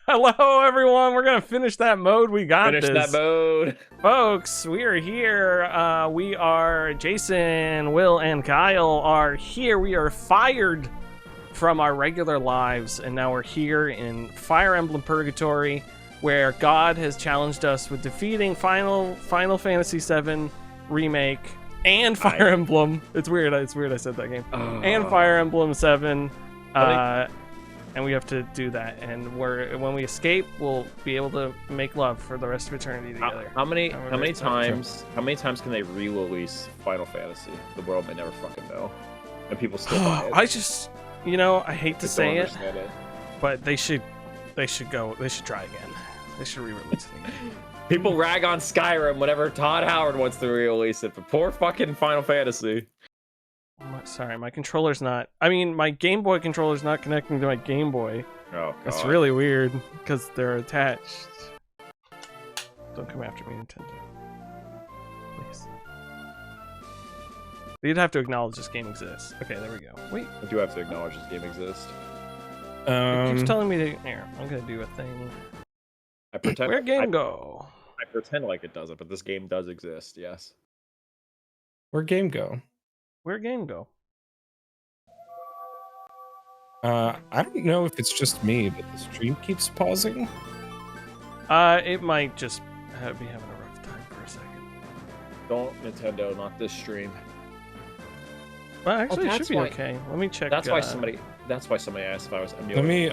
Hello, everyone. We're gonna finish that mode. We got Finish this, that mode. folks. We are here. We are Jason, Will, and Kyle are here. We are fired from our regular lives, and now we're here in Fire Emblem Purgatory, where God has challenged us with defeating Final Fantasy VII Remake and Fire Emblem. It's weird. It's weird. I said that game and Fire Emblem 7. And we have to do that, and when we escape, we'll be able to make love for the rest of eternity together. How many times can they re-release Final Fantasy? The world may never fucking know, and people still buy it. I just, I hate to say it, but they should try again. They should re-release it again. People rag on Skyrim whenever Todd Howard wants to re-release it, but poor fucking Final Fantasy. Sorry, my controller's not. I mean, my Game Boy controller's not connecting to my Game Boy. Oh, God. It's really weird because they're attached. Don't come after me, Nintendo. Please. You'd have to acknowledge this game exists. Okay, there we go. Wait. I do have to acknowledge this game exists. It keeps telling me to. Here, I'm gonna do a thing. I pretend. Where'd game go? I pretend like it doesn't, but this game does exist. Yes. Where'd game go? Where'd game go? I don't know if it's just me, but the stream keeps pausing. It might just be having a rough time for a second. Don't, Nintendo, not this stream. Well, actually, it should be okay. Let me check. That's why somebody asked if I was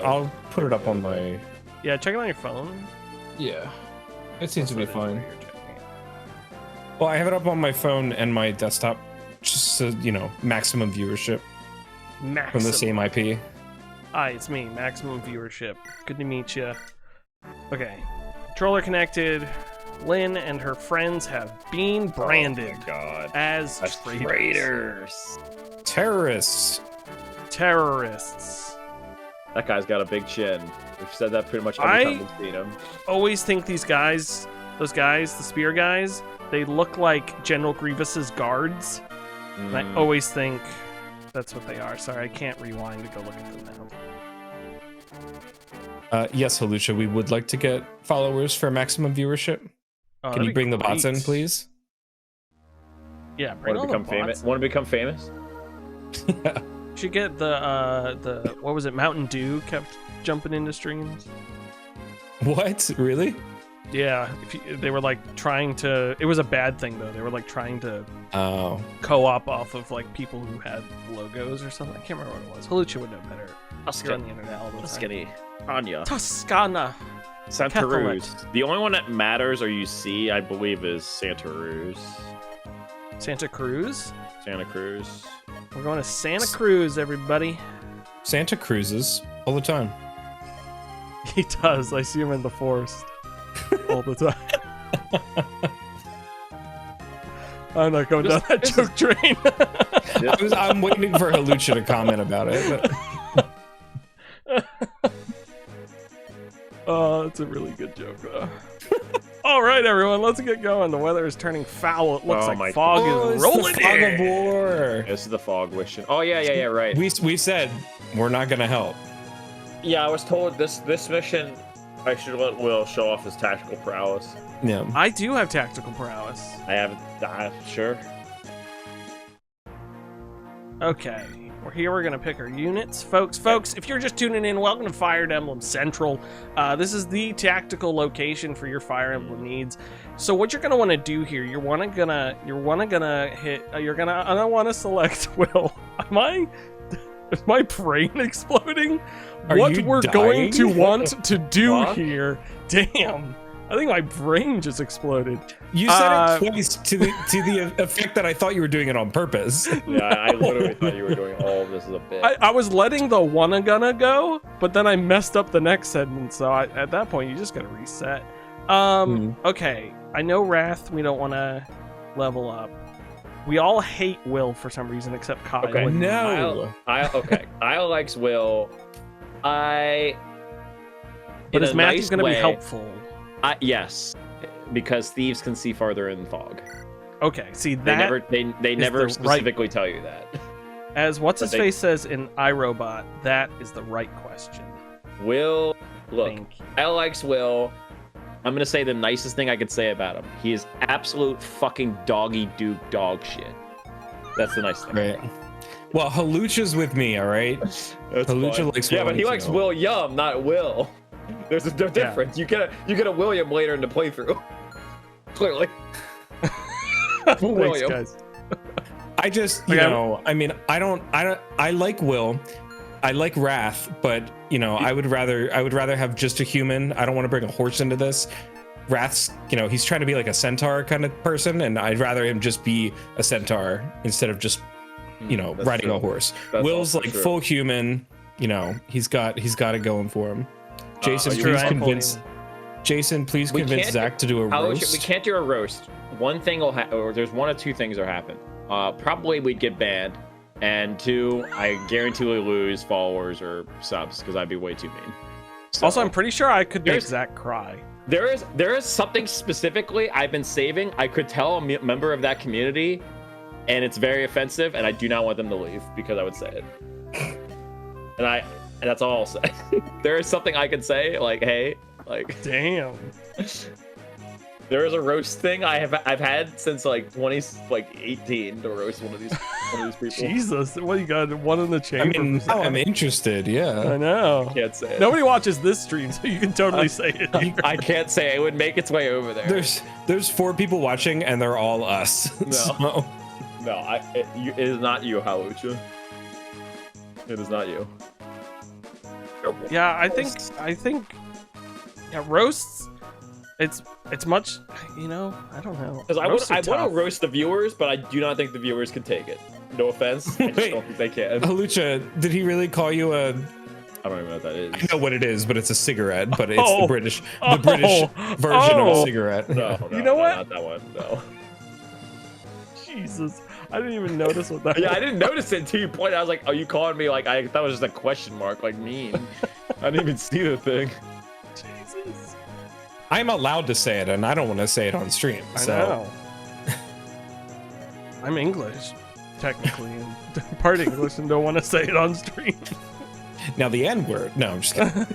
I'll put it up on my. Yeah, check it on your phone. Yeah, it seems to be fine. Well, I have it up on my phone and my desktop, just so maximum viewership from the same IP. Hi, it's me, maximum viewership. Good to meet you. Okay, controller connected. Lynn and her friends have been branded as traitors. Terrorists. That guy's got a big chin. We've said that pretty much every time we've seen him. Always think those guys, the spear guys, they look like General Grievous's guards. And I always think that's what they are. Sorry, I can't rewind to go look at them now. Yes, Halucha, we would like to get followers for maximum viewership. Can you bring the bots in, please? Yeah, bring all the bots. Want to become famous? Yeah. You should get the what was it? Mountain Dew kept jumping into streams. What? Really? Yeah, they were like trying to. It was a bad thing though. They were like trying to co-op off of like people who had logos or something. I can't remember what it was. Halucha would know better. You're on the internet all the time. Tuscany, Anya, Toscana, Santa Cruz. The only one that matters or you see, I believe, is Santa Cruz. Santa Cruz. Santa Cruz. We're going to Santa Cruz, everybody. Santa Cruzes all the time. He does. I see him in the forest all the time. I'm not going down that joke train. I'm waiting for Halucha to comment about it. Oh, that's a really good joke. All right, everyone, let's get going. The weather is turning foul. It looks like fog is rolling in. Fog of war. This is the fog wishing. Oh yeah, right. We said we're not gonna help. Yeah, I was told this mission I should let Will show off his tactical prowess. Yeah. I do have tactical prowess. I haven't. Sure. Okay. We're here, we're going to pick our units. Folks, if you're just tuning in, welcome to Fire Emblem Central. This is the tactical location for your Fire Emblem needs. So what you're going to want to do here, you're going to select Will. Is my brain exploding? What we're going to want to do here. Damn. I think my brain just exploded. You said it twice to the effect that I thought you were doing it on purpose. Yeah, I literally thought you were doing all of this as a bit. I was letting the wanna gonna go, but then I messed up the next sentence. So at that point, you just gotta reset. Okay. I know Wrath. We don't want to level up. We all hate Will for some reason, except Kyle. Okay, no. Kyle likes Will. But is Matthew going to be helpful? Yes, because thieves can see farther in the fog. Okay, see that they never specifically tell you that. As what's his face says in iRobot, that is the right question. Will Look, I likes Will. I'm gonna say the nicest thing I could say about him. He is absolute fucking doggy duke dog shit. That's the nice thing. Right. Well, Halucha's with me, all right? Halucha likes Will. Yeah, but he likes Will Yum, not Will. There's a difference. You get a William later in the playthrough. Clearly. Thanks, guys. I just, you know, I mean, I like Will. I like Wrath, but you know, I would rather have just a human. I don't want to bring a horse into this. Wrath's, you know, he's trying to be like a centaur kind of person, and I'd rather him just be a centaur instead of just, you know, riding a horse. Will's like full human. You know, he's got it going for him. Jason, please convince Zach to do a roast. We can't do a roast. One thing will happen, or there's one of two things will happen. Probably we'd get banned, and two, I guarantee we lose followers or subs because I'd be way too mean. So, also, I'm pretty sure I could make Zach cry. There is something specifically I've been saving. I could tell a member of that community, and it's very offensive, and I do not want them to leave because I would say it. And that's all I'll say. There is something I can say, like, hey, like, damn. There is a roast thing I've had since like 18 to roast one of these people. Jesus, what, you got one in the chamber? I mean, I'm interested. Yeah, I know. I can't say it. Nobody watches this stream, so you can totally say it. I can't say it. It would make its way over there. There's 4 people watching, and they're all us. No, it is not you, Halucha. It is not you. Yeah, I think. Yeah, roasts. It's much, you know, I don't know. Because I want to roast the viewers, but I do not think the viewers can take it. No offense, I just don't think they can. Halucha, did he really call you a? I don't even know what that is. I know what it is, but it's a cigarette. But it's the British version of a cigarette. No, you know what? Not that one. No. Jesus, I didn't even notice what that. Yeah, was. I didn't notice it until you pointed. I was like, "Are you calling me like?" I thought it was just a question mark, like mean. I didn't even see the thing. Jesus. I'm allowed to say it, and I don't want to say it on stream. So. I know. I'm English, technically, and part English, and don't want to say it on stream. Now the N word. No, I'm just kidding.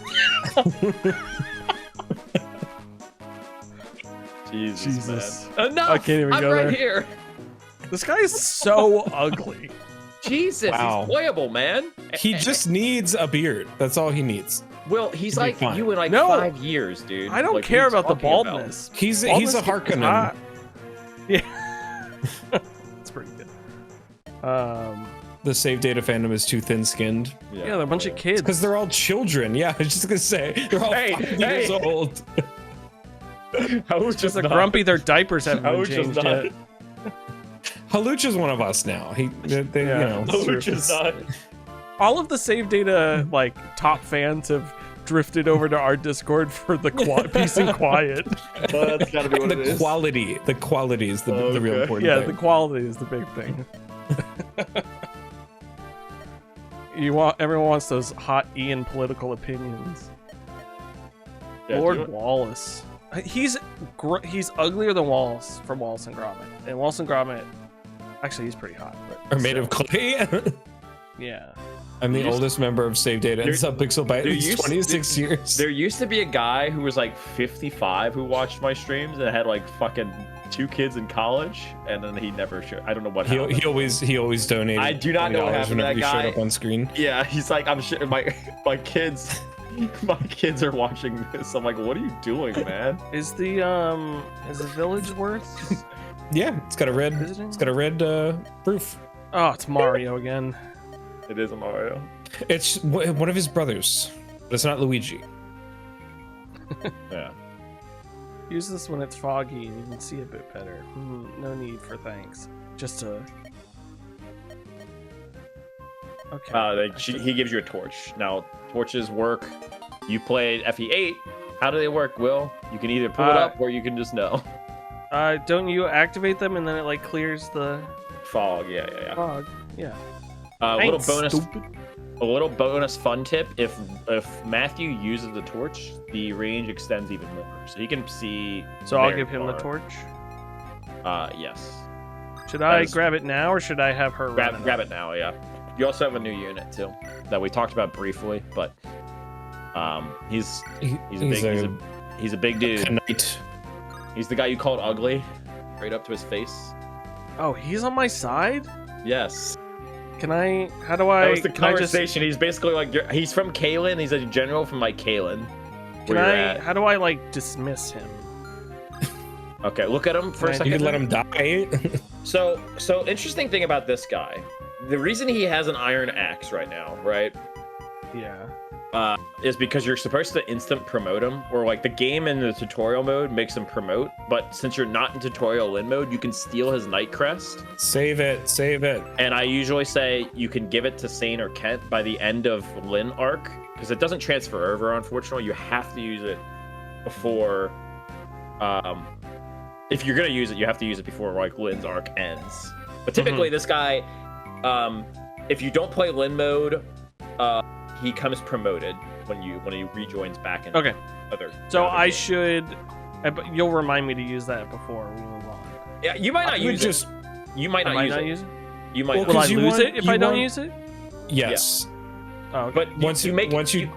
Jesus. Enough! I can't even I'm go right there. here. This guy is so ugly. Jesus, wow. He's playable, man. He just needs a beard. That's all he needs. Well, he's like you in like 5 years, dude. I don't like, care about the baldness. He's a Harkonnen. Yeah. That's pretty good. The save data fandom is too thin-skinned. Yeah, they're a bunch of kids. Because they're all children. Yeah, I was just gonna say they're all 5 years old. Just a grumpy. Their diapers haven't been changed yet. Halucha's one of us now. You know. Halucha's not. All of the save data like top fans have drifted over to our Discord for the peace and quiet. Well, that's gotta be what it is. The quality is the real important thing. Yeah, the quality is the big thing. Everyone wants those hot Ian political opinions. Yeah, Lord Wallace. He's uglier than Wallace from Wallace and Gromit. And Wallace and Gromit, actually, he's pretty hot. But are made of clay. Yeah. I'm the oldest member of Save Data and Subpixel by at least 26 years. There used to be a guy who was like 55 who watched my streams and had like fucking 2 kids in college, and then he never showed. I don't know what happened. He always donated. I do not know what happened to that guy. He showed up on screen. Yeah, he's like, I'm sure my kids. My kids are watching this. I'm like, what are you doing, man? Is the village worth? Yeah, it's got a red. Visiting? It's got a red roof. Oh, it's Mario again. It is a Mario. It's one of his brothers, but it's not Luigi. Yeah. Use this when it's foggy and you can see a bit better. No need for thanks. Just a. Okay. He gives you a torch. Now, torches work. You played FE8. How do they work, Will? You can either pull it up or you can just know. Don't you activate them and then it like clears the fog? Yeah. Fog. Yeah. A little bonus fun tip: if Matthew uses the torch, the range extends even more, so he can see. So I'll give him the torch. Yes. Should I grab it now or should I have her grab it now? Yeah. You also have a new unit too that we talked about briefly, but He's a big dude. Knight. He's the guy you called ugly, right up to his face. Oh, he's on my side? Yes. Can I? How do I? That was the can I just- conversation. He's basically like, he's from Kalen. He's a general from like Kalen. Can I? How do I like dismiss him? Okay, look at him for a second. You can let him die. So interesting thing about this guy. The reason he has an iron axe right now, right? Yeah. Is because you're supposed to instant promote him, or like the game in the tutorial mode makes him promote, but since you're not in tutorial Lin mode, you can steal his Knight Crest. Save it. And I usually say you can give it to Sane or Kent by the end of Lin arc, because it doesn't transfer over, unfortunately. You have to use it before, if you're gonna use it, you have to use it before like Lin's arc ends. But typically this guy, if you don't play Lin mode, he comes promoted when he rejoins back in other. So other I games. should. You'll remind me to use that before we move on. Yeah, you might not use it. You might not use it. You might. Will I you lose want- it if you I don't want- use it? Yes. Oh, okay. But Once you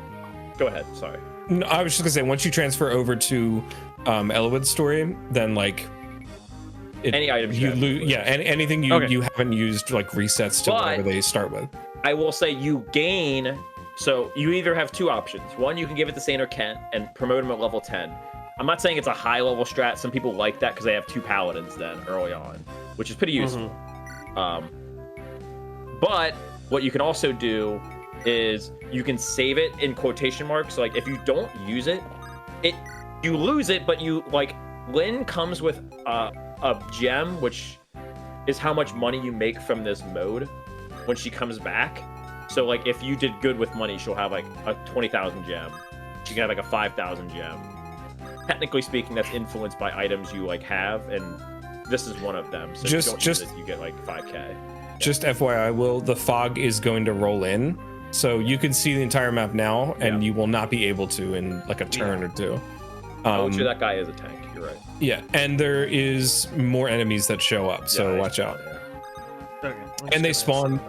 go ahead. Sorry. No, I was just gonna say, once you transfer over to Eloyd's story, then like Any items you have. lose. Yeah, anything you Okay. you haven't used like resets to But- whatever they start with. I will say you gain. So you either have two options. One, you can give it to Sane or Kent and promote him at level 10. I'm not saying it's a high level strat. Some people like that because they have two paladins then early on, which is pretty useful. But what you can also do is you can save it in quotation marks. So like if you don't use it, you lose it, but you like Lin comes with a gem, which is how much money you make from this mode when she comes back. So like if you did good with money, she'll have like a 20,000 gem. She can have like a 5,000 gem. Technically speaking, that's influenced by items you like have, and this is one of them. So if you don't use it, you get like 5k. Just FYI, Will, the fog is going to roll in, so you can see the entire map now, and you will not be able to in like a turn or two. Actually, that guy is a tank. You're right. Yeah, and there is more enemies that show up, so Yeah, watch out. Okay. And they spawn.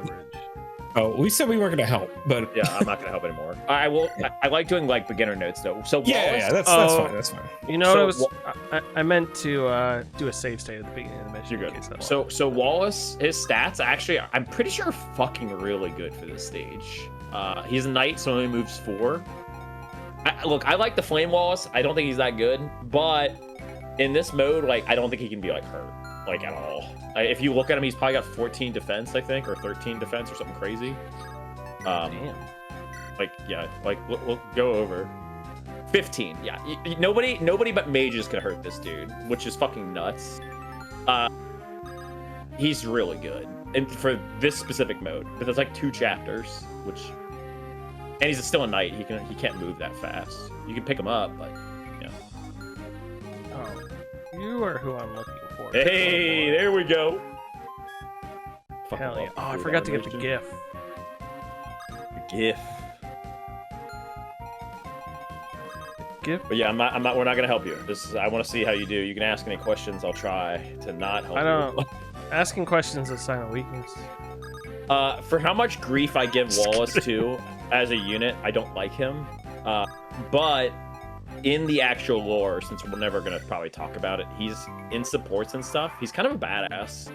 Oh, we said we weren't gonna help, but Yeah, I'm not gonna help anymore. I will. I like doing like beginner notes though. So yeah, Wallace, that's fine. That's fine. You know, So, it was. I meant to do a save state at the beginning of the mission. You're in case good. that So Wallace, his stats actually, I'm pretty sure are fucking really good for this stage. He's a knight, so he only moves 4. Look, I like the Flame Wallace. I don't think he's that good, but in this mode, like, I don't think he can be like hurt, like at all. If you look at him, he's probably got 14 defense, I think, or 13 defense or something crazy. Damn. Like, yeah, like we'll go over 15. Yeah, nobody but mages can hurt this dude, which is fucking nuts. He's really good, and for this specific mode, but there's like 2 chapters, which, and he's still a knight. He can't move that fast. You can pick him up, but yeah. Oh, you are who I'm looking for. Hey, Oh, boy. there we go. Hell yeah! Oh, I forgot to get the GIF. GIF. GIF. But yeah, I'm not. We're not gonna help you. I want to see how you do. You can ask any questions. I'll try to not help I don't. you. Asking questions is a sign of weakness. For how much grief I give Wallace to as a unit, I don't like him. But in the actual lore, since we're never gonna probably talk about it, he's in supports and stuff. He's kind of a badass.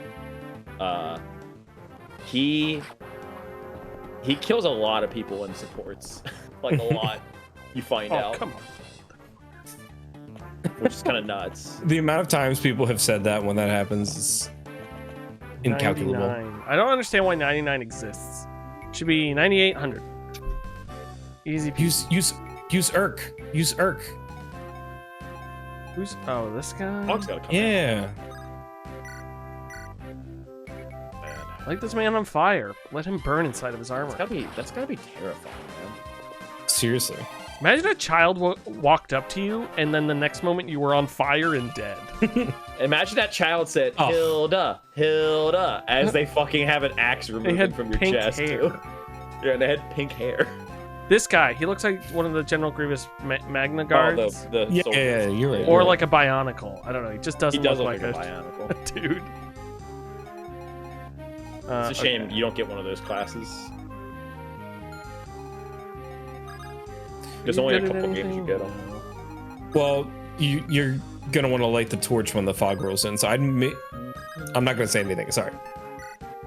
He kills a lot of people in supports, like a lot. You find Oh, out, come on. which is kind of nuts. The amount of times people have said that when that happens is incalculable. 99. I don't understand why 99 exists. It should be 9800. Easy peasy. Use Urk. Use Urk. Who's? Oh, this guy. Fog's gotta come Yeah. out, man. Light this man on fire. Let him burn inside of his armor. That's gotta be terrifying, man. Seriously. Imagine a child walked up to you, and then the next moment you were on fire and dead. Imagine that child said, Oh. Hilda, Hilda, as they fucking have an axe removed had from your pink chest, hair. too. Yeah, and they had pink hair. This guy, he looks like one of the General Grievous Magna Oh, Guards. the Yeah, soldiers. you're right. Or like a Bionicle. I don't know. He just He doesn't does look look like like a Bionicle. dude. It's a shame Okay. you don't get one of those classes. There's only a couple games you get them. Well, you're gonna want to light the torch when the fog rolls in. So I'm not gonna say anything. Sorry.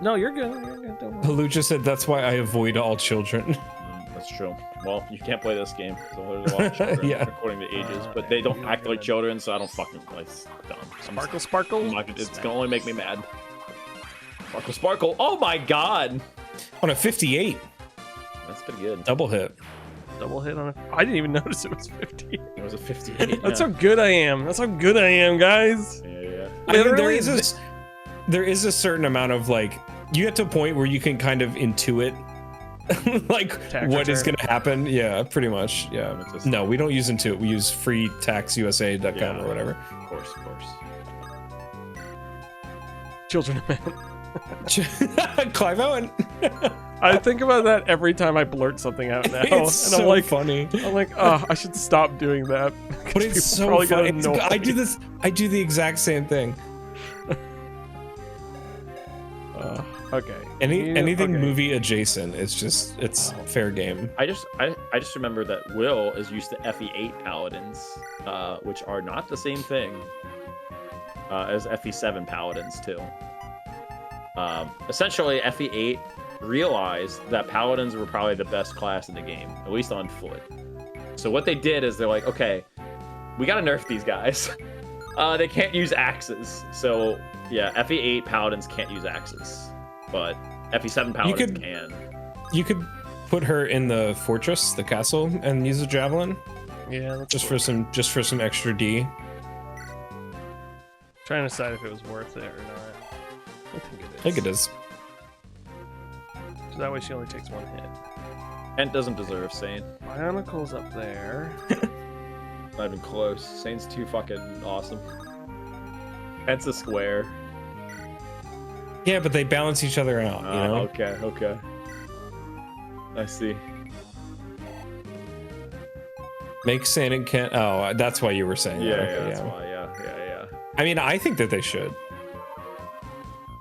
No, you're good. You're good. Don't worry. Halucha said that's why I avoid all children. That's true. Well, you can't play this game, so there's a lot of children Yeah. according to ages, but they don't act like children, so I don't fucking play. It's dumb. Sparkle, sparkle. It's gonna only make me mad. Sparkle, sparkle. Oh my god. On a 58, That's pretty good. double hit. Double hit on it. I didn't even notice it was 50. It was a 58. That's how good I am. That's how good I am, guys. Yeah. I mean, Literally, there is a certain amount of like, you get to a point where you can kind of intuit like what is going to happen. Yeah, pretty much. Yeah. No, we don't use intuit. We use freetaxusa.com or whatever. Of course. Children of men. Clive Owen. I think about that every time I blurt something out now. It's and so I'm like, funny. I'm like, oh, I should stop doing that. But it's so probably get funny. annoyed. I do the exact same thing. Okay. Anything okay. movie adjacent, it's fair game. I just remember that Will is used to FE8 paladins, which are not the same thing as FE7 paladins too. Essentially, FE8 realized that paladins were probably the best class in the game, at least on foot. So what they did is they're like, okay, we gotta nerf these guys. They can't use axes. So yeah, FE8 paladins can't use axes, but FE7 paladins can. You could put her in the fortress, the castle, and use a javelin. Yeah, that's just for some extra D. Trying to decide if it was worth it or not. I think it is. So that way she only takes one hit. Kent doesn't deserve Sane. Bionicle's up there. Not even close. Sane's too fucking awesome. Kent's a square. Yeah, but they balance each other out, you know? Okay. I see. Make Sane and Kent. Oh, that's why you were saying Yeah, that. Okay, that's why. Yeah. I mean, I think that they should.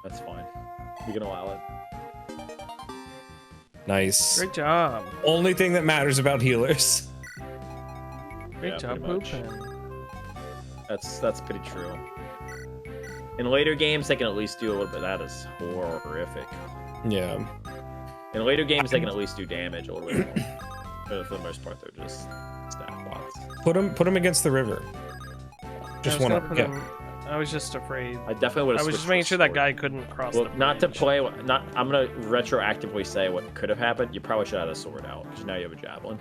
That's fine. We can allow it. Nice. Great job. Only thing that matters about healers. Great job, pooping. That's pretty true. In later games, they can at least do a little bit. That is horrific. Yeah. In later games, they can at least do damage a little bit more. But for the most part, they're just staff bots. Put them against the river. Just one. Yeah. I was just afraid. I definitely would have. I was just making sure that guy couldn't cross the bridge. Not to play. I'm gonna retroactively say what could have happened. You probably should have had a sword out because now you have a javelin.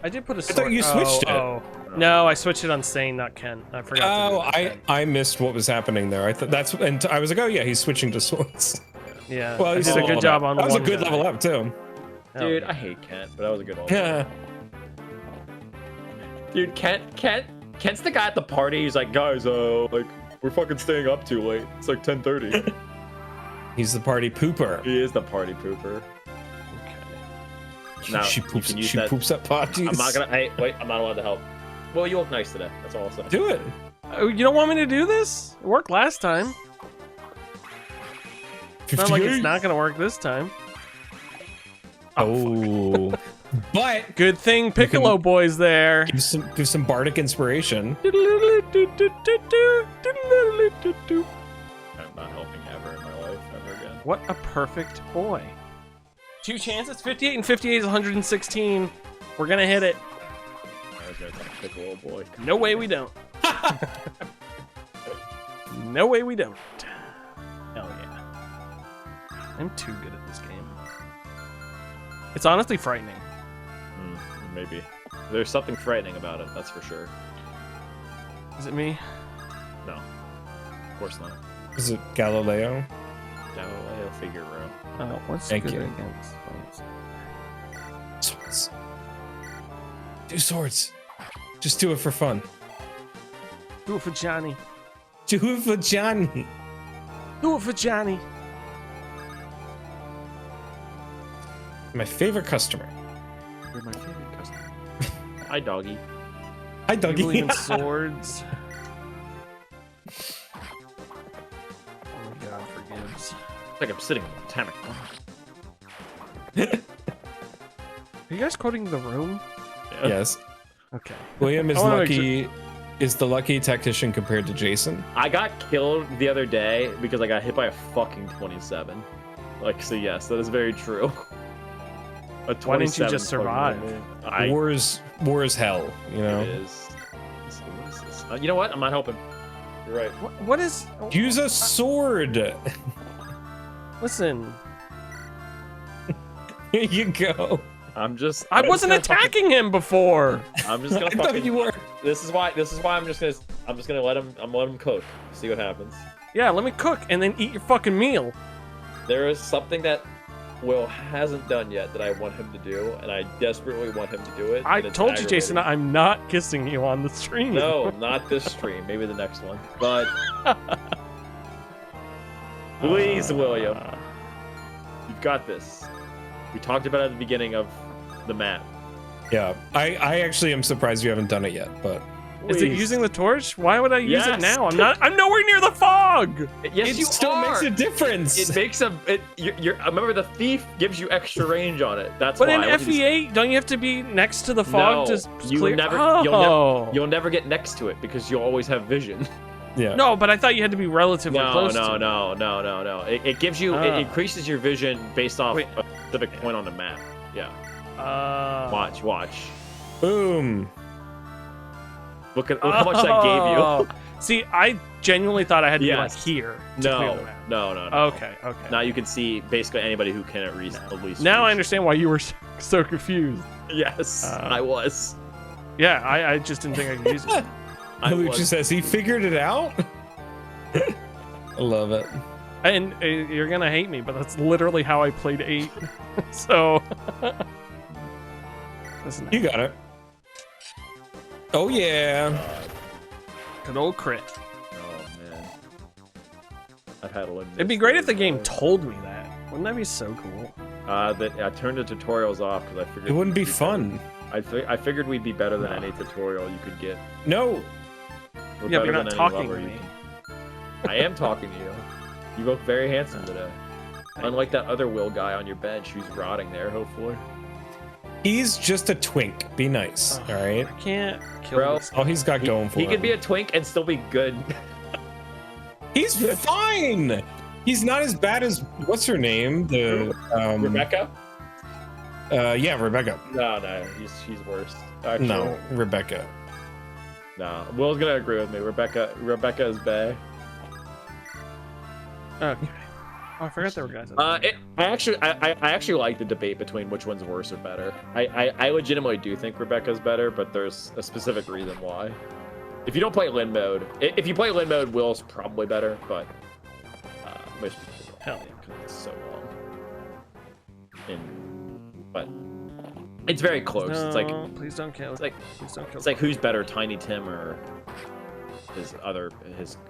I did put a sword. I thought you switched it. Oh. No, I switched it on Sane, not Ken. I forgot. Oh, I missed what was happening there. I thought and I was like, oh yeah, he's switching to swords. Yeah. Well, he did a good job on that was one a good guy. level up too. Dude, I hate Kent, but that was a good one. Yeah. Dude, Kent's the guy at the party. He's like, guys, like, we're fucking staying up too late. It's like 10:30. He's the party pooper. He is the party pooper. Okay. Now, she poops. She that. poops up potties. I'm not gonna. Hey, wait. I'm not allowed to help. Well, you look nice today. That's all I'll say. Do it. You don't want me to do this? It worked last time. It's not like it's not gonna work this time. Oh. But good thing Piccolo Boy's there. Give some bardic inspiration. I'm not helping ever in my life, ever again. What a perfect boy. 2 chances, 58 and 58 is 116. We're gonna hit it. I was gonna talk Piccolo Boy. No way we don't. No way we don't. Hell yeah. I'm too good at this game. It's honestly frightening. Maybe. There's something frightening about it, that's for sure. Is it me? No. Of course not. Is it Galileo? Galileo Figaro. Oh, what's Thank good you. against Swords. Do swords. Just do it for fun. Do it for Johnny. Do it for Johnny. Do it for Johnny. My favorite customer. You're my favorite customer. Hi, doggy. Hi, Do you doggy. believe in swords? Oh my God, forgives. It's like I'm sitting in a botanic garden. Are you guys quoting The Room? Yeah. Yes. Okay. William is I wanna make lucky. Is the lucky tactician compared to Jason? I got killed the other day because I got hit by a fucking 27. Like, so yes, that is very true. A 27. Why didn't you just survive? War is hell, you know. It is. What is this? You know what? I'm not helping. You're right. What is? Use a sword. Listen. Here you go. I wasn't attacking him before. I'm just gonna. I thought you were. This is why I'm just gonna let him cook. See what happens. Yeah, let me cook and then eat your fucking meal. There is something that Will hasn't done yet that I want him to do, and I desperately want him to do it. I told you, Jason, I'm not kissing you on the stream. No, not this stream. Maybe the next one. But please, William, you've got this. We talked about it at the beginning of the map. Yeah, I actually am surprised you haven't done it yet, but is it using the torch? Why would I use it Yes. now? I'm nowhere near the fog. Yes, it you still are. makes a difference. It makes a. Remember, the thief gives you extra range on it. That's But why. in I want you to- FE8, don't you have to be next to the fog No, to you clear? never. Oh. You'll never get next to it because you'll always have vision. Yeah. No, but I thought you had to be relatively close to it. No. It gives you. It increases your vision based off a specific point on the map. Yeah. Watch. Boom. Look how much that gave you. See, I genuinely thought I had to be like Yes. here. To clear the map. No. Okay. Now you can see basically anybody who can at least. Now I understand why you were so confused. Yes, I was. Yeah, I just didn't think I could use it. Luigi says he figured it out. I love it. And you're gonna hate me, but that's literally how I played 8. So, listen, You got it. Oh yeah. good old crit. Oh man, I've had a little. It'd be great if the game told me that. Wouldn't that be so cool? That I turned the tutorials off because I figured It wouldn't be we'd fun. I figured we'd be better than any tutorial you could get. No. We're Yeah, but better you're not than any talking lover to you me. can- I am talking to you. You look very handsome today. Unlike that other Will guy on your bench who's rotting there, hopefully. He's just a twink. Be nice. All right. I can't kill Bro, this. All he's got going for He him. could be a twink and still be good. He's fine. He's not as bad as what's her name? The Rebecca? Yeah, Rebecca. No, she's worse. Actually, No, Rebecca. No, Will's gonna agree with me. Rebecca is bae. Okay. Oh, I forgot there were guys. I actually like the debate between which one's worse or better. I legitimately do think Rebecca's better, but there's a specific reason why. If you don't play Lin mode, if you play Lin mode, Will's probably better, but most people don't. Hell yeah. Because it's so long. But it's very close. No, It's like please don't kill. it's like Please don't kill. it's like who's better, Tiny Tim or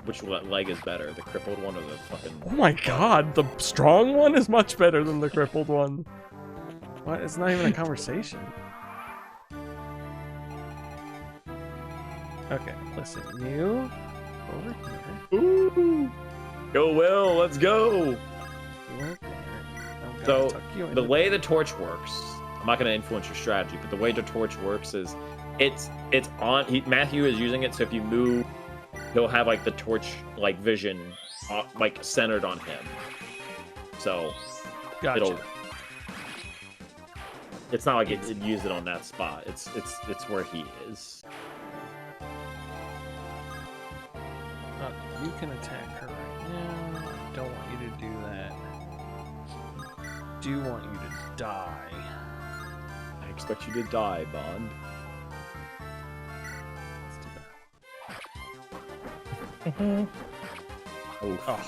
which leg is better, the crippled one or the fucking? Oh my god, the strong one is much better than the crippled one. What? It's not even a conversation. Okay, listen, you over here. Ooh, go Will, let's go. You over there. I'm gonna So tuck you in the way the torch works, I'm not going to influence your strategy, but the way the torch works is it's on. Matthew is using it, so if you move, he'll have like the torch like vision like centered on him. So Gotcha. it's not like it used it on that spot. It's where he is. You can attack her right now. I don't want you to do that. I do want you to die. I expect you to die, Bond. Let's do that. Oof. Oh,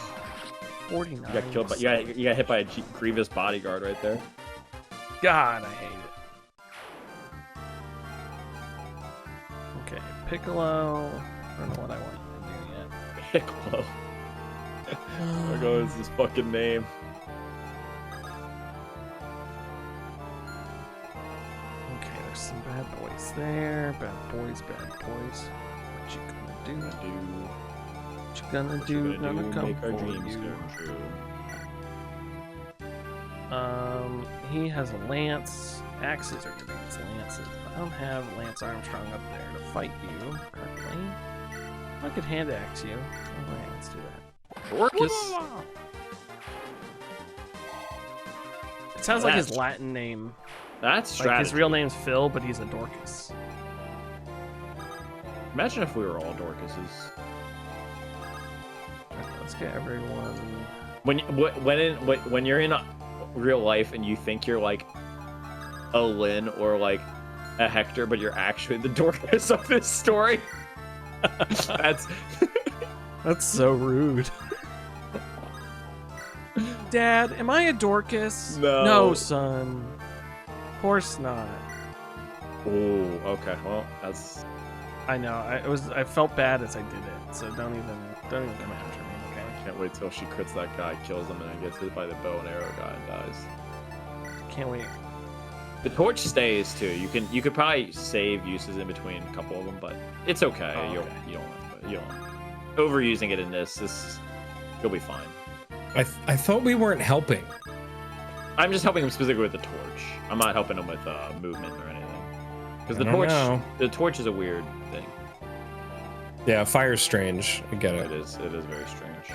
49. You got killed, but you got hit by a Grievous bodyguard right there. God, I hate it. Okay, Piccolo. I don't know what I want you to do yet. Piccolo. There goes his fucking name. Okay, there's some bad boys there. Bad boys, bad boys. What you gonna do? What you gonna do? Gonna come make our for dreams you. come true. He has a lance. Axes are good against lances. I don't have Lance Armstrong up there to fight you currently. I could hand axe you. Oh, wait, let's do that. Orcus. It sounds like his Latin name. That's strategy. Like his real name's Phil, but he's a Dorcas. Imagine if we were all Dorcases. Let's get everyone. When you're in real life and you think you're like a Lynn or like a Hector, but you're actually the Dorcas of this story. That's so rude. Dad, am I a Dorcas? No, son. Of course not. Oh, okay. Well, that's. I know. I felt bad as I did it, so don't even come after me. Okay. I can't wait till she crits that guy, kills him, and then gets hit by the bow and arrow guy and dies. Can't wait. The torch stays too. You could probably save uses in between a couple of them, but it's okay. Oh, You don't overusing it in this. You'll be fine. I thought we weren't helping. I'm just helping him specifically with the torch. I'm not helping him with movement or anything. Because the torch is a weird thing. Yeah, fire's strange. I get it. It is very strange.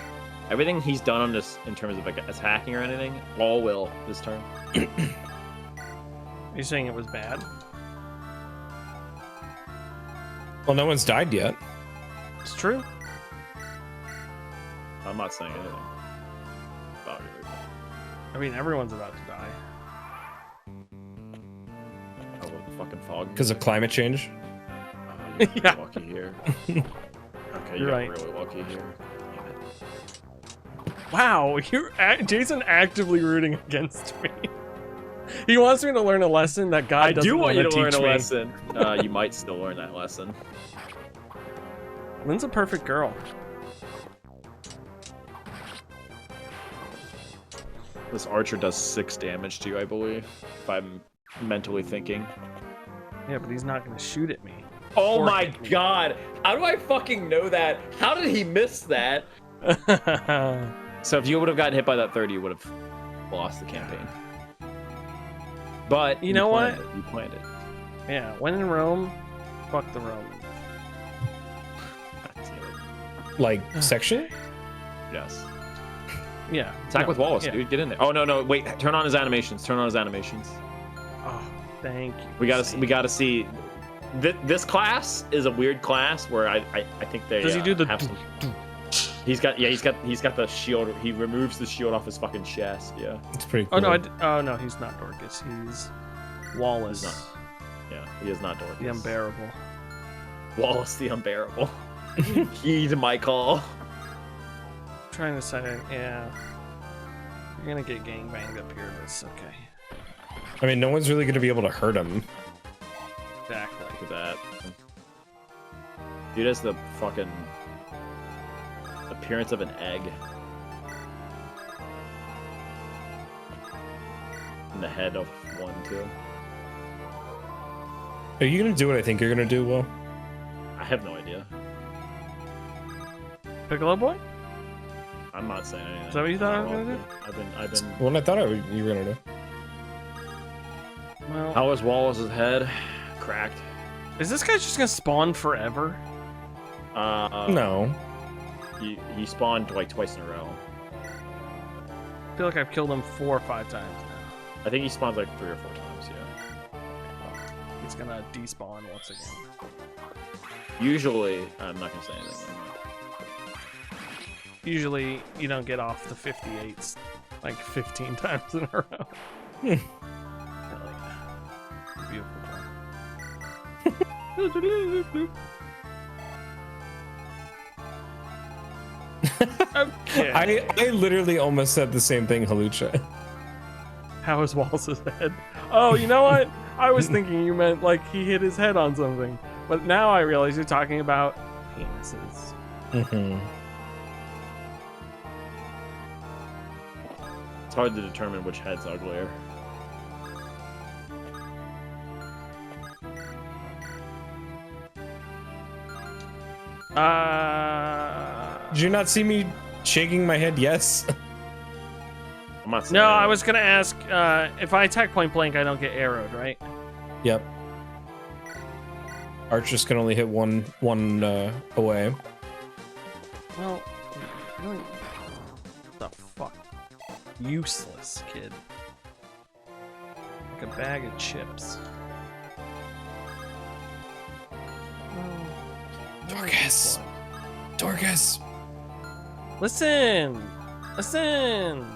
Everything he's done on this in terms of like attacking or anything, all will this turn. Are you saying it was bad? Well, no one's died yet. It's true. I'm not saying anything about everything. I mean, everyone's about to die. Oh, what the fucking fog? Because of climate change. You're Yeah. lucky here. Okay, You're got right. really lucky here. Damn it. Wow, Jason actively rooting against me. He wants me to learn a lesson that God I doesn't do want you to learn teach a me. lesson. You might still learn that lesson. Lynn's a perfect girl. This archer does 6 damage to you, I believe, if I'm mentally thinking. Yeah, but he's not going to shoot at me. Oh Or my hit me. god! How do I fucking know that? How did he miss that? So if you would have gotten hit by that 30, you would have lost the campaign. But You know planned what? It. You planned it. Yeah, when in Rome, fuck the Romans. God damn it. Like, section? Yes. Yeah. Attack no, with Wallace, yeah. dude. Get in there. Oh no, wait. Turn on his animations. Turn on his animations. Oh, thank you. We gotta see. This class is a weird class where I think they. Does he do the? have some... He's got the shield. He removes the shield off his fucking chest. Yeah. It's pretty cool. Oh no, he's not Dorcas. He's Wallace. He's not. Yeah, he is not Dorcas. The unbearable. Wallace the unbearable. Heed my call. Trying to say, yeah. You're gonna get gang banged up here, but it's okay. I mean, no one's really going to be able to hurt him. Exactly. Look at that. Dude has the fucking appearance of an egg. And the head of one, too. Are you going to do what I think you're going to do, Will? I have no idea. Piccolo boy? I'm not saying anything. Is that what you thought I was gonna do? I've been. What I thought you were going to do. Well, How is Wallace's head? Cracked. is this guy just gonna spawn forever? No. He spawned like twice in a row. I feel like I've killed him 4 or 5 times now. I think he spawns like 3 or 4 times. Yeah. He's gonna despawn once again. Usually, I'm not gonna say anything. Usually, you don't get off the 58s like 15 times in a row. Hell yeah. Beautiful. Okay. I literally almost said the same thing, Halucha. How is Wallace's head? Oh, you know what? I was thinking you meant like he hit his head on something, but now I realize you're talking about penises. Mm-hmm. It's hard to determine which head's uglier. Did you not see me shaking my head yes? I'm not saying No, I anything. was gonna ask, if I attack point blank, I don't get arrowed, right? Yep. Archers can only hit one away. Well, really, what the fuck? Useless, kid. Like a bag of chips. Dorcas! Dorcas! Listen! Listen!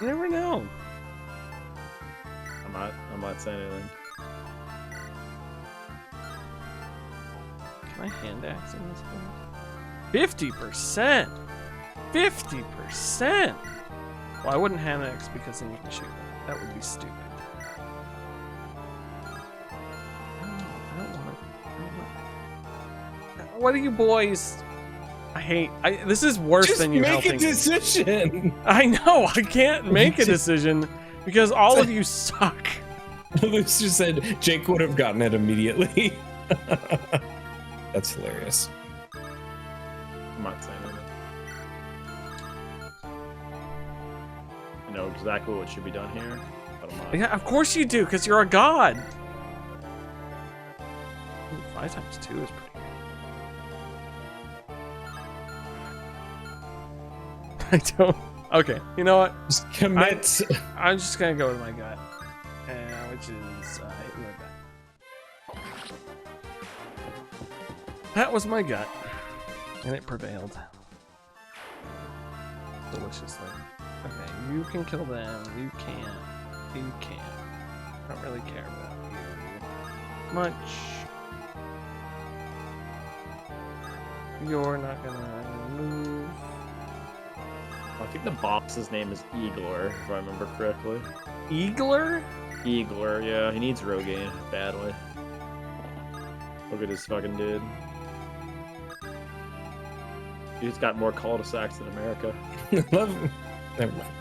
You never know. I'm not saying anything. Can I hand axe in this one? 50%! 50%! Well, I wouldn't hand axe because then you can shoot them. That would be stupid. I don't want to. What are you boys? This is worse Just than you make helping a me. decision! I know, I can't make a decision because all of you suck. Luce just said Jake would have gotten it immediately. That's hilarious. I'm not saying anything. I know exactly what should be done here, but I'm not. Yeah, of course you do, because you're a god. Ooh, 5 times 2 is pretty good. I don't. Okay, you know what? Just commit. I'm just gonna go with my gut, which is right back. That was my gut, and it prevailed deliciously. Okay, you can kill them. You can't. You can't. I don't really care about you much. You're not gonna move. I think the boss's name is Eagler, if I remember correctly. Eagler? Eagler, yeah, he needs Rogaine badly. Look at this fucking dude. He's got more cul-de-sacs than America. Love. Never mind.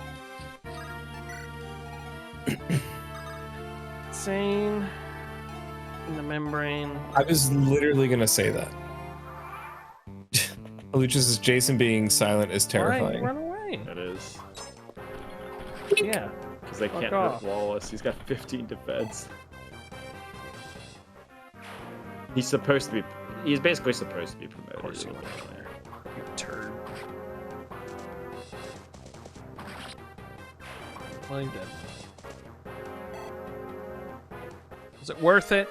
Insane. In the membrane. I was literally gonna say that. Lucius' Jason being silent is terrifying. Run away. It is. Yeah. Because they Fuck can't off. hurt Wallace. He's got 15 defense. He's supposed to be. He's basically supposed to be promoted. Of course you are. You turd. Well, you did. Was it worth it?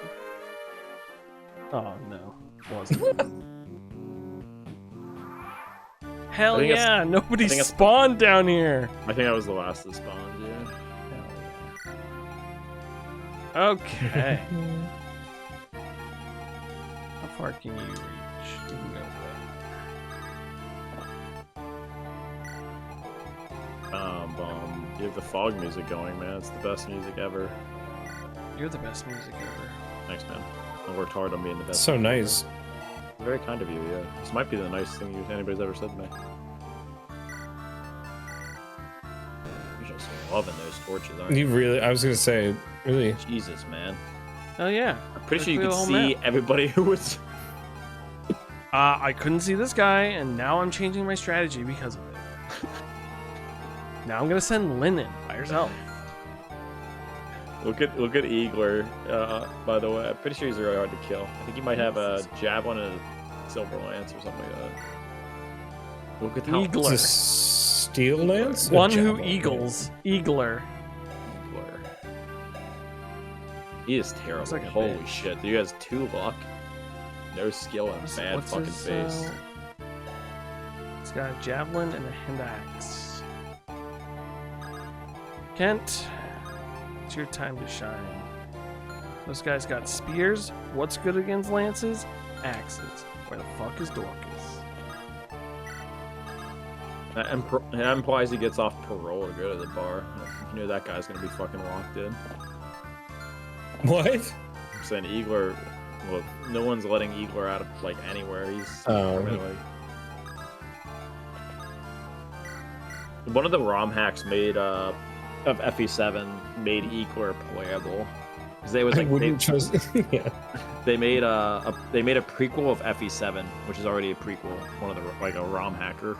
Oh no, it wasn't. Hell I think it's- yeah! Nobody I think it's- spawned down here. I think I was the last to spawn, yeah. Hell yeah. Okay. How far can you reach? You can go You have the fog music going, man. It's the best music ever. away. You're the best music ever. Thanks, man. I worked hard on being the best. So music ever. nice. Very kind of you, yeah. This might be the nicest thing anybody's ever said to me. You're just loving those torches, aren't you? You really? I was gonna say, really. Jesus, man. Oh yeah. I'm pretty sure you Clear could the whole see map. everybody who was. I couldn't see this guy, and now I'm changing my strategy because of it. Now I'm gonna send Linen by herself. Look at Eagler. By the way, I'm pretty sure he's really hard to kill. I think he might have a javelin and a silver lance or something like that. Look at how Eagler. It's a steel lance. One A who javelin. eagles. Eagler. Eagler. He is terrible. Looks like a Holy bitch. shit! Dude has 2 luck, no skill, and a bad fucking his, face. He's got a javelin and a hand axe. Kent, it's your time to shine. Those guys got spears. What's good against lances? Axes. Where the fuck is Dorcas? That implies he gets off parole to go to the bar. You know that guy's gonna be fucking locked in. What? I'm saying Eagler. Look, no one's letting Eagler out of like anywhere. He's Oh. really. One of the ROM hacks made of FE7 made Eagler playable. 'Cause they was I like wouldn't trust. Yeah. they made a prequel of FE7, which is already a prequel. One of the like a ROM hacker.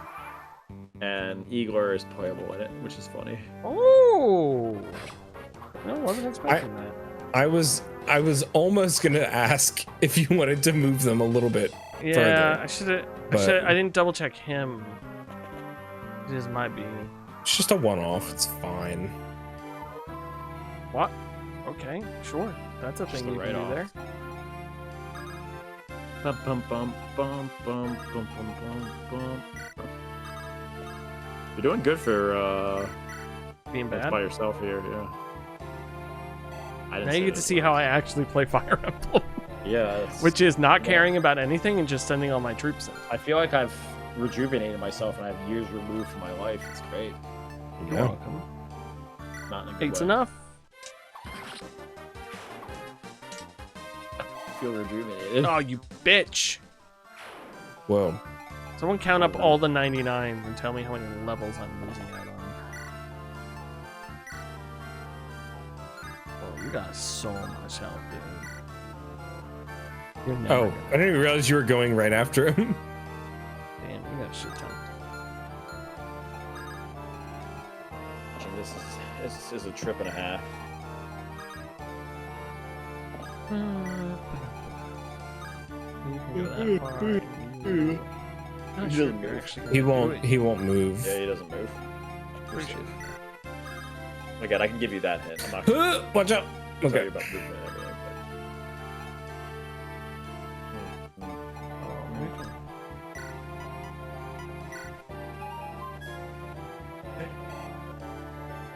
and Eagler is playable in it, which is funny. Oh, I wasn't expecting that. I was almost gonna ask if you wanted to move them a little bit further. I should have. I didn't double check him. It just might be. It's just a one-off. It's fine. What? Okay, sure. That's a thing you can do there. Bum, bum, bum, bum, bum, bum, bum, bum, bum. You're doing good for being bad by yourself here, yeah. Now you get to see how I actually play Fire Emblem. Yeah. Which is not caring about anything and just sending all my troops in. I feel like I've rejuvenated myself and I have years removed from my life. It's great. You're welcome. Not in a good Eight's way. enough. I feel rejuvenated. Oh, you bitch. Whoa. Someone count up all the 99s and tell me how many levels I'm losing out on. Oh, you got so much health, dude. You're never Oh, I didn't even realize you were going right after him. Damn, you got a shit ton. This is a trip and a half. You can go that far. Not sure if you're actually gonna He do won't. it. He won't move. Yeah, he doesn't move. Appreciate it. Again, I can give you that hint. I'm not gonna Watch out. tell Okay. you about movement and everything.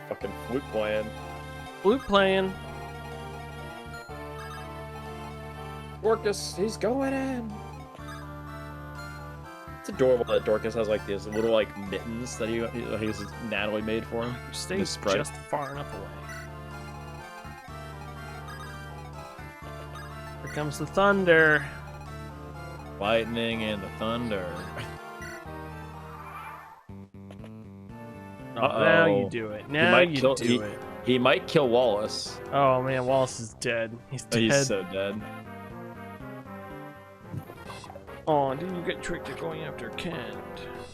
Fucking flute playing. Flute playing. Dorcas, he's going in. It's adorable that Dorcas has like these little like mittens that he's Natalie made for him. Stay This sprite. just far enough away. Here comes the thunder. Lightning and the thunder. Oh, now you do it. Now you do it. He might kill Wallace. Oh man, Wallace is dead. He's dead. He's so dead. Oh, did you get tricked into going after Kent?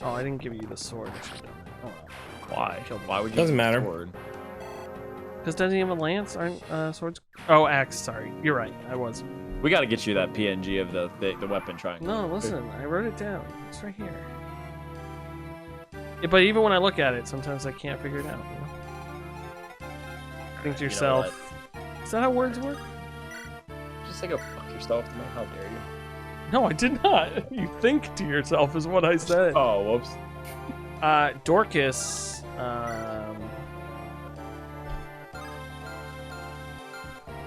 Oh, I didn't give you the sword. I should've done that. Oh, well. Why? Killed Why would you? Doesn't use the matter. sword? Because doesn't he have a lance? Aren't swords? Oh, axe. Sorry, you're right. I was. We got to get you that PNG of the weapon triangle. No, listen. I wrote it down. It's right here. Yeah, but even when I look at it, sometimes I can't figure it out. You know? Think to You know yourself, is that how words work? Just like a fuck yourself to me. How dare you? No, I did not. You think to yourself is what I said. Oh, whoops. Dorcas. How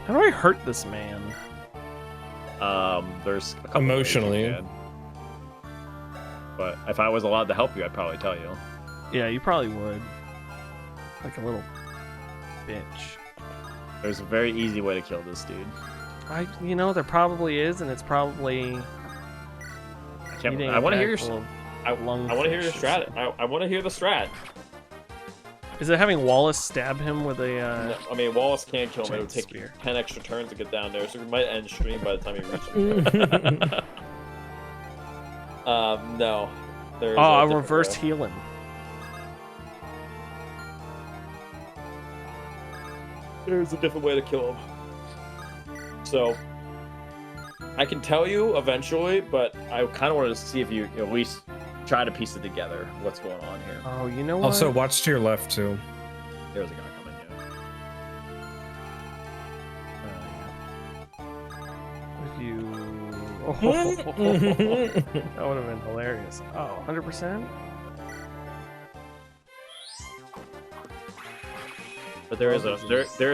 do I hurt this man? There's a couple Emotionally. ways you can. But if I was allowed to help you, I'd probably tell you. Yeah, you probably would. Like a little bitch. There's a very easy way to kill this dude. There probably is, and it's probably. I want to hear your. I want want to hear your strat. I want to hear the strat. Is it having Wallace stab him with a? No, I mean, Wallace can't kill him. It would take spear. 10 extra turns to get down there, so we might end stream by the time he reaches. No. There's I different reversed way. healing. There's a different way to kill him. So, I can tell you eventually, but I kind of wanted to see if you at least try to piece it together. What's going on here? Oh, you know what? Also, watch to your left too. There's a guy coming. If you. Oh, that would have been hilarious. Oh, 100%? But there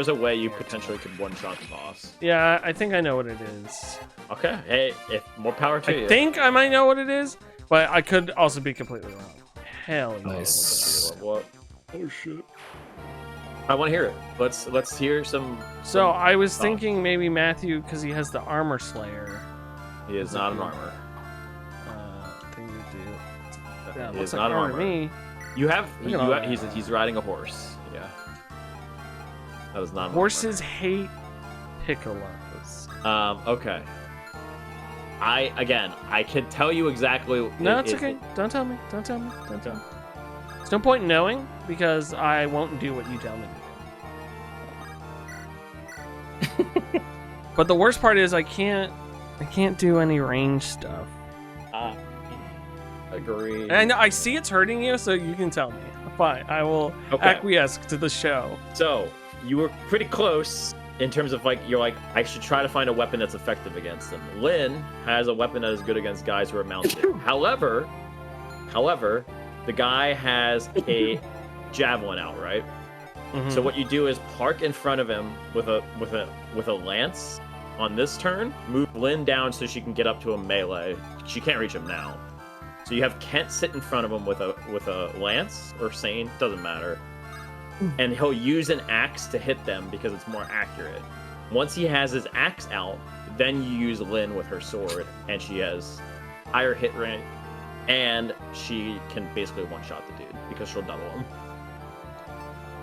is a way you potentially could one-shot the boss. Yeah, I think I know what it is. Okay. Hey, if more power to you. I think I might know what it is, but I could also be completely wrong. Hell yeah. Nice. What? Oh shit. I want to hear it. Let's hear some. So I was thinking maybe Matthew, because he has the armor slayer. He is not an armor. Thing to do. Yeah, He looks is like not an armor to armor. me. You have. Look at all that. He's riding a horse. Yeah. That is not an Horses hate piccolos. armor. Okay. I can tell you exactly. No, it's okay. Don't tell me. Don't tell me. Don't tell me. There's no point in knowing because I won't do what you tell me to do. But the worst part is I can't do any range stuff. Agree. And I see it's hurting you, so you can tell me. Fine, I will acquiesce to the show. So you were pretty close in terms of you're like, I should try to find a weapon that's effective against them. Lynn has a weapon that is good against guys who are mounted. However, the guy has a javelin out, right? Mm-hmm. So what you do is park in front of him with a lance on this turn. Move Lynn down so she can get up to a melee. She can't reach him now. So you have Kent sit in front of him with a lance or Sane, doesn't matter. And he'll use an axe to hit them because it's more accurate. Once he has his axe out, then you use Lynn with her sword, and she has higher hit rate, and she can basically one-shot the dude because she'll double him.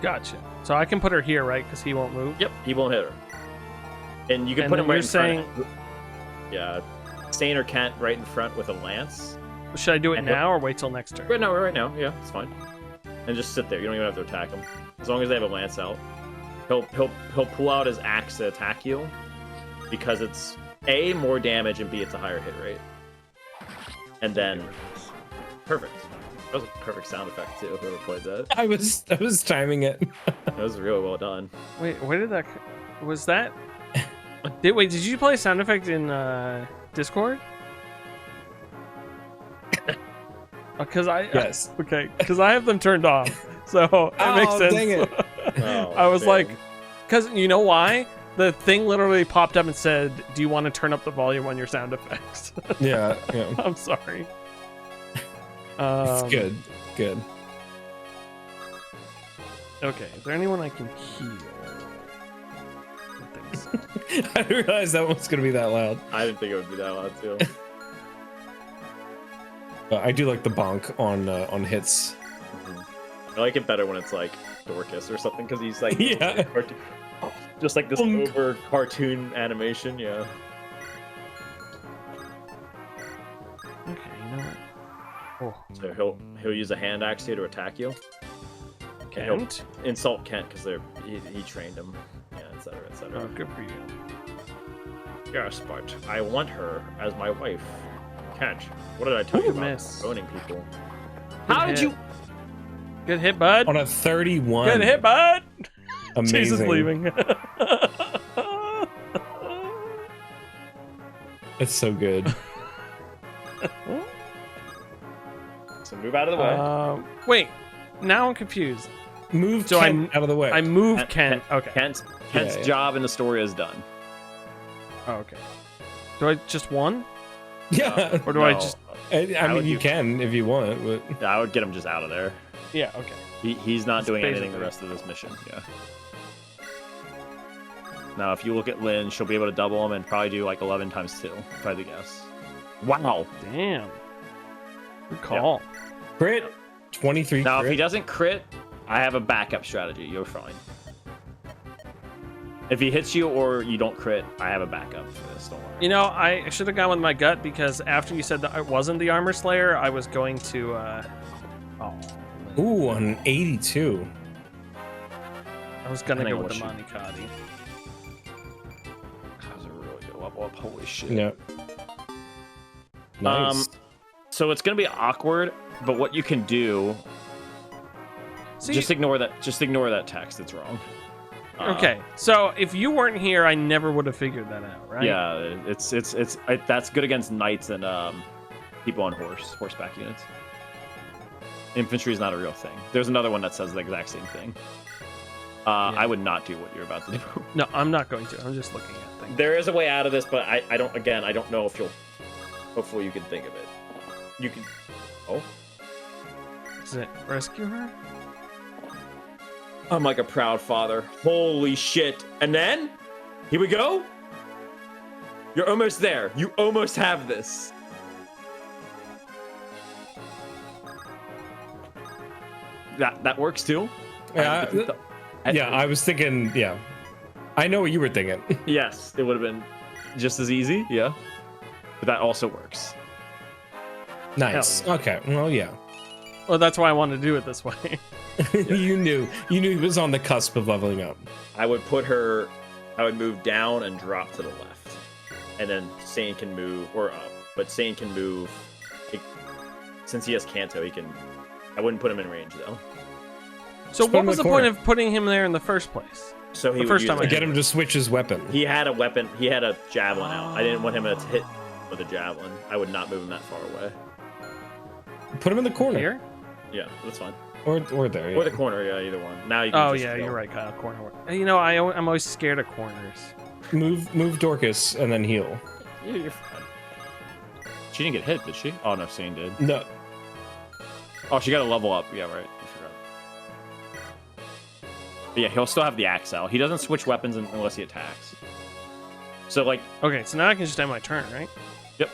Gotcha. So I can put her here, right? Because he won't move? Yep, he won't hit her. And you can put him right in front. Yeah, Sane or Kent right in front with a lance. Should I do it now or wait till next turn? Right now. Yeah, it's fine. And just sit there. You don't even have to attack him. As long as they have a lance out. He'll pull out his axe to attack you because it's A, more damage, and B, it's a higher hit rate. And then perfect. That was a perfect sound effect too, whoever played that. I was timing it. That was really well done. Wait, where did that was that? Wait, did you play sound effect in Discord? Because yes. Okay, because I have them turned off, so it makes sense. Dang it. I was like, because you know why? The thing literally popped up and said, "Do you want to turn up the volume on your sound effects?" Yeah. I'm sorry. It's good. Good. Okay, is there anyone I can heal? I think so. I didn't realize that one's gonna be that loud. I didn't think it would be that loud too. I do like the bonk on hits. I like it better when it's like Dorcas or something because he's like yeah, just like this over cartoon animation. Yeah. Okay, you know what? Oh. So he'll use a hand axe here to attack you. Kent? He'll insult Kent because he trained him. Yeah, etc. etc. Oh, good for you. Yes, but I want her as my wife. Kent, what did I tell you about miss. owning people? How did you? Good hit, bud. On a 31. Good hit, bud. Amazing. Jesus leaving. It's so good. So move out of the way. Wait, now I'm confused. Move Kent out of the way. I moved Kent. Okay. Kent's job in the story is done. Oh, okay. Do I just one? Yeah. Or do I just? I mean, you can if you want, but yeah, I would get him just out of there. Yeah. Okay. He's not doing anything the rest of this mission. Yeah. Now, if you look at Lynn, she'll be able to double him and probably do like 11 times 2, if I had to guess. Wow. Damn. Good call. Yeah. Crit. 23 Now, crit. if he doesn't crit, I have a backup strategy. You're fine. If he hits you or you don't crit, I have a backup for this. Don't worry. You know, I should have gone with my gut because after you said that it wasn't the Armor Slayer, I was going to. Ooh, on 82. I was gonna go with the Manikadi. That was a really good level up. Holy shit. Yep. Nice. So it's gonna be awkward, but what you can do, just ignore that. Just ignore that text. It's wrong. Okay, so if you weren't here, I never would have figured that out, right? Yeah, that's good against knights and people on horseback units. Infantry is not a real thing. There's another one that says the exact same thing. I would not do what you're about to do. No, I'm not going to. I'm just looking at things. There is a way out of this, but I don't know if you'll. Hopefully, you can think of it. You can. Oh. Is it rescue her? I'm like a proud father. Holy shit. And then, here we go. You're almost there. You almost have this. That works too? Yeah, I was thinking, yeah. I know what you were thinking. Yes, it would have been just as easy, yeah. But that also works. Nice. Okay, well, yeah. Well, that's why I wanted to do it this way. You knew he was on the cusp of leveling up. I would move down and drop to the left. And then Sane can move, or up. But Sane can move, since he has Kanto, I wouldn't put him in range though. So what was the point of putting him there in the first place? So he the first time to get him to switch his weapon. He had a weapon, he had a javelin out. I didn't want him to hit with a javelin. I would not move him that far away. Put him in the corner. Here? Yeah, that's fine. Or there. Or the corner, yeah, either one. Now you can Oh just yeah, kill. you're right, Kyle. Corner. You know, I'm always scared of corners. Move Dorcas and then heal. Yeah, you're fine. She didn't get hit, did she? Oh no, Sane did. No. Oh, she got a level up. Yeah, right. I forgot. But yeah, he'll still have the axe out. He doesn't switch weapons unless he attacks. So like. Okay, so now I can just end my turn, right? Yep.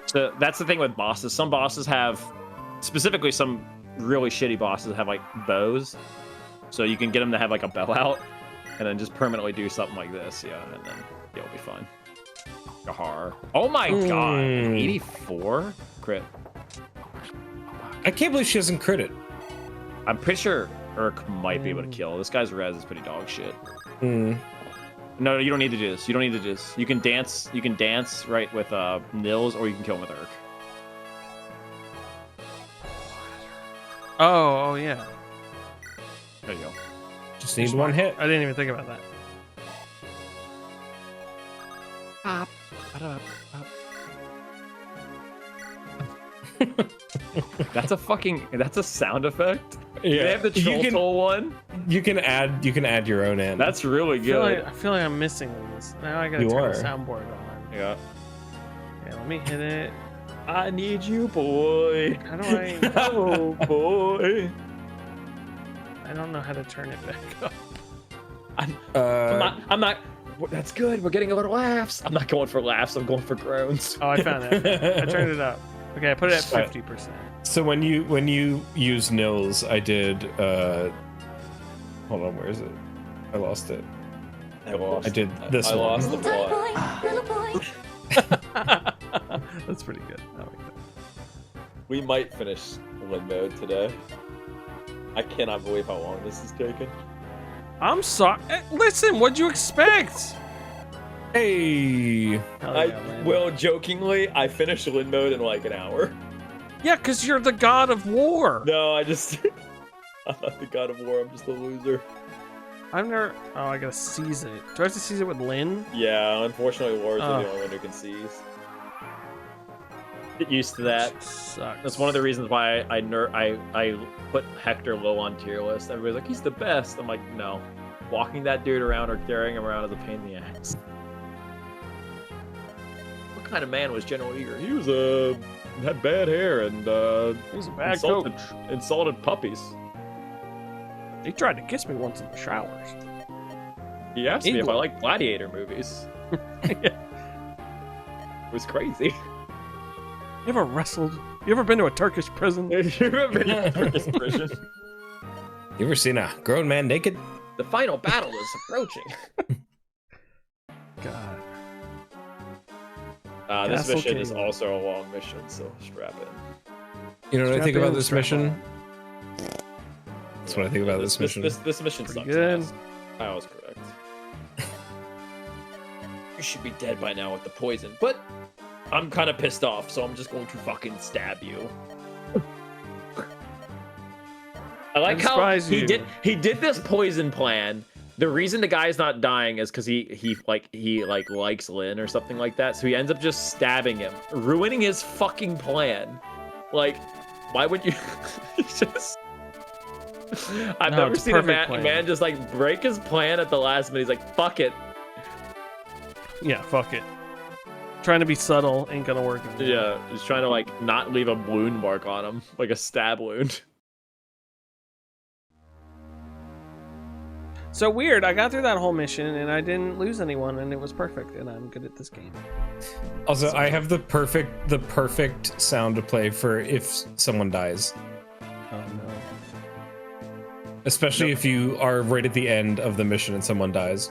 So that's the thing with bosses. Some bosses have, specifically some really shitty bosses have like bows. So you can get them to have like a bow out, and then just permanently do something like this. Yeah, and then you'll be fine. Gahar. Oh my god. 84 crit. I can't believe she hasn't critted. I'm pretty sure Urk might be able to kill. This guy's res is pretty dog shit. No, you don't need to do this. You don't need to do this. You can dance. You can dance right with Nils, or you can kill him with Urk. Oh yeah. There you go. Just needs one hit. I didn't even think about that. That's a sound effect. Yeah. They have the troll one. You can add your own in. That's really good. I feel like I'm missing this. Now I gotta You turn are. the soundboard on. Yeah. Yeah, let me hit it. I need you, boy. How do I? Oh boy. I don't know how to turn it back up. I'm not. That's good. We're getting a little laughs. I'm not going for laughs. I'm going for groans. Oh, I found it. I turned it up. Okay, I put it at 50%. So when you use Nils, I did. Hold on, where is it? I lost it. I did this I one. lost the plot. Little boy. That's pretty good. I like that. We might finish win mode today. I cannot believe how long this is taking. I'm sorry. Listen, what'd you expect? Hey. Hell yeah, man. Well, jokingly, I finished Lin mode in like an hour. Yeah, because you're the god of war. No, I'm not the god of war. I'm just a loser. I've never. Oh, I gotta seize it. Do I have to seize it with Lin? Yeah, unfortunately, wars are the only one who can seize. Get used to that. Sucks. That's one of the reasons why I put Hector low on tier list. Everybody's like, he's the best. I'm like, no. Walking that dude around or carrying him around is a pain in the ass. What kind of man was General Eager? He was had bad hair and He's a bad insulted, coach. insulted puppies. He tried to kiss me once in the showers. He asked me if I Eagle. like gladiator movies. It was crazy. You ever wrestled? You ever been to a Turkish prison? You ever been to Turkish prison? You ever seen a grown man naked? The final battle is approaching. God. This Castle mission is King. also a long mission, so strap in. You know what I Strap think in, about this strap mission? on. That's what I think about this mission. This mission Pretty sucks. good. ass. I was correct. You should be dead by now with the poison, but I'm kind of pissed off, so I'm just going to fucking stab you. I like how despise he you. did this poison plan. The reason the guy's not dying is because he likes Lin or something like that. So he ends up just stabbing him, ruining his fucking plan. Like, why would you just? I've No, never it's a seen a perfect plan. man just like break his plan at the last minute. He's like, fuck it. Yeah, fuck it. Trying to be subtle ain't gonna work. anymore. Yeah, he's trying to like not leave a wound mark on him, like a stab wound. So weird. I got through that whole mission and I didn't lose anyone, and it was perfect. And I'm good at this game. Also, I have the perfect sound to play for if someone dies. Oh no. Especially if you are right at the end of the mission and someone dies.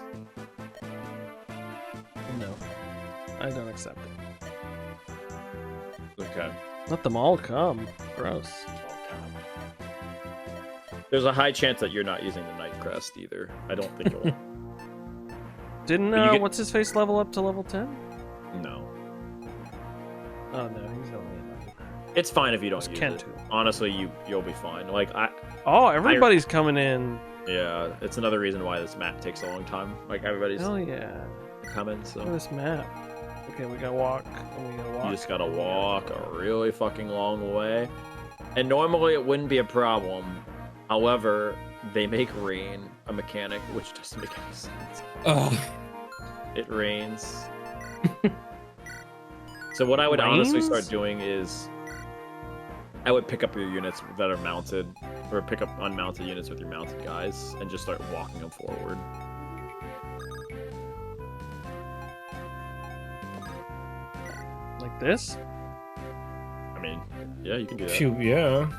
No. I don't accept it. Okay. Let them all come. Gross. There's a high chance that you're not using the Night Crest either. I don't think it will. Didn't But you get- what's his face level up to level 10? No. Oh no, he's only a 9. It's fine if you don't It's use Kent it. too. Honestly, you'll be fine. Like Oh, everybody's coming in. yeah, it's another reason why this map takes a long time. Like everybody's Hell yeah. coming, Look at so this map. Okay, we gotta walk. And we gotta walk. you just gotta walk a really fucking long way. And normally it wouldn't be a problem. However, they make rain a mechanic, which doesn't make any sense. Oh, It rains. So what I would honestly Rains? start doing is I would pick up your units that are mounted, or pick up unmounted units with your mounted guys, and just start walking them forward. Like this? I mean, yeah, you can do that. phew, yeah.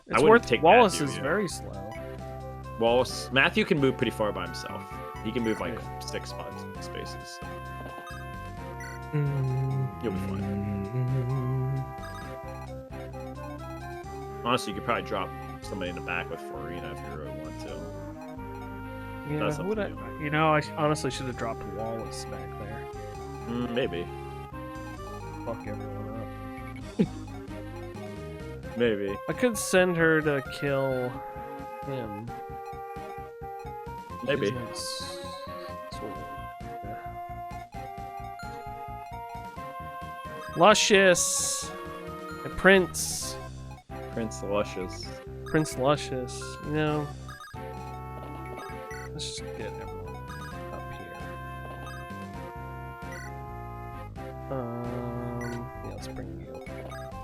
It's wouldn't worth. take Wallace Matthew, is yeah. very slow. Wallace, Matthew can move pretty far by himself. He can move like 6 spaces. You'll be fine. Honestly, you could probably drop somebody in the back with Florina if you really want to. Yeah, That's up who would to I? you. You know, I honestly should have dropped Wallace back there. Maybe. Fuck everyone up. Maybe. I could send her to kill him. Maybe. Luscious. Prince. Prince Luscious. Prince Luscious. You know. Let's just get everyone up here. Yeah, let's bring you.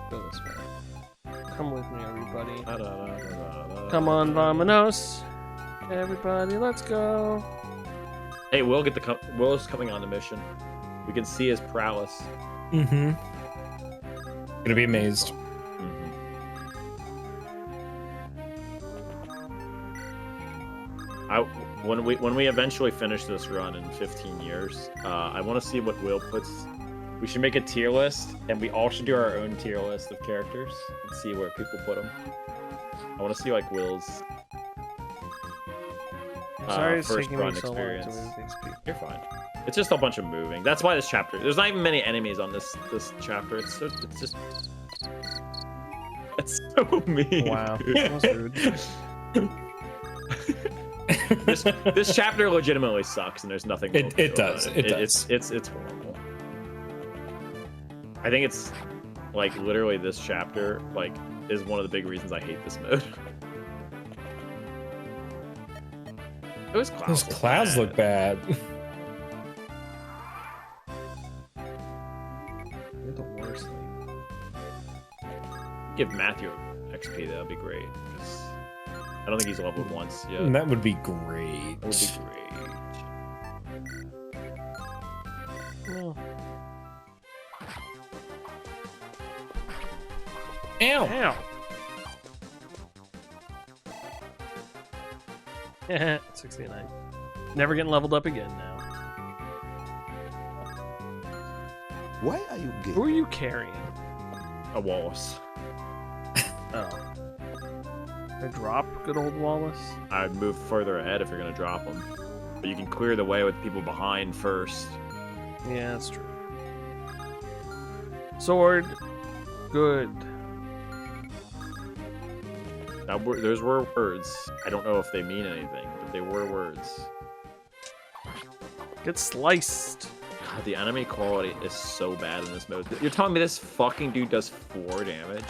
Go this way. Come with me, everybody. Come on, Vamonos. Everybody, let's go. Hey, Will's coming on the mission. We can see his prowess. Mm-hmm. Gonna be amazed. When we eventually finish this run in 15 years, I want to see what Will puts. We should make a tier list, and we all should do our own tier list of characters and see where people put them. I want to see like Will's Sorry, it's first taking run me so long to experience. move these people. You're fine. It's just a bunch of moving. That's why this chapter. There's not even many enemies on this chapter. It's just. That's so mean. Wow, dude. that was rude. this chapter legitimately sucks, and there's nothing. It does. It does. It's horrible. I think it's like literally this chapter like is one of the big reasons I hate this mode. Those clouds. Those clouds look bad. You're the worst. Give Matthew XP. That'd be great. 'Cause I don't think he's leveled once yet. That would be great. That would be great. No. Ow! Ow! 69. Never getting leveled up again now. Why are you gay? Who are you carrying? A Wallace. Oh. I drop good old Wallace? I'd move further ahead if you're gonna drop them, but you can clear the way with people behind first. Yeah, that's true. Sword. Good. Now, those were words. I don't know if they mean anything, but they were words. Get sliced. God, the enemy quality is so bad in this mode. You're telling me this fucking dude does 4 damage?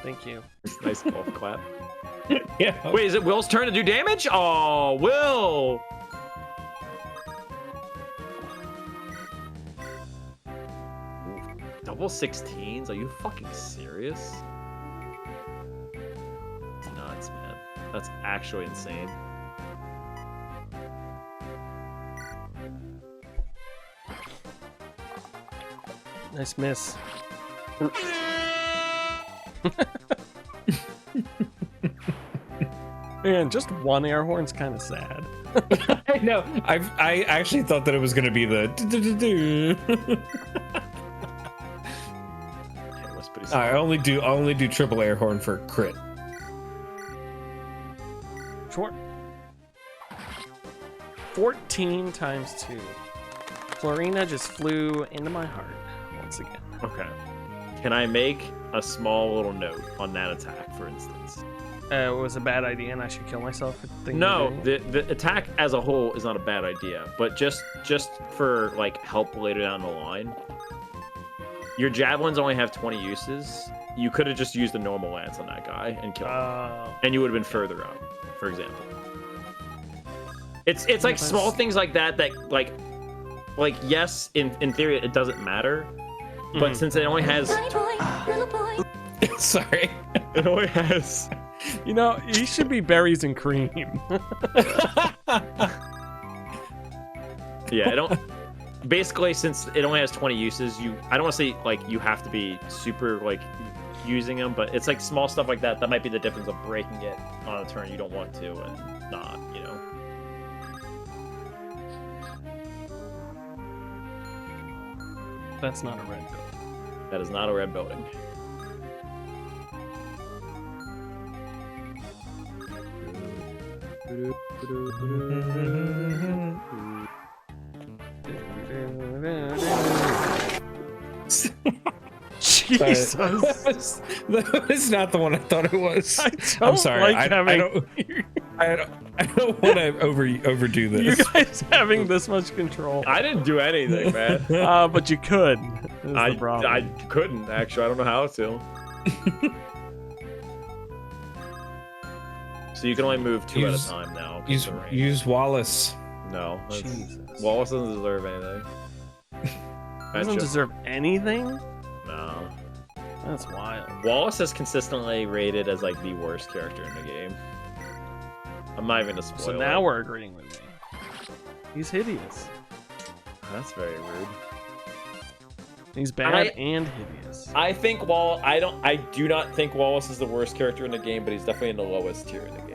Thank you. Nice golf clap. Yeah. Wait, is it Will's turn to do damage? Oh, Will! Double 16s? Are you fucking serious? It's nuts, man. That's actually insane. Nice miss. Man, just one air horn's kind of sad. I know. I actually thought that it was gonna be the. It was pretty I only do triple air horn for crit. Sure. 14 times 2. Florina just flew into my heart once again. Okay. Can I make a small little note on that attack, for instance? It was a bad idea and I should kill myself for thinking No, of doing it? the attack as a whole is not a bad idea, but just for like help later down the line. Your javelins only have 20 uses. You could have just used the normal lance on that guy and killed him, and you would have been further up, for example. It's like small things like that like yes, in theory it doesn't matter, but since it only has Sorry. it only has You know, he should be berries and cream. yeah, I don't. Basically, since it only has 20 uses, I don't want to say like you have to be super like using them, but it's like small stuff like that that might be the difference of breaking it on a turn you don't want to and not, you know. That's not a red building. That is not a red building. Jesus. That was not the one I thought it was. I'm sorry. Like I don't want to overdo this. You guys having this much control. I didn't do anything, man. But you could. I couldn't actually. I don't know how to. So you can only move 2 at a time now. Use Wallace. No. Jesus. Wallace doesn't deserve anything. Doesn't deserve anything? No. That's wild. Wallace is consistently rated as like the worst character in the game. I'm not even gonna spoil So now it. we're agreeing with me. He's hideous. That's very rude. He's bad and hideous. I think I do not think Wallace is the worst character in the game, but he's definitely in the lowest tier in the game.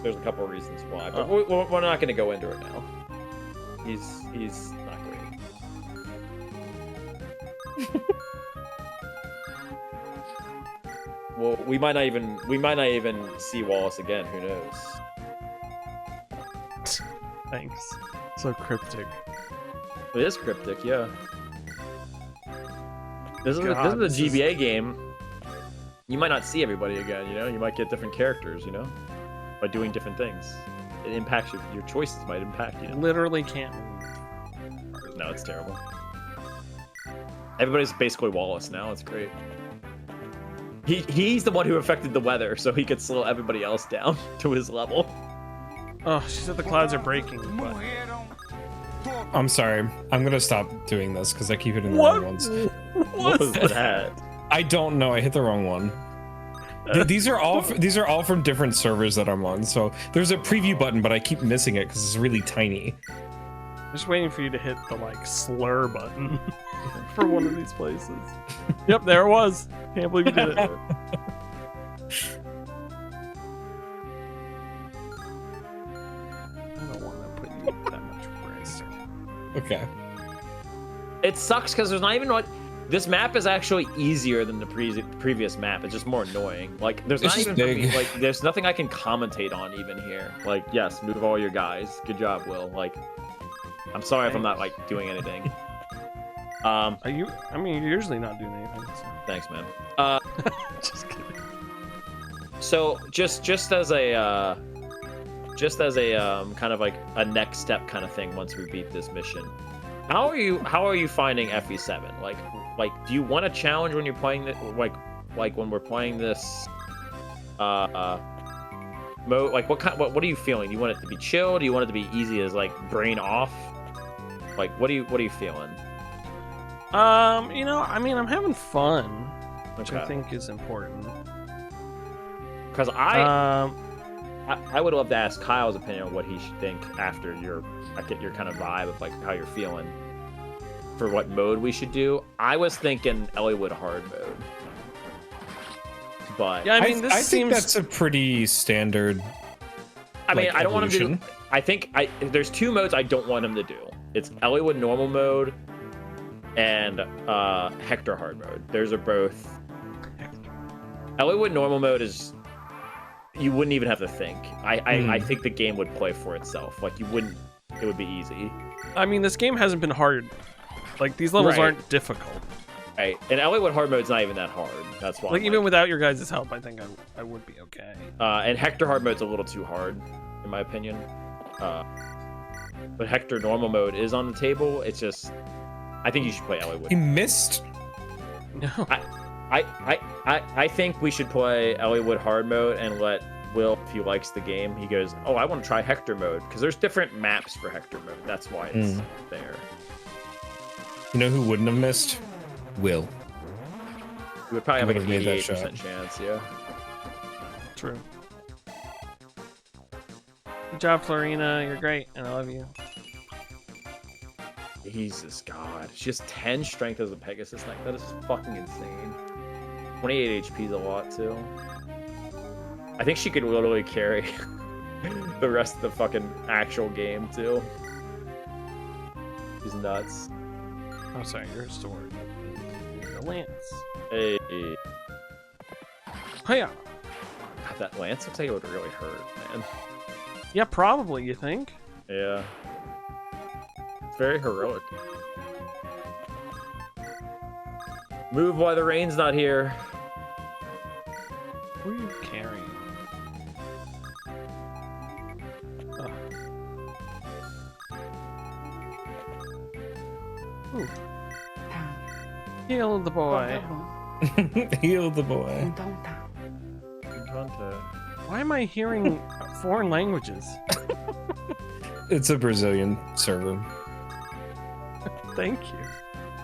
There's a couple of reasons why, but we're not going to go into it now. He's not great. Well, we might not even see Wallace again. Who knows? Thanks. So cryptic. It is cryptic, yeah. This is a GBA game. You might not see everybody again, you know? You might get different characters, you know? By doing different things. It impacts your choices might impact, you know? Literally can't move. No, it's terrible. Everybody's basically Wallace now, it's great. He's the one who affected the weather, so he could slow everybody else down to his level. Oh, she said the clouds are breaking, but... I'm sorry. I'm gonna stop doing this because I keep hitting the wrong ones. What was that? I don't know. I hit the wrong one. These are all from different servers that I'm on. So there's a preview button, but I keep missing it because it's really tiny. Just waiting for you to hit the like slur button for one of these places. Yep, there it was. Can't believe you did it. I don't want to put you at that much risk. Okay. It sucks because there's not even what. This map is actually easier than the previous map. It's just more annoying. Like there's It's not just even big. like there's nothing I can commentate on even here. Like yes, move all your guys. Good job, Will. Like I'm sorry if I'm not like doing anything. Are you? I mean, you're usually not doing anything. So. Thanks, man. Just kidding. So just as a kind of like a next step kind of thing once we beat this mission. How are you finding FE7? Like do you want a challenge when you're playing this like when we're playing this mode? Like what are you feeling? Do you want it to be chill? Do you want it to be easy as like brain off? Like what are you feeling? You know, I mean, I'm having fun, which I Okay. think is important. Because I would love to ask Kyle's opinion on what he should think after I get your kind of vibe of like how you're feeling for what mode we should do. I was thinking Elliewood hard mode, but Yeah, I mean, this I seems. think that's a pretty standard. I mean, like, I don't want him to. evolution. I think there's 2 modes I don't want him to do. It's Elliewood normal mode and Hector hard mode. Those are both. Elliewood normal mode is you wouldn't even have to think. I think the game would play for itself. Like you wouldn't. It would be easy. I mean, this game hasn't been hard. Like these levels aren't difficult. Right, and Elliewood hard mode's not even that hard. That's why. Like even without your guys' help, I think I would be okay. And Hector hard mode's a little too hard, in my opinion. But Hector normal mode is on the table. It's just, I think you should play Elliewood. He missed. No. I think we should play Elliewood hard mode and let Will, if he likes the game, he goes, oh, I want to try Hector mode because there's different maps for Hector mode. That's why it's there. You know who wouldn't have missed? Will. We would probably have like an made that 88% chance, yeah. True. Good job, Florina. You're great, and I love you. Jesus God. She has 10 strength as a Pegasus Knight. That is fucking insane. 28 HP is a lot, too. I think she could literally carry the rest of the fucking actual game, too. She's nuts. Oh, sorry, you're a sword. You're a lance. Hey. Hiya! God, that lance looks like it would really hurt, man. Yeah, probably, you think? Yeah. It's very heroic. Move while the rain's not here. Who are you carrying? Oh. Ooh. Heal the boy. Heal the boy. Why am I hearing foreign languages? It's a Brazilian server. Thank you.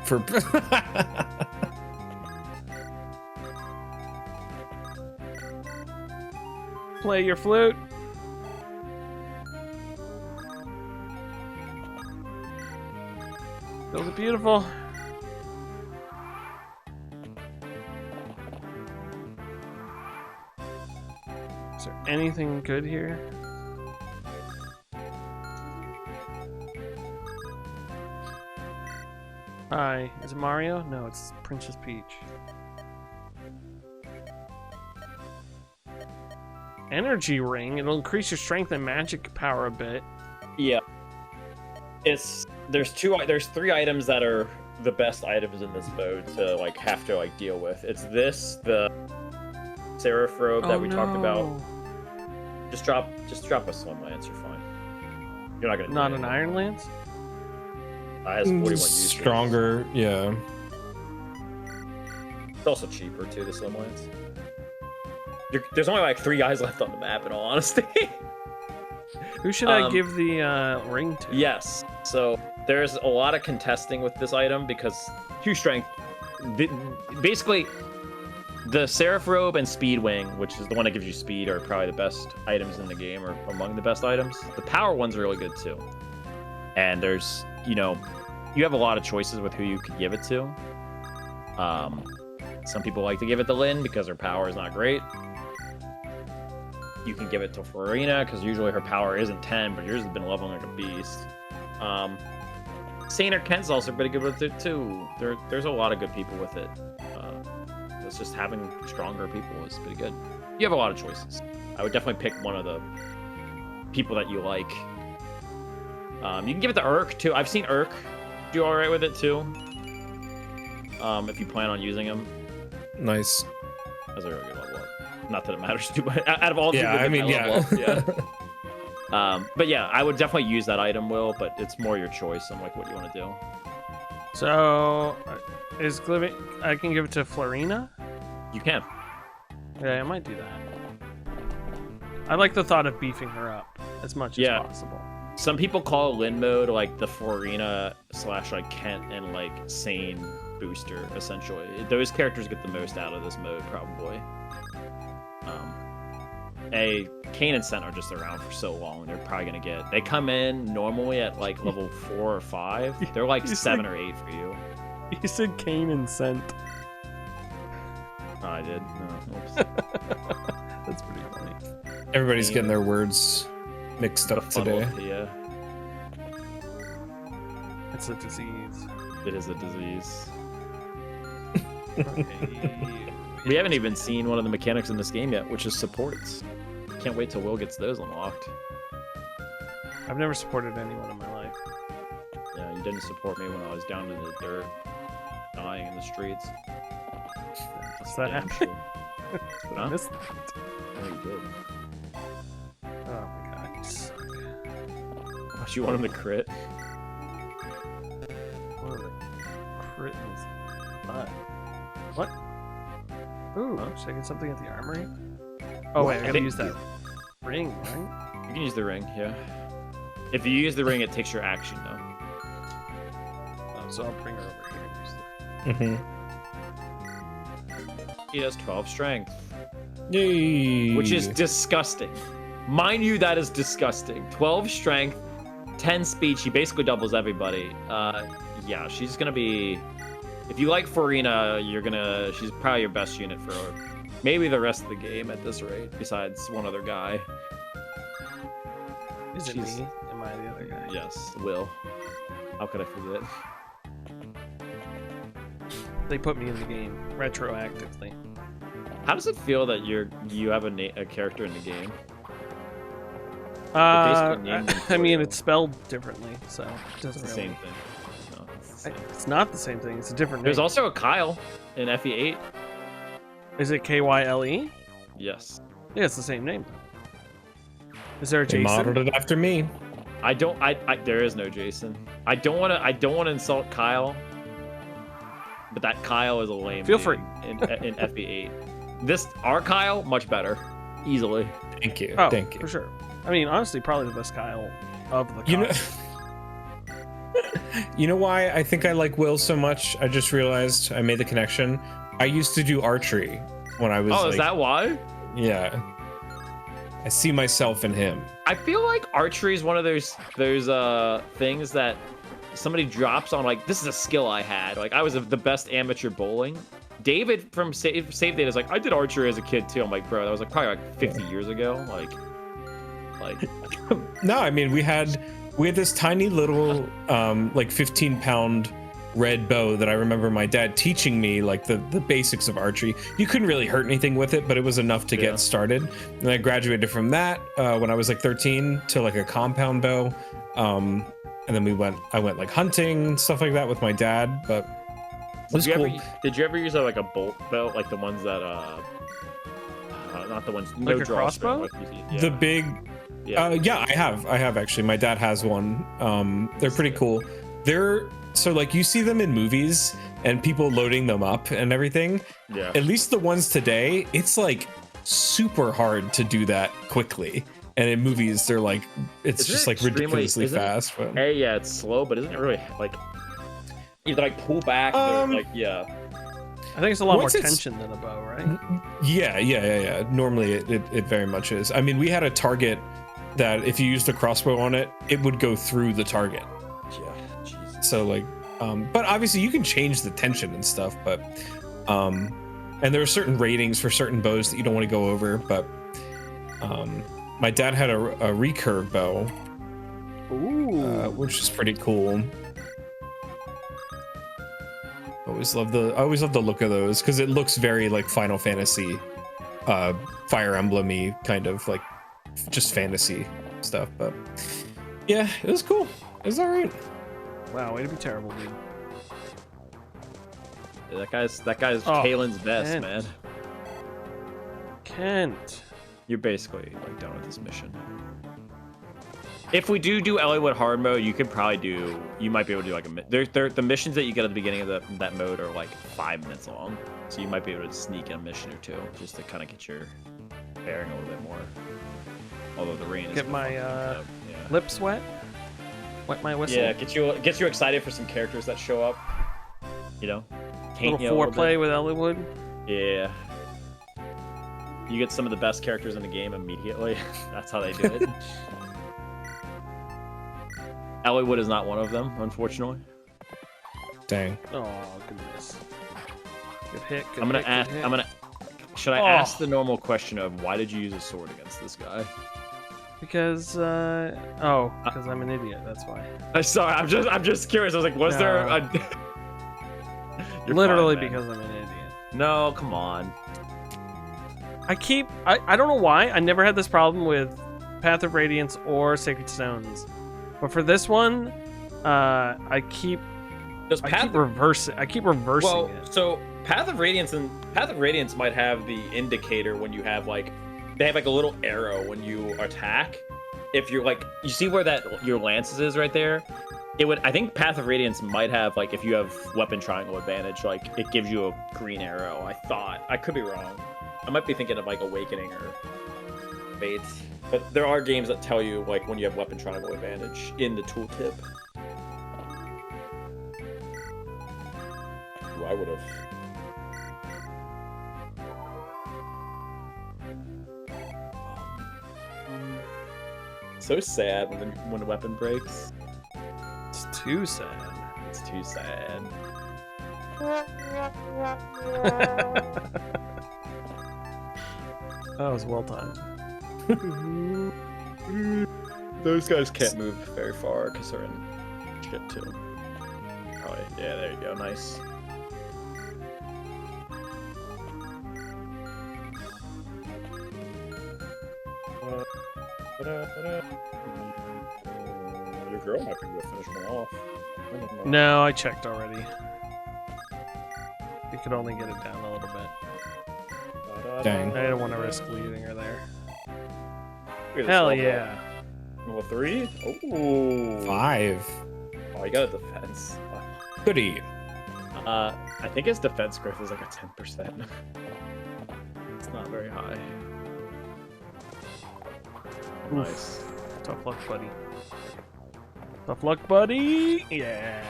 For Play your flute. Build it beautiful. Is there anything good here? Hi, is it Mario? No, it's Princess Peach. Energy ring. It'll increase your strength and magic power a bit. Yeah. There's 3 items that are the best items in this mode to like have to like deal with. It's this, the Seraph robe that we talked about. Just drop a swim lance, you're fine. You're not gonna Not an iron lance? It has 41 uses. stronger, yeah. It's also cheaper too, the swim lance. There's only like 3 guys left on the map in all honesty. Who should I give the ring to? Yes. So there's a lot of contesting with this item because 2 strength. Basically, the Seraph robe and Speed Wing, which is the one that gives you speed, are probably the best items in the game, or among the best items. The power one's really good too. And there's, you have a lot of choices with who you could give it to. Some people like to give it to Lynn because her power is not great. You can give it to Florina because usually her power isn't 10, but yours has been leveling like a beast. Saint or Kent's also pretty good with it too. There's a lot of good people with it. It's just having stronger people is pretty good. You have a lot of choices. I would definitely pick one of the people that you like. You can give it to Urk too. I've seen Urk do all right with it too. If you plan on using him. Nice. That's a really good level up. Not that it matters too much. Out of all, yeah, I mean, yeah. But yeah, I would definitely use that item, Will. But it's more your choice on like what you want to do. So, I can give it to Florina? You can. Yeah, I might do that. I like the thought of beefing her up as much as possible. Some people call Lynn mode like the Florina / like Kent and like Sane booster, essentially. Those characters get the most out of this mode, probably. Kane and Sent are just around for so long. They're probably gonna get. They come in normally at like level 4 or 5. They're like 7 or 8 for you. You said Kane and Sent. Oh, I did. No, oops. That's pretty funny. Everybody's getting their words mixed up today. It's a disease. It is a disease. Okay. We haven't even seen one of the mechanics in this game yet, which is supports. Can't wait till Will gets those unlocked. I've never supported anyone in my life. Yeah, you didn't support me when I was down in the dirt, dying in the streets. What's that Damn happen? sure. I Huh? missed that. Oh, you did. Oh my god, you suck. What, you want him to crit? What are the crit in his butt? What? Ooh, should I get something at the armory? Oh wait, I gotta think- use that ring, right? You can use the ring, yeah. If you use the ring, it takes your action, though. Oh, so I'll bring her over here and use Mm-hmm. He has 12 strength, Yay. which is disgusting. Mind you, that is disgusting. 12 strength, 10 speed. She basically doubles everybody. Yeah, she's gonna be. If you like Farina, she's probably your best unit for maybe the rest of the game at this rate, besides one other guy. Is it She's- me? Am I the other guy? Yes, Will. How could I forget? They put me in the game retroactively. How does it feel that you have a character in the game? basically named them I for mean, you. it's spelled differently, so it It's doesn't the really. same thing. No, it's the same. It's not the same thing. It's a different There's name. also a Kyle in FE8. Is it KYLE? Yes. Yeah, it's the same name. Is there a They Jason? modeled it after me. I don't. There is no Jason. I don't want to insult Kyle, but that Kyle is a lame. Feel name free. in FE8. Our Kyle much better, easily. Thank you. Oh, Thank you. for sure. I mean, honestly, probably the best Kyle of the You know, Kyles. you know why I think I like Will so much? I just realized I made the connection. I used to do archery when I was. Oh, like, is that why? Yeah. I see myself in him. I feel like archery is one of those things that somebody drops on. Like, this is a skill I had. Like, I was the best amateur bowling. David from Save Data is like, I did archery as a kid too. I'm like, bro, that was like probably like 50 years ago. Like. No, I mean we had this tiny little like 15-pound red bow that I remember my dad teaching me like the basics of archery. You couldn't really hurt anything with it, but it was enough to get started. And I graduated from that when I was like 13 to like a compound bow. And then I went like hunting and stuff like that with my dad, but it was cool. Did you ever use like a bolt bow, like the ones that not the ones Like a crossbow? Like The big yeah. I have actually. My dad has one. They're pretty cool. They're so like you see them in movies and people loading them up and everything. Yeah. At least the ones today, it's like super hard to do that quickly. And in movies, they're like it's Isn't just it like extremely- ridiculously isn't it- fast. But Yeah, it's slow, but isn't it really like either like pull back or like yeah. I think it's a lot more Once it's- tension than a bow, right? yeah. Normally, it very much is. I mean, we had a target that if you used a crossbow on it, it would go through the target. Yeah. Jesus. So like, but obviously you can change the tension and stuff, but and there are certain ratings for certain bows that you don't want to go over, but my dad had a recurve bow, which is pretty cool. I always love the look of those because it looks very like Final Fantasy, Fire Emblem-y kind of like just fantasy stuff. But yeah, it was cool. It was all right. Wow, way to be terrible, dude. Yeah, that guy's Oh, Kalen's best, Kent. man. Kent. You're basically like done with this mission. If we do Elliowood hard mode, you might be able to do like the missions that you get at the beginning of that mode are like 5 minutes long, so you might be able to sneak in a mission or two just to kind of get your bearing a little bit more. Although the rain is Get my yeah. lips wet. Wet my whistle. Yeah, gets you excited for some characters that show up. You know, Little you a little foreplay bit. with Elliowood. Yeah. You get some of the best characters in the game immediately. That's how they do it. Elliowood is not one of them, unfortunately. Dang. Oh goodness. Good hit. Good I'm gonna hit, ask. good hit. Should I ask the normal question of why did you use a sword against this guy? Because because I'm an idiot. That's why. Sorry, I'm just curious. I was like, was there a? You're Literally fine, man. because I'm an idiot. No, come on. I don't know why I never had this problem with Path of Radiance or Sacred Stones, but for this one, I keep reversing Well, it. so Path of Radiance might have the indicator when you have they have like a little arrow when you attack. If you're you see where that your lances is right there. I think Path of Radiance might have if you have weapon triangle advantage, it gives you a green arrow. I thought. I could be wrong. I might be thinking of Awakening or Fate. But there are games that tell you when you have weapon triangle advantage in the tooltip. Ooh, I would have. So sad when the weapon breaks. It's too sad. It's too sad. That was well timed. Those guys can't move very far because they're in shit too. Oh yeah, there you go. Nice. Your girl might be able to finish one off. No, I checked already. You could only get it down a little bit. Dang. I didn't want to risk leaving her there. Look at this Hell level. yeah. Level 3? Oh. 5. Oh, you got a defense. Wow. Goody. I think his defense growth is a 10%. It's not very high. Nice. Tough luck, buddy. Tough luck, buddy. Yeah.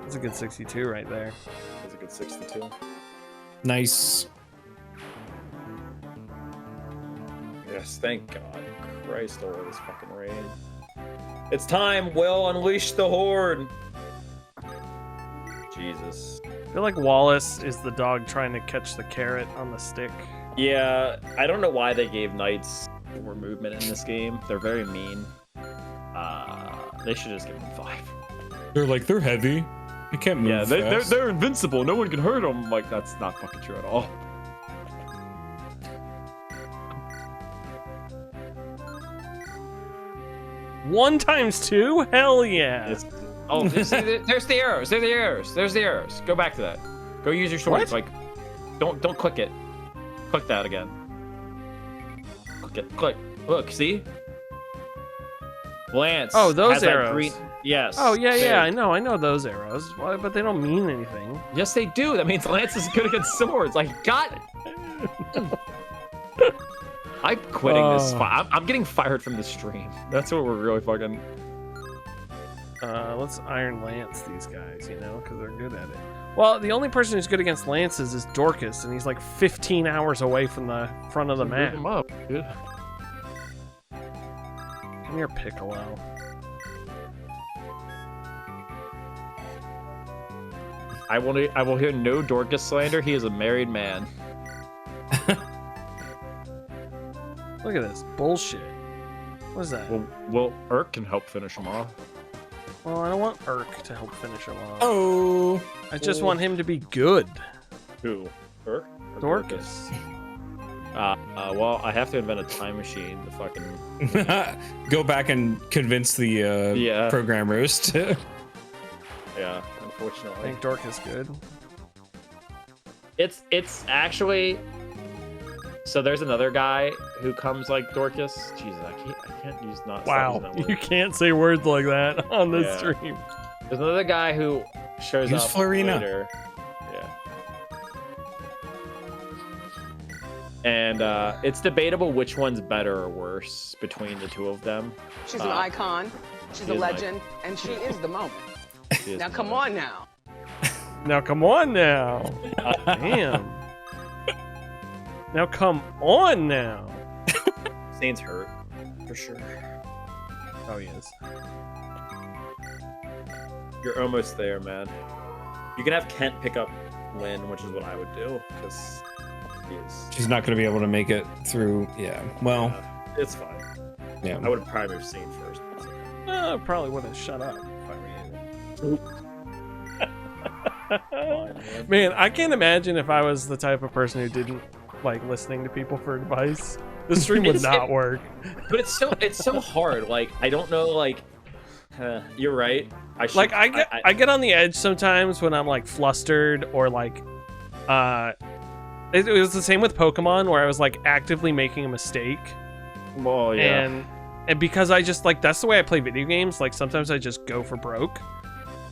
That's a good 62 right there. That's a good 62. Nice. Yes, thank God. Christ over this fucking raid. It's time, Will. Unleash the horde. Jesus. I feel like Wallace is the dog trying to catch the carrot on the stick. Yeah, I don't know why they gave knights more movement in this game. They're very mean. They should just give them 5. They're heavy. You can't move. Yeah, fast. they're invincible. No one can hurt them. That's not fucking true at all. One times 2? Hell yeah. There's the arrows. There's the arrows. There's the arrows. Go back to that. Go use your sword. What? Don't click it. Click that again. Click it. Click. Look, see? Lance. Oh, those has that arrows. Green... Yes. Oh, yeah, there. I know those arrows. Why, but they don't mean anything. Yes, they do. That means Lance is good against swords. Got it. I'm quitting this. I'm getting fired from the stream. That's what we're really fucking. Let's Iron Lance these guys, because they're good at it. Well, the only person who's good against lances is Dorcas, and he's 15 hours away from the front of the map. Move him up, dude. Come here, Piccolo. I will hear no Dorcas slander. He is a married man. Look at this bullshit. What is that? Well, Urk can help finish him off. Well, I don't want Urk to help finish him off. Oh. I just want him to be good. Who? Urk? Or Dorcas. Well, I have to invent a time machine to fucking Go back and convince the programmers to. Yeah, I unfortunately. think Dorcas good. It's actually. So there's another guy who comes like Dorcas. Jesus, I can't use not. Wow, you can't say words like that on this Yeah. stream. There's another guy who shows Use up Florina. later. Yeah. And it's debatable which one's better or worse between the two of them. She's an icon, she's a is legend, and she is the moment. Now come on now. Now come on now. Damn. Now come on now. Zane's hurt, for sure. Oh, he is. You're almost there, man. You can have Kent pick up Lynn, which is what I would do, because he is. She's not going to be able to make it through. Yeah. Well, It's fine. Yeah. I would have probably seen first. I probably would have shut up if I were you. Man, I can't imagine if I was the type of person who didn't like listening to people for advice. The stream would not work. But it's so hard. Like I don't know. Like you're right. I get on the edge sometimes when I'm like flustered or like it was the same with Pokemon where I was like actively making a mistake. Well, yeah. And because I just like that's the way I play video games. Like sometimes I just go for broke.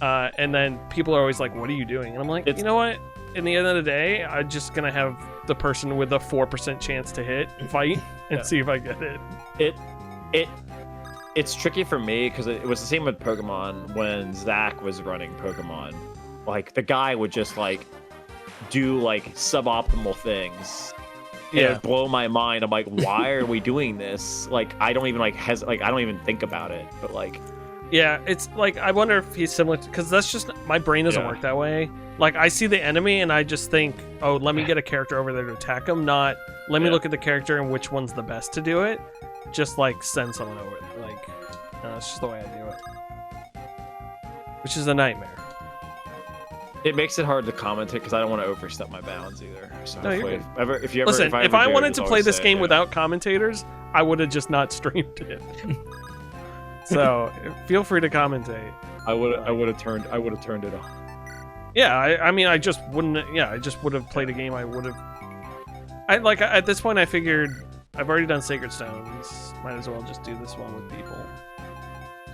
And then people are always like, "What are you doing?" And I'm like, you know what? In the end of the day, I'm just gonna have the person with a 4% chance to hit fight and see if I get it. It's tricky for me because it was the same with Pokemon when Zach was running Pokemon. Like the guy would just like do like suboptimal things. And it would blow my mind. I'm like, why are we doing this? Like I don't even like I don't even think about it. But like, yeah, it's like I wonder if he's similar because that's just my brain doesn't work that way. Like I see the enemy and I just think, oh, let me get a character over there to attack him. Not let me look at the character and which one's the best to do it. Just like send someone over. Like that's just the way I do it, which is a nightmare. It makes it hard to commentate because I don't want to overstep my bounds either. So No, you're if you ever, listen, if I wanted to play this game without commentators, I would have just not streamed it. So feel free to commentate. I would have turned it on. Yeah, I mean, I just wouldn't. Yeah, I just would have played a game. I would have. I like at this point. I figured I've already done Sacred Stones. Might as well just do this one with people.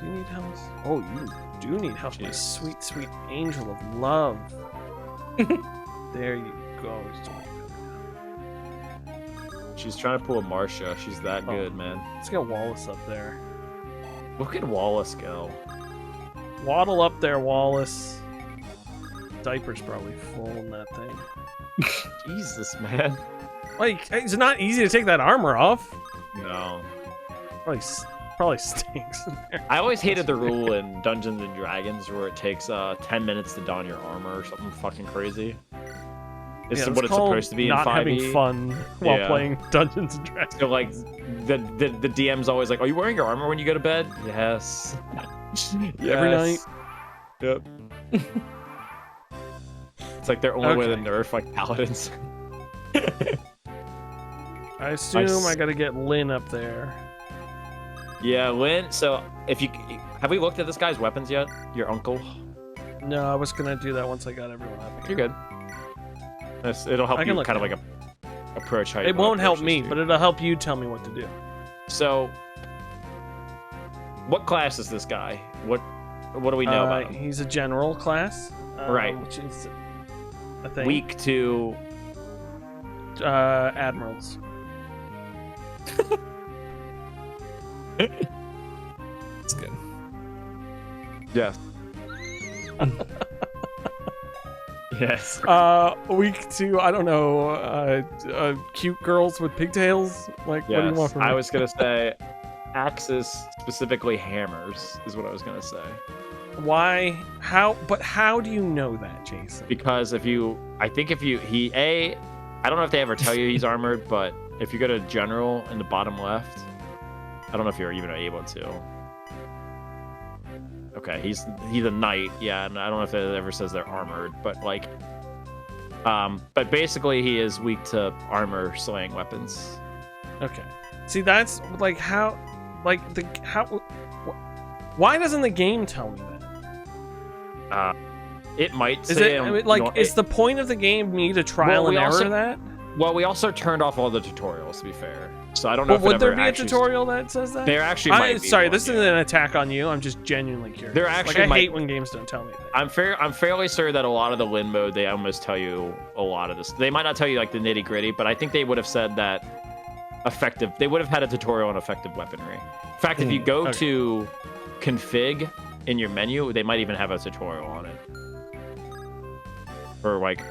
Do you need health? Oh, you do need health, my sweet, sweet angel of love. There you go. She's trying to pull a Marsha. She's that good, man. Let's get Wallace up there. Look at Wallace go. Waddle up there, Wallace. Diaper's probably full in that thing. Jesus, man. Like, it's not easy to take that armor off. No. Probably stinks in there. I always hated the rule in Dungeons and Dragons where it takes 10 minutes to don your armor or something fucking crazy. It's what it's supposed to be in 5e. Not having fun while playing Dungeons and Dragons. So like the DM's always like, "Are you wearing your armor when you go to bed?" Yes. Every night. Yep. It's like their only way to nerf like paladins. I assume I gotta get Lynn up there. Yeah, Lynn. So have we looked at this guy's weapons yet? Your uncle? No, I was gonna do that once I got everyone up here. You're good. It'll help you kind of like approach how you. It won't help me, but it'll help you tell me what to do. So, what class is this guy? What do we know about him? He's a general class, right? Which is a thing. Weak to admirals. That's good. Yes. Yes. Weak to I don't know. Cute girls with pigtails. Like, what do you want from me? I was gonna say, axes, specifically hammers, is what I was gonna say. Why? How? But how do you know that, Jason? Because I don't know if they ever tell you he's armored, but if you go to general in the bottom left, I don't know if you're even able to. Okay, he's a knight, yeah, and I don't know if it ever says they're armored, but like, but basically he is weak to armor slaying weapons. Okay, see that's like how, why doesn't the game tell me that? It might is say is the point of the game me to trial and error that? Well, we also turned off all the tutorials, to be fair. So I don't know if would there be a tutorial that says that? There actually might be. Sorry, this isn't an attack on you. I'm just genuinely curious. There actually I hate when games don't tell me that. I'm fairly sure that a lot of the Lin mode, they almost tell you a lot of this. They might not tell you like the nitty gritty, but I think they would have said that they would have had a tutorial on effective weaponry. In fact, if you go to config in your menu, they might even have a tutorial on it. Or like,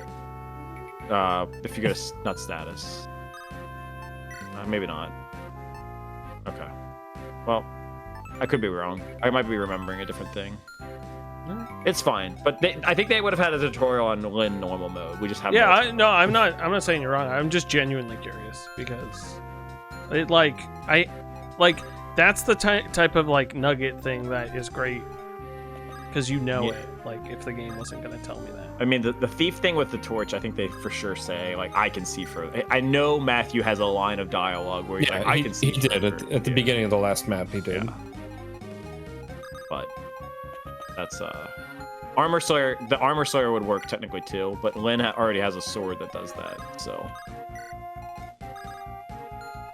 if you go to not status. Maybe not. Okay. Well, I could be wrong. I might be remembering a different thing. It's fine. But I think they would have had a tutorial on Lin normal mode. We just haven't. Yeah, I'm not saying you're wrong. I'm just genuinely curious because Like that's the type of like nugget thing that is great because you know it. Like if the game wasn't gonna tell me that. I mean, the thief thing with the torch, I think they for sure say like I can see further. I know Matthew has a line of dialogue where he's like, I can see. He did at the beginning of the last map. He did. Yeah. But that's Armor Slayer. The Armor Slayer would work technically too, but Lynn already has a sword that does that. So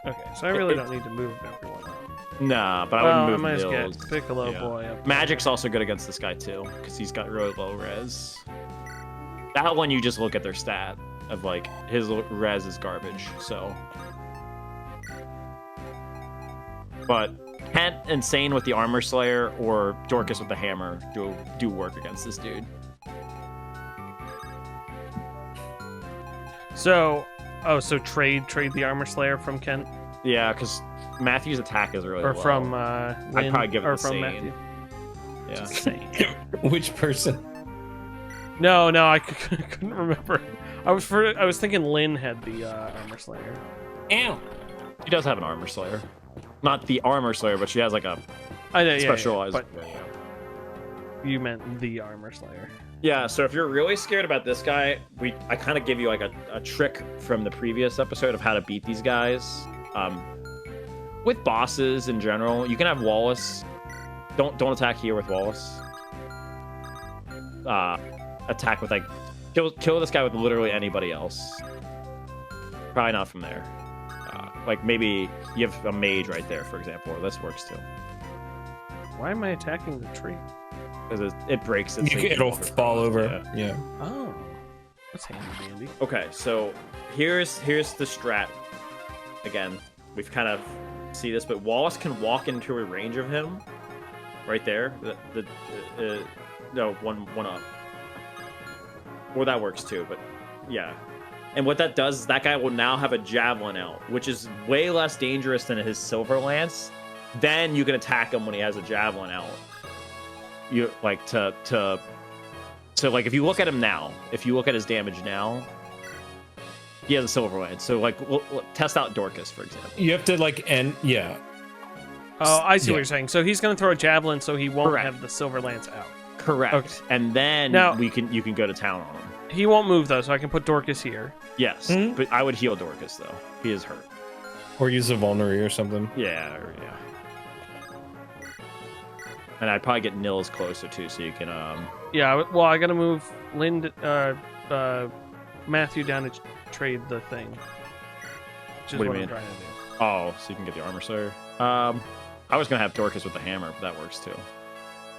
okay, so I really don't need to move everyone up. nah, but I wouldn't move I might Nils. just get Piccolo boy up. Magic's also good against this guy too, because he's got really low res. That one you just look at their stat of like his res is garbage. So, but Kent and Sane with the Armor Slayer or Dorcas with the hammer do work against this dude. So, so trade the Armor Slayer from Kent Yeah, because Matthew's attack is really or low. from I'd Lynn, probably give it or to from Sane. Matthew. Yeah. Sane. Which person? No, I couldn't remember. I was thinking Lynn had the Armor Slayer. Ow. She does have an Armor Slayer. Not the Armor Slayer, but she has like a I know, specialized. but you meant the Armor Slayer. Yeah, so if you're really scared about this guy, I kind of give you like a trick from the previous episode of how to beat these guys. With bosses in general, you can have Wallace. Don't attack here with Wallace. Attack with like kill this guy with literally anybody else. Probably not from there. Like maybe you have a mage right there, for example. This works too. Why am I attacking the tree? Because it breaks it. It'll fall over. Yeah. Oh, that's handy dandy. Okay, so here's the strat. Again, we've kind of see this, but Wallace can walk into a range of him, right there. No, one up. Or that works too, but yeah. And what that does is that guy will now have a javelin out, which is way less dangerous than his silver lance. Then you can attack him when he has a javelin out. You like to like if you look at him now, if you look at his damage now, he has a silver lance. So like we'll test out Dorcas, for example. You have to like yeah. Oh, I see what you're saying. So he's gonna throw a javelin, so he won't Correct. have the silver lance out. Correct. Okay. And then now, you can go to town on him. He won't move though, so I can put Dorcas here. Yes, but I would heal Dorcas though. He is hurt. Or use a vulnerary or something. Yeah. And I'd probably get Nils closer too, so you can Yeah, well, I gotta move Matthew down to trade the thing. Which is what do you I'm mean? trying to do. Oh, so you can get the Armor Slayer. I was gonna have Dorcas with the hammer, but that works too.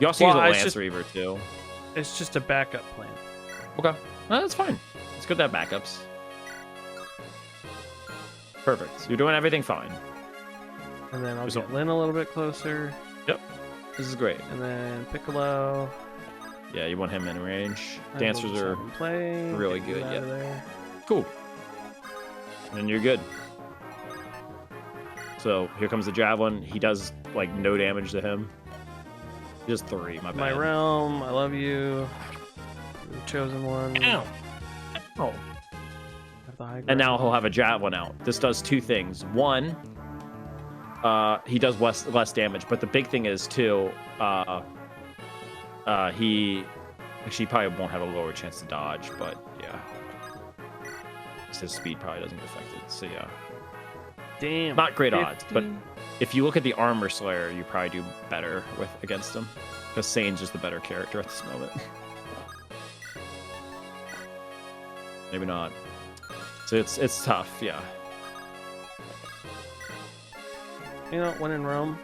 You also use a Lance Reaver too. It's just a backup plan. Okay, no, that's fine. It's good to have backups. Perfect. You're doing everything fine. And then I'll get Lynn a little bit closer. Yep. This is great. And then Piccolo. Yeah, you want him in range. Dancers are really good. Yeah. Cool. And you're good. So here comes the javelin. He does like no damage to him. Just 3. My bad. My realm. I love you. The chosen one. Ow. Oh. And now he'll have a javelin out. This does 2 things. One, he does less damage, but the big thing is too, he probably won't have a lower chance to dodge, but yeah, his speed probably doesn't get affected. So yeah, damn, not great 50? odds, but if you look at the Armor Slayer, you probably do better against him because Sane's just the better character at this moment. Maybe not. So it's tough, yeah. You know, when in Rome,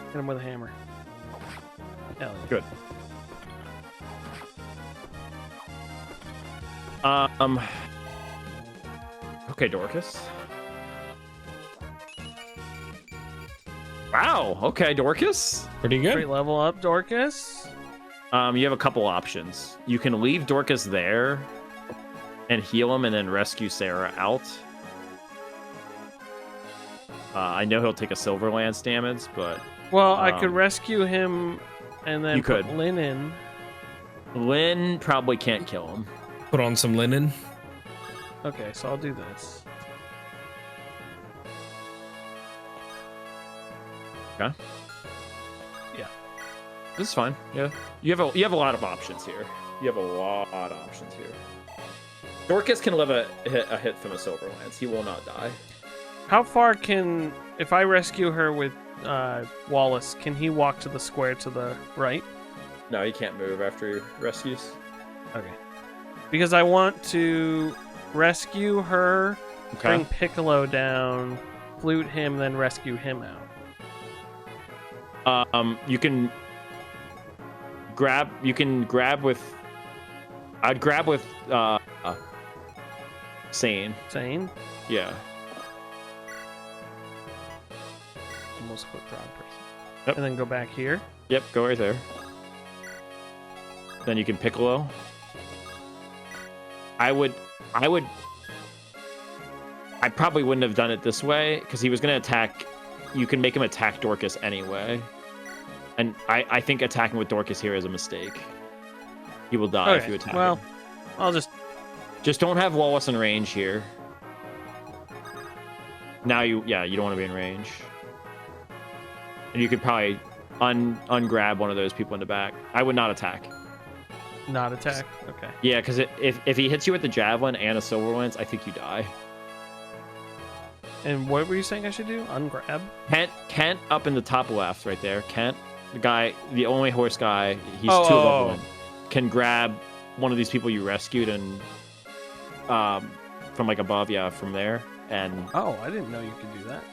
hit him with a hammer. Hell yeah. Good. Okay, Dorcas. Wow. Okay, Dorcas. Pretty good. Great level up, Dorcas. You have a couple options. You can leave Dorcas there and heal him and then rescue Sarah out. I know he'll take a silver lance damage, but... Well, I could rescue him and then put Lynn in. Lynn probably can't kill him. Put on some linen. Okay, so I'll do this. Okay. Yeah. This is fine. Yeah. You have a lot of options here. You have a lot of options here. Dorcas can live a hit from a silver lance. He will not die. How far can, if I rescue her with Wallace, can he walk to the square to the right? No, he can't move after he rescues. Okay. Because I want to rescue her, bring Piccolo down, flute him, then rescue him out. You can grab with. I'd grab with Sane. Sane? Yeah. Almost clicked wrong person. Yep. And then go back here. Yep, go right there. Then you can Piccolo. I probably wouldn't have done it this way because he was going to attack. You can make him attack Dorcas anyway. And I think attacking with Dorcas here is a mistake. He will die if you attack him. I'll just don't have Wallace in range here. Now you don't want to be in range. And you could probably ungrab one of those people in the back. I would not attack. not attack. Okay. Yeah, because if he hits you with the javelin and a silver lance, I think you die. And what were you saying I should do? Ungrab? Kent up in the top left right there. Kent, the only horse guy, he's two above one, can grab one of these people you rescued and from like above, from there. And I didn't know you could do that.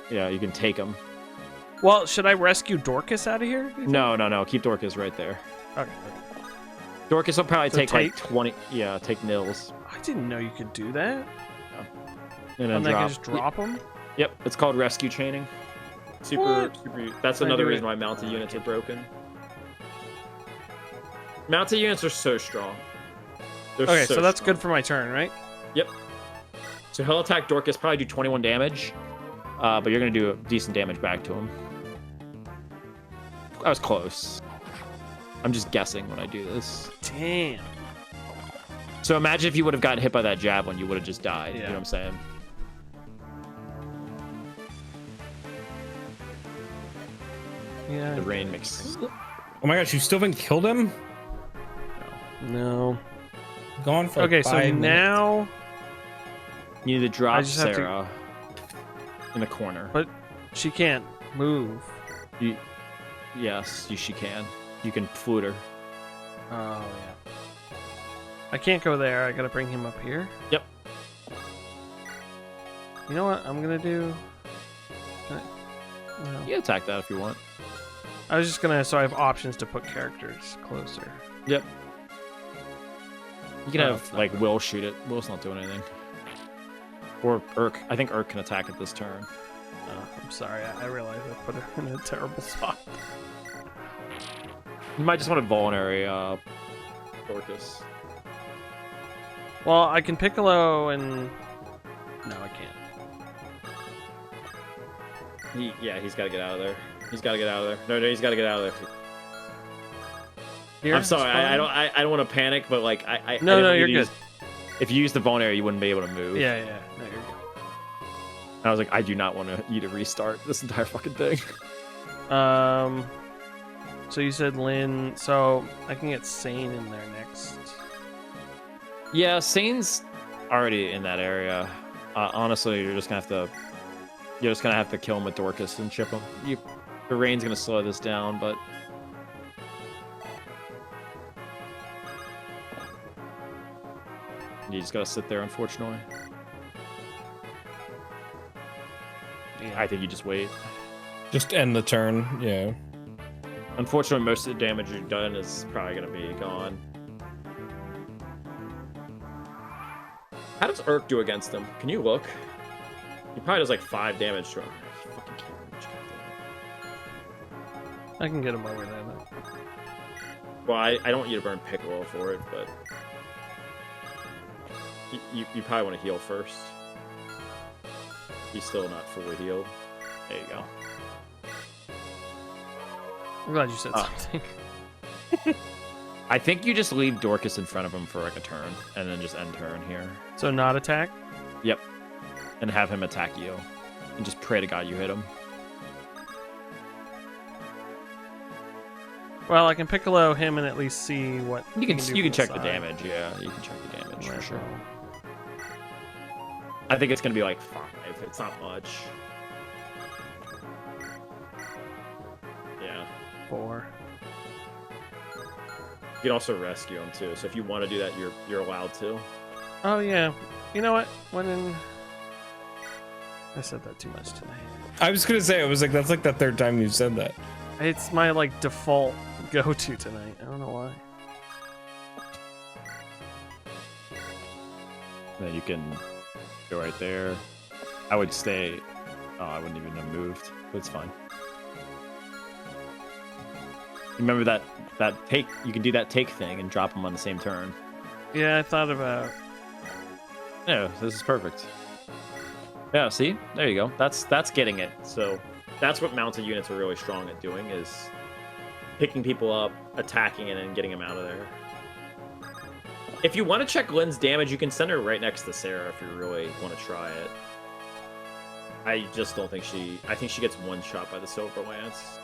Yeah, you can take him. Well, should I rescue Dorcas out of here? No. Keep Dorcas right there. Okay. Dorcas will probably take like 20. Yeah, take Nils. I didn't know you could do that. And then I can just drop them? Yep, it's called rescue chaining. Super. That's another reason why mounted units are broken. Mounted units are so strong. Okay, so that's good for my turn, right? Yep. So he'll attack Dorcas, probably do 21 damage, but you're gonna do decent damage back to him. I was close. I'm just guessing when I do this. Damn. So imagine if you would have gotten hit by that javelin, you would have just died. You know what I'm saying? Yeah. The rain makes. Oh my gosh, you still haven't killed him? No. Gone for okay, like 5 so now you need to drop have Sarah in the corner. But she can't move. Yes, she can. You can flute her. Oh yeah. I can't go there. I gotta bring him up here. Yep. You know what? I'm gonna do. You can attack that if you want. I was just gonna, so I have options to put characters closer. Yep. You can have like Will shoot it. Will's not doing anything. Or Urk. I think Urk can attack it this turn. I'm sorry. I realized I put her in a terrible spot. You might just want to vulnerary Dorcas. Well, I can Piccolo and no, I can't. He's got to get out of there. He's got to get out of there. No, he's got to get out of there. Here, I'm sorry. I don't want to panic, but like No, you're good. If you use the vulnerary, you wouldn't be able to move. Yeah. No, you're good. I was like, I do not want you to restart this entire fucking thing. So you said Lynn, so I can get Sane in there next. Yeah, Sane's already in that area. Honestly, you're just gonna have to kill him with Dorcas and chip him. The rain's gonna slow this down, but you just gotta sit there, unfortunately. Yeah. I think you just wait. Just end the turn, yeah. Unfortunately, most of the damage you've done is probably gonna be gone. How does Urk do against him? Can you look? He probably does like 5 damage to him. He fucking can't reach. I can get him over there though. Well, I don't want you to burn Piccolo for it, but you probably want to heal first. He's still not fully healed. There you go. I'm glad you said something. I think you just leave Dorcas in front of him for like a turn, and then just end turn here. So not attack? Yep. And have him attack you. And just pray to God you hit him. Well, I can piccolo him and at least see what You he can do you can from check the the side. damage. Yeah, you can check the damage Might for as sure. well. I think it's gonna be like 5. It's not much. Yeah. 4. You can also rescue him too. So if you want to do that, you're allowed to. Oh yeah. You know what? I said that too much tonight. I was gonna say, I was like, that's like the third time you've said that. It's my like default go-to tonight. I don't know why. Then you can go right there. I would stay. Oh, I wouldn't even have moved, but it's fine. Remember that take? You can do that take thing and drop them on the same turn. Yeah, I thought about. Yeah, this is perfect. Yeah, see? There you go. That's getting it. So that's what mounted units are really strong at doing, is picking people up, attacking, and then getting them out of there. If you want to check Lynn's damage, you can send her right next to Sarah if you really want to try it. I just don't think I think she gets one shot by the Silver Lance.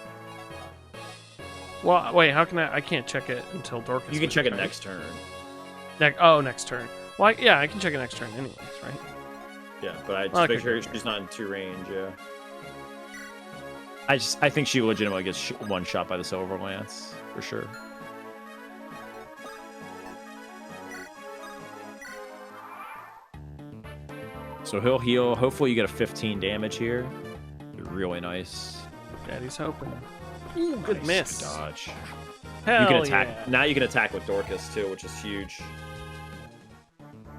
Well, wait. How can I can't check it until Dorcas. You can check it right? next turn. Next turn. Well, yeah, I can check it next turn anyways, right? Yeah, but I just Okay, make sure good. she's not in 2 range, yeah. I think she legitimately gets one shot by the Silver Lance, for sure. So he'll heal. Hopefully you get a 15 damage here. Really nice. Daddy's hoping. Ooh, good Nice miss. dodge. Hell You can attack. yeah. Now you can attack with Dorcas too, which is huge.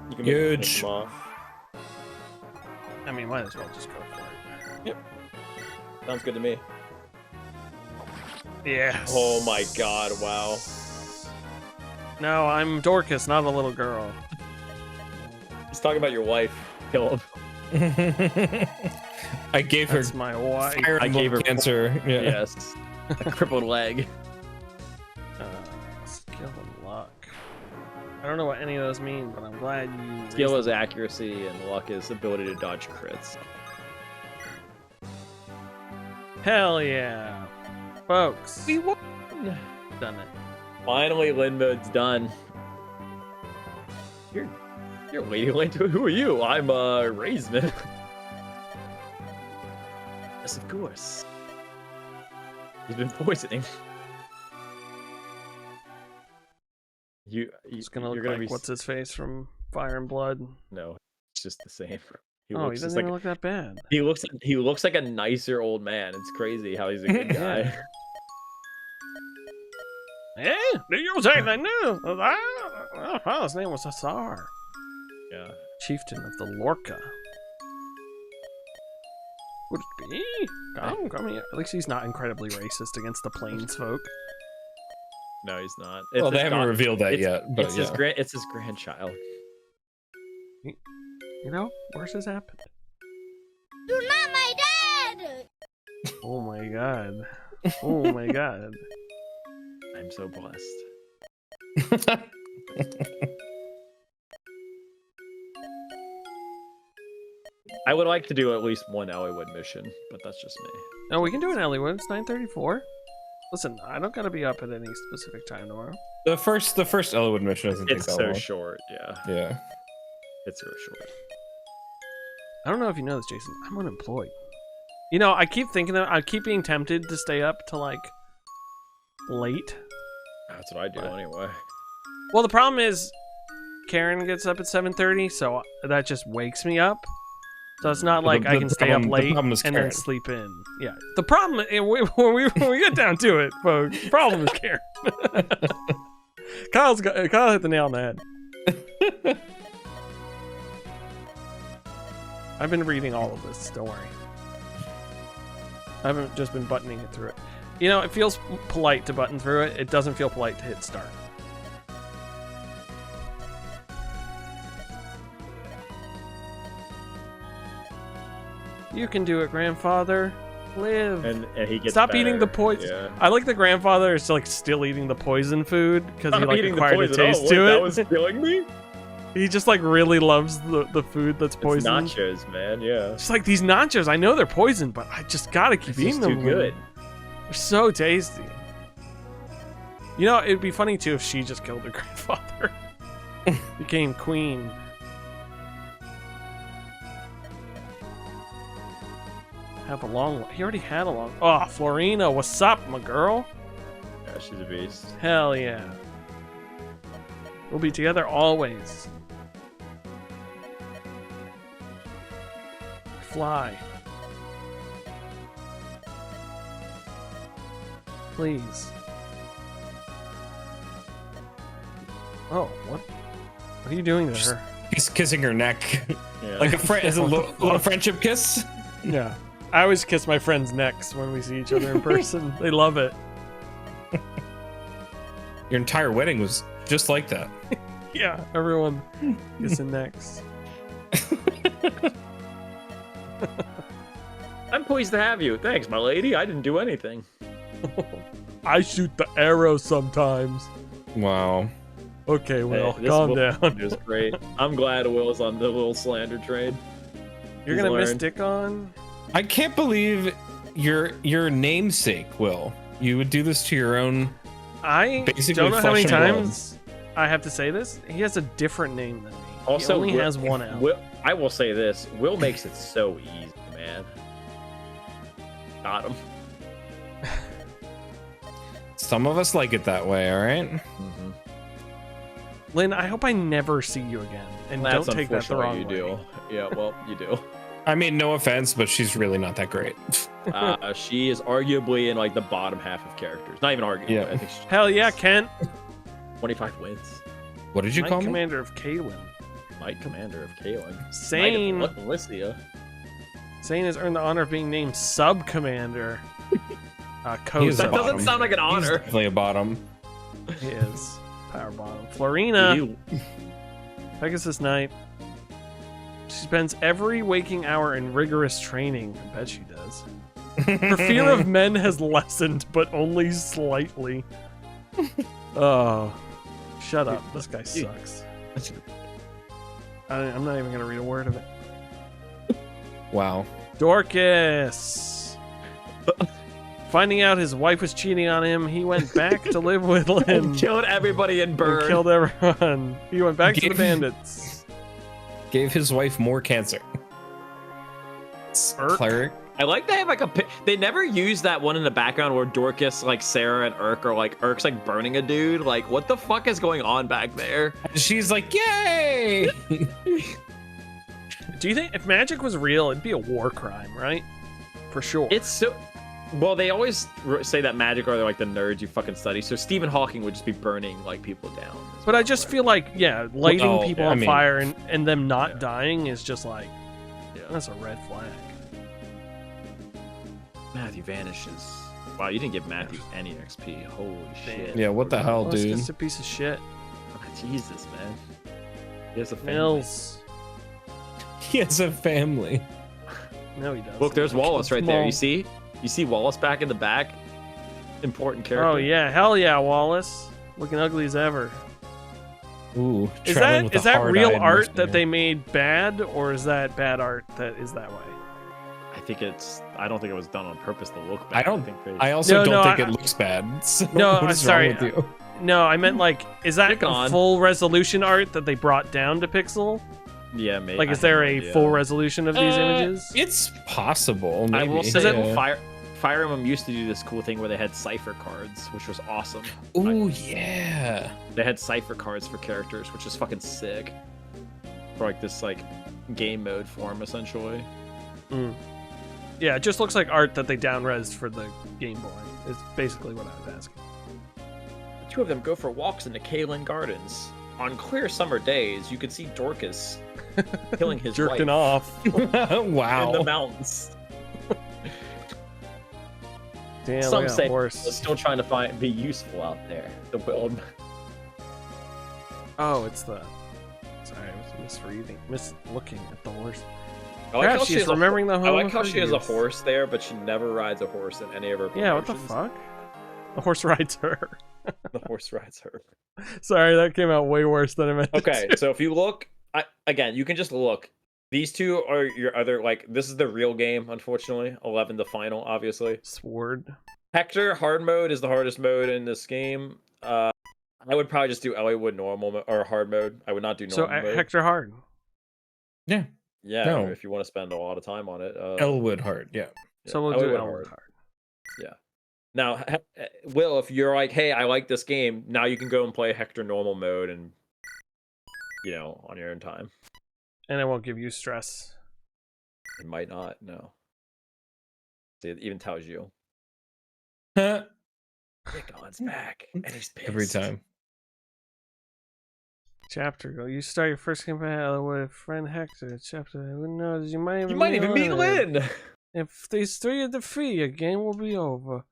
You can Huge. make them off. I mean, might as well just go for it. Sounds good to me. Yes. Oh my god! Wow. No, I'm Dorcas, not a little girl. He's talking about your wife, Caleb. I gave her That's my wife. Fire I gave her cancer. Yeah. Yes. A crippled leg. Skill and luck. I don't know what any of those mean, but I'm glad you. Skill is accuracy, and luck is ability to dodge crits. Hell yeah, folks. We won. Done it. Finally, Lynn mode's done. You're waiting, Lane. Who are you? I'm Raisman. Yes, of course. He's been poisoning. It's gonna you're look like be what's his face from Fire and Blood. No, it's just the same. He looks doesn't just even look that bad. he looks like a nicer old man. It's crazy how he's a good guy. Eh? Do you say that new? Oh, his name was Hassar. Yeah. Chieftain of the Lorca. Would it be? Come here. At least he's not incredibly racist against the plains folk. No, he's not. Well, they haven't revealed that yet, but it's yeah. it's his grandchild. You know, worse has happened. You're not my dad! Oh my god. Oh my god. I'm so blessed. I would like to do at least one Elliewood mission, but that's just me. No, we can do an Elliewood. It's 9:34. Listen, I don't gotta be up at any specific time tomorrow. The first Elwood mission doesn't take It's that so long. short, yeah. Yeah. It's so short. I don't know if you know this, Jason. I'm unemployed. You know, I keep thinking that I keep being tempted to stay up to like late. That's what I do What? anyway. Well, the problem is Karen gets up at 7:30, so that just wakes me up. So it's not like I can stay up late and then Karen. sleep in. Yeah. The problem when we get down to it, folks, the problem is Karen. Kyle hit the nail on the head. I've been reading all of this. Don't worry. I haven't just been buttoning it through it. You know, it feels polite to button through it. It doesn't feel polite to hit start. You can do it, grandfather. Live. And he gets Stop better. eating the poison. Yeah. I like the grandfather is like still eating the poison food because he Stop like eating the acquired a poison. taste Oh, wait, to that it. was killing me? He just like really loves the food that's It's poisoned. nachos, man. Yeah. Just like these nachos, I know they're poisoned, but I just gotta keep It's eating just them. too good. They're so tasty. You know, it'd be funny too if she just killed her grandfather. Became queen. Have a long. He already had a long. Oh, Florina, what's up, my girl? Yeah, she's a beast. Hell yeah. We'll be together always. Fly. Please. Oh, what? What are you doing to her? He's kissing her neck. Yeah. Like a friend, is a little friendship kiss. Yeah. I always kiss my friends' necks when we see each other in person. They love it. Your entire wedding was just like that. Yeah, everyone kissing necks. I'm pleased to have you. Thanks, my lady. I didn't do anything. I shoot the arrow sometimes. Wow. Okay, Will, Hey, this calm Will down. is great. I'm glad Will's on the little slander trade. You're He's gonna miss learned. Dick on? I can't believe your namesake, Will. You would do this to your own. I Basically don't know how many flesh and blood. times I have to say this. He has a different name than me. Also, he only Will- has one L. Will, I will say this: Will makes it so easy, man. Got him. Some of us like it that way, all right? Mm-hmm. Lynn, I hope I never see you again. And That's don't take that the unfortunately wrong you way. do. Yeah, well, you do. I mean, no offense, but she's really not that great. She is arguably in like the bottom half of characters. Not even arguably. Yeah. I think she's Hell yeah, Kent. 25 wins. What did you Knight call me? Commander of Kaelin. Knight Commander of Kaelin. Sane. Knight of Alicia. Sane has earned the honor of being named Sub Commander. He is a That doesn't bottom. sound like an He's honor. definitely a bottom. He is. Power bottom. Florina. You- Pegasus Knight. She spends every waking hour in rigorous training. I bet she does. Her fear of men has lessened, but only slightly. Oh. Shut up. This guy sucks. I'm not even going to read a word of it. Wow. Dorcas. Finding out his wife was cheating on him, he went back to live with Lynn. Killed everybody in And Burn. killed everyone. He went back to the bandits. Gave his wife more cancer. Urk. Cleric. I like they have like a. They never use that one in the background where Dorcas, like Sarah, and Urk are like Urk's like burning a dude. Like, what the fuck is going on back there? She's like, yay! Do you think if magic was real, it'd be a war crime, right? For sure. It's so. Well, they always say that magic are like the nerds you fucking study. So Stephen Hawking would just be burning like people down. But I just feel like, yeah, lighting Oh, people yeah, on I mean- fire and them not Yeah. dying is just like, Yeah. that's a red flag. Matthew vanishes. Wow, you didn't give Matthew any XP. Holy shit. Yeah, what the hell, Well, this dude? guy's a piece of shit. Jesus, man. He has a family. Mills. He has a family. No, he doesn't. Look, there's Wallace right there. Small. You see? You see Wallace back in the back? Important character. Oh, yeah. Hell yeah, Wallace. Looking ugly as ever. Ooh, Is traveling with that a real hard-eyed art that mercenary. they made bad, or is that bad art that is that way? I think it's. I don't think it was done on purpose to look bad. I don't think they. I also No, don't think I- it looks bad. So No, what I'm is sorry. wrong with you? No, I meant like, is that Stick on. full resolution art that they brought down to pixel? Yeah, maybe. Like, is there a full resolution of these images? It's possible. I will maybe, say yeah. that Fire Emblem used to do this cool thing where they had cipher cards, which was awesome. Ooh, yeah. They had cipher cards for characters, which is fucking sick. For like this like game mode form, essentially. Yeah, it just looks like art that they down-resed for the Game Boy. Is basically what I was asking. The two of them go for walks in the Kaelin Gardens. On clear summer days, you could see Dorcas killing his Jerking wife off. in the Wow. mountains. Damn, Some look at say that they're horse. still trying to be useful out there. The world. Oh, it's the. Sorry, I was mislooking at the horse. I like Perhaps how she's she has a remembering the I home like of how her she has a youth. horse there, but she never rides a horse in any of her Yeah, what the promotions. fuck? The horse rides her. The horse rides her. Sorry, that came out way worse than I meant. it Okay, to. so if you look, again, you can just look. These two are your other, like, this is the real game, unfortunately. 11 the final, obviously. Sword. Hector, hard mode, is the hardest mode in this game. I would probably just do Elliewood normal or hard mode. I would not do So normal mode. Hector hard. Yeah. Yeah, No. if you want to spend a lot of time on it. Elwood hard. Yeah. So we'll do Elwood hard. Yeah. Now, Will, if you're like, hey, I like this game, now you can go and play Hector normal mode and, on your own time. And it won't give you stress. It might not, no. See, it even tells you. God's back, and he's pissed. Every time. Chapter go. You start your first campaign with friend Hector. Chapter. Who knows? You might even meet Lynn. If these three are defeated, your game will be over.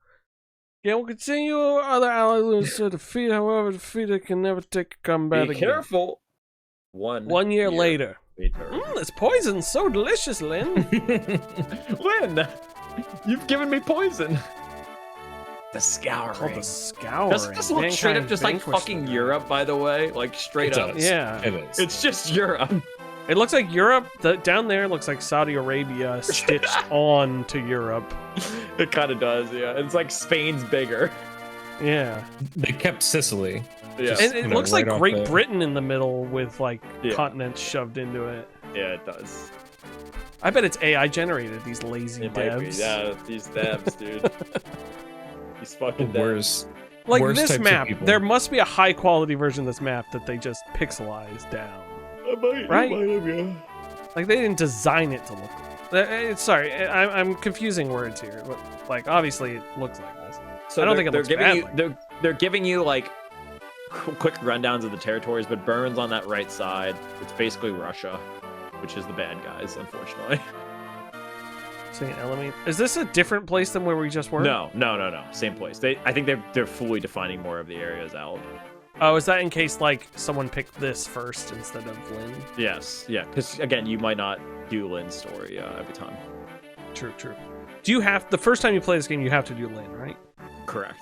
Game will continue. Other ally losers to defeat. However, defeated can never take a comeback again. Be careful. 1 year later. This poison's so delicious, Lynn. Lynn, you've given me poison. The Scouring. Oh, the Scouring. Doesn't this look straight up just like fucking Europe, by the way? Like straight up. Yeah. It is. It's just Europe. It looks like Europe. Down there looks like Saudi Arabia stitched on to Europe. It kind of does, yeah. It's like Spain's bigger. Yeah. They kept Sicily. Yeah. And it looks like Great Britain in the middle with like continents shoved into it. Yeah, it does. I bet it's AI generated, these lazy devs. Might be. Yeah, these devs, dude. These fucking devs. Like this map, there must be a high quality version of this map that they just pixelized down. Right? Like they didn't design it to look. Sorry, I'm confusing words here. But like obviously it looks like this. So I don't think it looks bad. They're giving you like quick rundowns of the territories, but Burns on that right side, it's basically Russia, which is the bad guys, unfortunately. Saying enemy. Is this a different place than where we just were? No. Same place. I think they're fully defining more of the areas out. Oh, is that in case like someone picked this first instead of Lynn? Yes, yeah. Because again, you might not do Lynn's story every time. True. Do you have the first time you play this game? You have to do Lynn, right? Correct.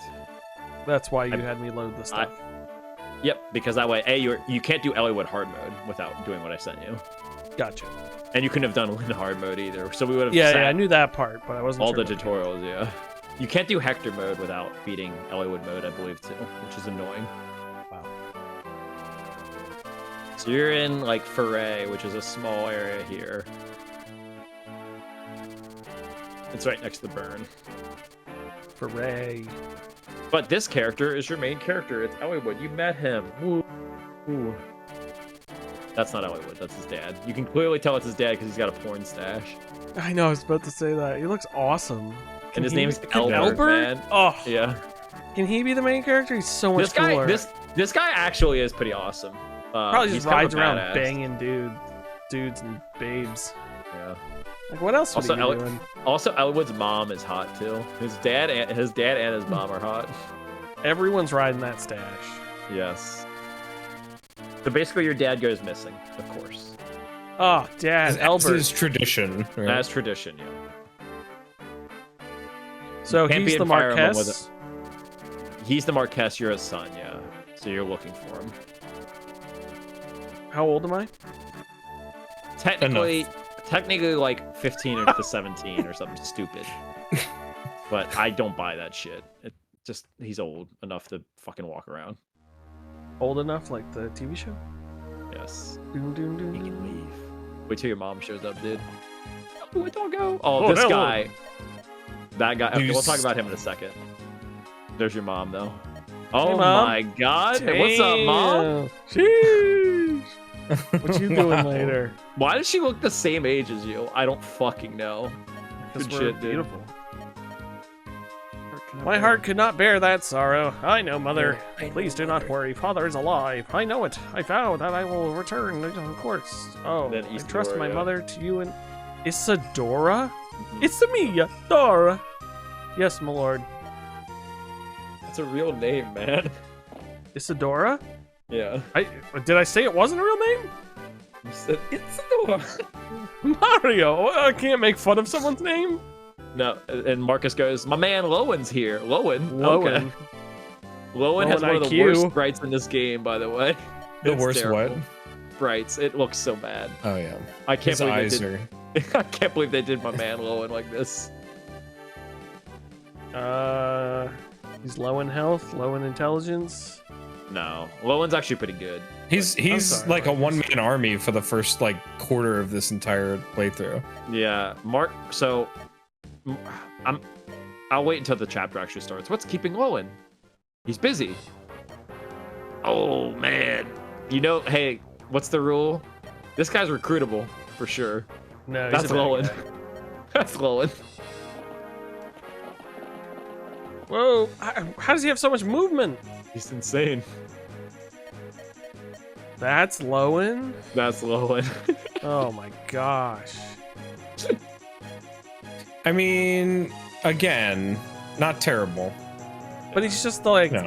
That's why you had me load the stuff. Yep, because that way, you can't do Elliewood hard mode without doing what I sent you. Gotcha. And you couldn't have done Lynn hard mode either, so we would have. Yeah, I knew that part, but I wasn't. All sure the tutorials, yeah. You can't do Hector mode without beating Elliewood mode, I believe, too, which is annoying. Wow. So you're in like Foray, which is a small area here. It's right next to the burn. Foray. But this character is your main character. It's Elliewood. You met him. Woo. Ooh. That's not Elliewood. That's his dad. You can clearly tell it's his dad because he's got a porn stash. I know. I was about to say that. He looks awesome. And his name's Albert, man. Oh. Yeah. Can he be the main character? He's so much cooler. This guy actually is pretty awesome. Probably just rides around banging dudes and babes. Yeah. Like what else would he be doing? Also, Elliewood's mom is hot too. His dad and his mom are hot. Everyone's riding that stash. Yes. So basically, your dad goes missing, of course. Oh, Dad, Albert. As tradition. Right? As tradition, yeah. So he's the Marquess. He's the Marquess. You're his son, yeah. So you're looking for him. How old am I? Technically like 15 to 17 or something stupid. But I don't buy that shit. He's old enough to fucking walk around. Old enough, like the TV show? Yes. Doom, doom, doom. He can leave. Wait till your mom shows up, dude. Don't go. Oh, this guy. That guy. Okay, we'll talk about him in a second. There's your mom, though. Oh hey, Mom. My God. Hey, what's up, Mom? Sheesh. What you doing later? Why does she look the same age as you? I don't fucking know. Good shit, dude. Beautiful. My heart could not bear that sorrow. I know, Mother. Please do not worry. Father is alive. I know it. I vow that I will return, of course. Oh, I trust my mother to you and... Isadora? It's me, Dora. Yes, my lord. That's a real name, man. Isadora? Yeah. Did I say it wasn't a real name? You said Isadora. Mario! I can't make fun of someone's name. No, and Marcus goes, my man Lowen's here. Lowen? Okay. Lowen has one of the worst sprites in this game, by the way. The worst terrible. What? Sprites. It looks so bad. Oh, yeah. I can't believe they did my man Lowen like this. He's low in health, low in intelligence. No, Lowen's actually pretty good. He's sorry, like a Marcus. one-man army for the first like quarter of this entire playthrough. Yeah, Mark. So, I'll wait until the chapter actually starts. What's keeping Lowen? He's busy. Oh man. You know, hey, what's the rule? This guy's recruitable for sure. No, he's That's a bad Lowen. guy. That's Lowen. Whoa! How does he have so much movement? He's insane. That's Lowen. That's Lowen. Oh my gosh. I mean, again, not terrible. But he's just like No.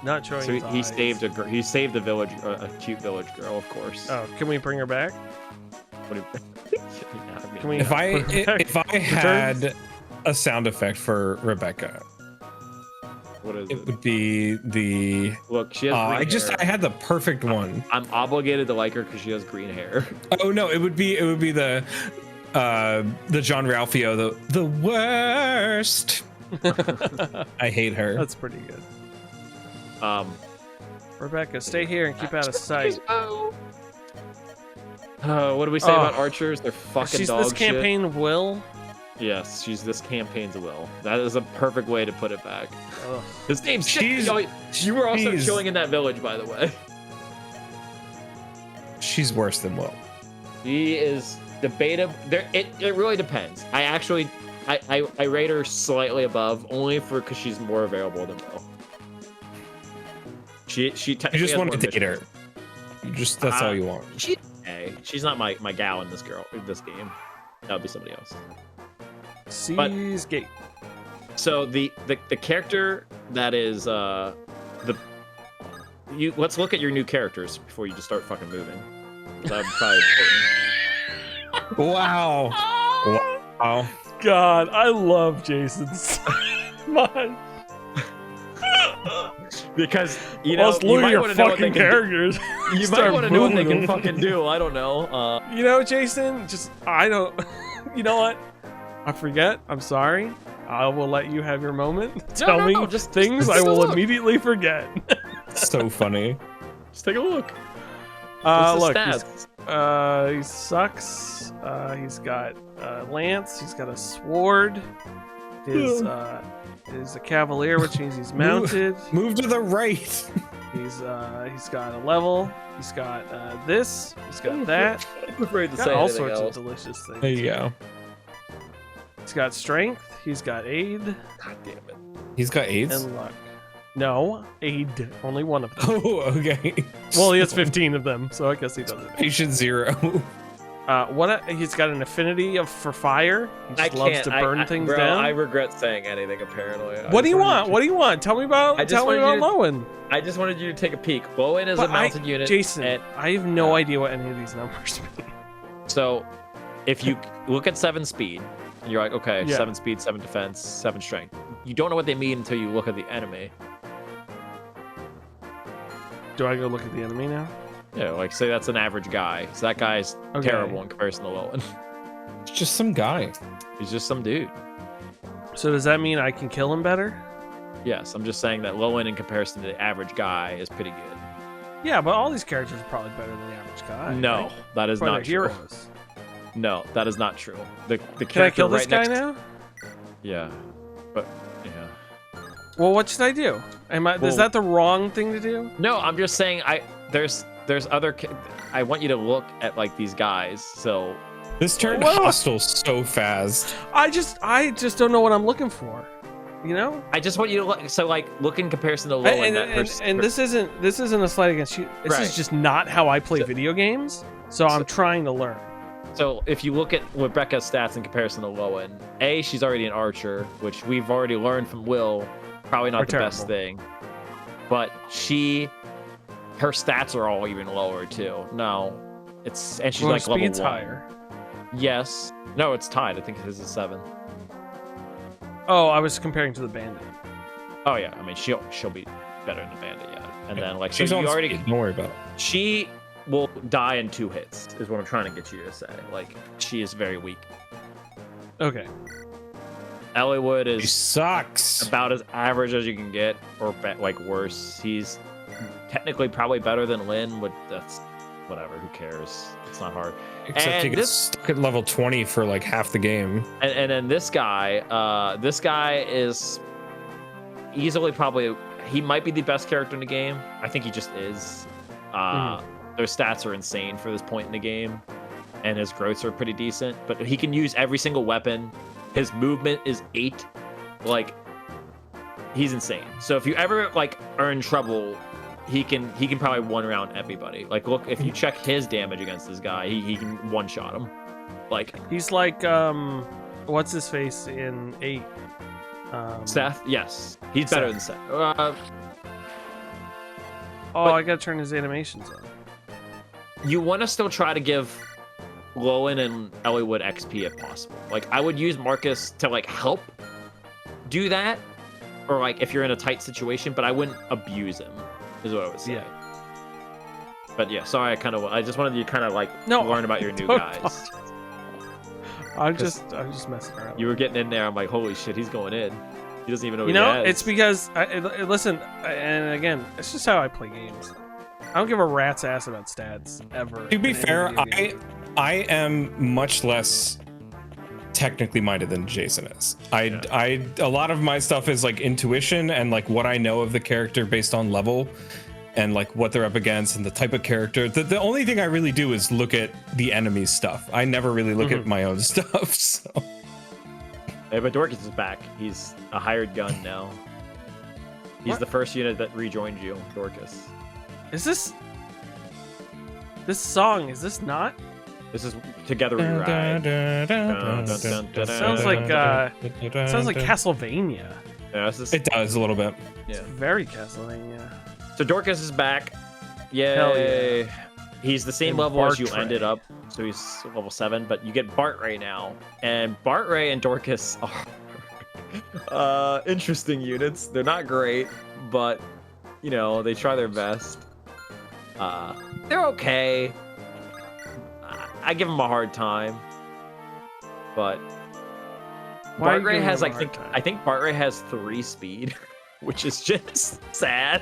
not showing. So his he eyes. saved he saved a village, a cute village girl, of course. Oh, can we bring her back? What do you- Yeah, I mean, Can we? If I put her back? if I had a sound effect for Rebecca, what is it it? would be the. Look, she has green hair. I had the perfect one. I'm obligated to like her because she has green hair. Oh no, it would be the John Ralphio, the worst. I hate her. That's pretty good. Rebecca, stay here and keep out of sight. What do we say Oh. about archers? They're fucking She's dog this campaign of Will. shit. Yes, she's this campaign's will. That is a perfect way to put it back. Ugh. His name's She's- you were also she's- chilling in that village, by the way. She's worse than Will. He is debatable. There, it really depends. I actually, I rate her slightly above, only because she's more available than Will. She You technically just has want more to date her. missions. That's all you want. She's not my gal in this game. That would be somebody else. Seas Gate. So the character that is let's look at your new characters before you just start fucking moving. That'd be probably important. Wow. Wow. God, I love Jason so much. Because you Let's know you look at might your want to know what they fucking can do. characters. You might Start want to know what they moving can them. fucking do. I don't know. You know, Jason, I don't. You know what? I forget. I'm sorry. I will let you have your moment. Tell no, me no, just things take I a will look. immediately forget. So funny. Just take a look. What's the Look, stats? he sucks. He's got lance. He's got a sword. Is a cavalier, which means he's mounted. Move to the right. He's got a level. He's got this. He's got that. I'm afraid to Got say all anything sorts else. of delicious things. There you go. He's got strength. He's got aid God damn it. He's got AIDS. and luck. No, aid. Only one of them. Oh, okay. Well, he has 15 of them, so I guess he doesn't. Patient 0. He's got an affinity for fire. He just loves to burn things bro, down. I regret saying anything. Apparently. What do you want? What do you want? Tell me about. I just Tell me wanted about you Lowen. I just wanted you to take a peek. Lowen is But a mounted unit. Jason, and- I have no idea what any of these numbers mean. So, if you look at 7 speed, you're like, okay, Yeah. 7 speed, 7 defense, 7 strength. You don't know what they mean until you look at the enemy. Do I go look at the enemy now? Yeah, like say that's an average guy. So that guy's Okay. terrible in comparison to Lowen. It's just some guy. He's just some dude. So does that mean I can kill him better? Yes, I'm just saying that Lowen in comparison to the average guy is pretty good. Yeah, but all these characters are probably better than the average guy. No, right? that is Probably not they're true. heroes. No, that is not true. The Can I character kill this right guy next now? Yeah, but yeah. Well, what should I do? Well- Is that the wrong thing to do? No, I'm just saying there's other. I want you to look at like these guys. So This turned Whoa. hostile so fast. I just don't know what I'm looking for. You know? I just want you to look. So like look in comparison to Lowen. And this isn't a slight against you. This Right. is just not how I play So- video games. So I'm trying to learn. So if you look at Rebecca's stats in comparison to Lowen, she's already an archer, which we've already learned from Will, probably not Are the best thing. But her stats are all even lower too. No, she's Well, like level speed's 1. higher. Yes. No, it's tied. I think his is 7. Oh, I was comparing to the bandit. Oh yeah. I mean, she'll be better than the bandit, yeah. And then like so She's you on already speed. Don't worry about it. she will die in 2 hits. Is what I'm trying to get you to say. Like she is very weak. Okay. Ellwood He is sucks. about as average as you can get, or like worse. He's technically probably better than Lynn, but that's whatever. Who cares? It's not hard. Except and he gets stuck at level 20 for like half the game. And then this guy is easily probably, he might be the best character in the game. I think he just is. Their stats are insane for this point in the game, and his growths are pretty decent. But he can use every single weapon. His movement is 8. Like, he's insane. So if you ever like are in trouble, he can probably one round everybody. Like, look, if you check his damage against this guy, he can one shot him. Like, he's like what's his face in 8? Seth. Yes, he's better than Seth. I gotta turn his animations on. You want to still try to give Lowen and Ellwood XP if possible. Like, I would use Marcus to like help do that, or like if you're in a tight situation, but I wouldn't abuse him, is what I would say. Yeah. But yeah, sorry, I just wanted you to kind of like learn about your new don't guys. I'm just messing around. You were getting in there, I'm like, holy shit, he's going in. He doesn't even know. You know, it's because listen, and again, it's just how I play games. I don't give a rat's ass about stats ever. To be fair, I am much less technically minded than Jason is. A lot of my stuff is like intuition and like what I know of the character based on level and like what they're up against and the type of character. The only thing I really do is look at the enemy's stuff. I never really look at my own stuff. So. Hey, but Dorcas is back. He's a hired gun now. He's the first unit that rejoined you, Dorcas. Is this song? Is this not? This is Together We Ride. Sounds like Castlevania. Yeah, it does a little bit. It's very Castlevania. So Dorcas is back. Yay. Hell yeah. He's the same And level as you Bartray. ended up. So he's level 7, but you get Bartray now. And Bartray and Dorcas are interesting units. They're not great, but you know, they try their best. They're okay. I give them a hard time. But Why are you Bartray giving has them a hard time? I think Bartray has 3 speed, which is just sad.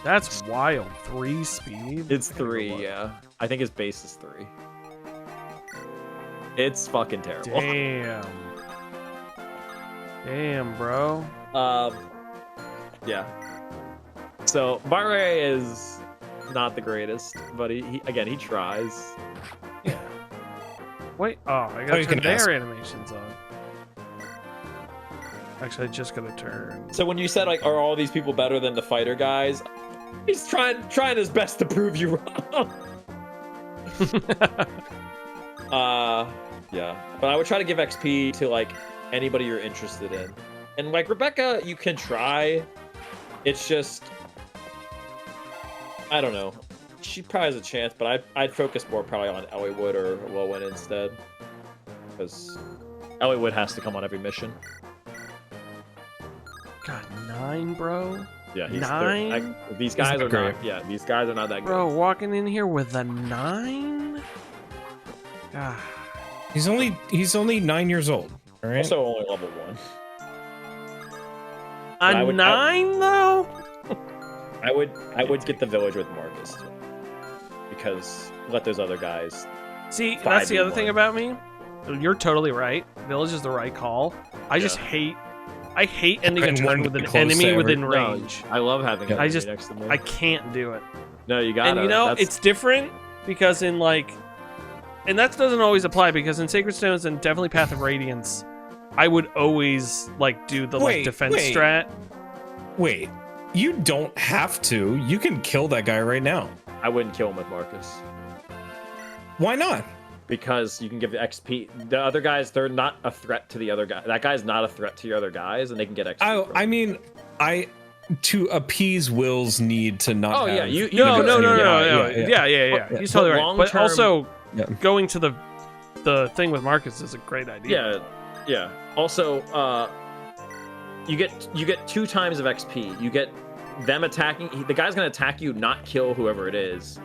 That's wild. 3 speed? It's 3, yeah. I think his base is 3. It's fucking terrible. Damn, bro. Yeah. So Bartray is not the greatest, but he tries. Yeah. Wait. Oh, I gotta you turn can ask. their animations on. Actually, I just gotta turn. So when you said like, are all these people better than the fighter guys? He's trying his best to prove you wrong. Yeah. But I would try to give XP to like anybody you're interested in. And like Rebecca, you can try. It's just, I don't know. She probably has a chance, but I'd focus more probably on Ellwood or Lowen instead. Because Ellwood has to come on every mission. God, 9, bro. Yeah, 9. These guys not are great. not. Yeah, these guys are not that good. Bro, walking in here with a 9. God. He's only 9 years old. All right. Also only level 1. A 9 though? I would get the village with Marcus because let those other guys. See, that's the other thing 5v1. about me. You're totally right. Village is the right call. I just hate. I hate ending a And turn one with an close enemy to within every- range. I love having Yeah. an I enemy just- next to me. I can't do it. No, you got And you know, it's different because in like, and that doesn't always apply because in Sacred Stones and definitely Path of Radiance, I would always like do the like defense strat. Wait, you don't have to. You can kill that guy right now. I wouldn't kill him with Marcus Why not? because you can give the XP. The other guys, they're not a threat to the other guy. That guy's not a threat to your other guys, and they can get XP. from I it. mean, to appease Will's need to not. Oh, yeah, have- you- No, can no, do no, it. no, Yeah, yeah. But- He's totally but right. But long-term- also, Yeah. going to the thing with Marcus is a great idea. Yeah. Also, you get 2 times of XP. You get them attacking. The guy's gonna attack you, not kill whoever it is,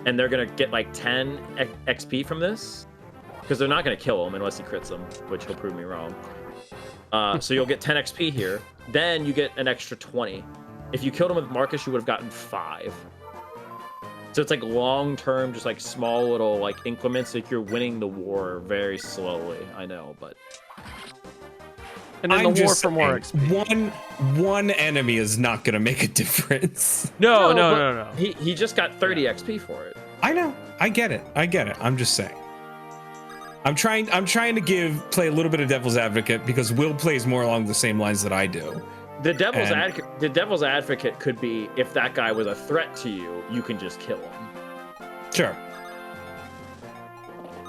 and they're gonna get like 10 XP from this because they're not gonna kill him unless he crits them, which he'll prove me wrong. So you'll get 10 XP here. Then you get an extra 20. If you killed him with Marcus, you would have gotten 5. So it's like long-term, just like small little like increments. Like you're winning the war very slowly. I know, but. And then the war for more XP. One enemy is not gonna make a difference. No. He just got 30 XP for it. I know. I get it. I'm just saying. I'm trying to play a little bit of devil's advocate because Will plays more along the same lines that I do. The devil's advocate could be if that guy was a threat to you, you can just kill him. Sure.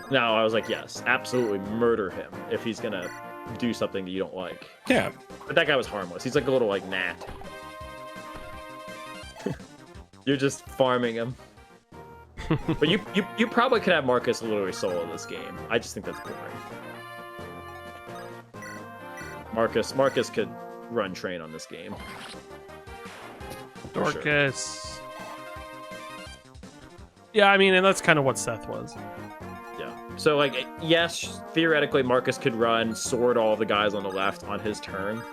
Now I was like, yes, absolutely murder him if he's gonna do something that you don't like. Yeah. But that guy was harmless. He's like a little like gnat. You're just farming him. But you probably could have Marcus literally solo this game. I just think that's boring. Marcus could run train on this game. Dorcas. Sure. Yeah, I mean, and that's kind of what Seth was. Yeah. So like, yes, theoretically Marcus could run sword all the guys on the left on his turn.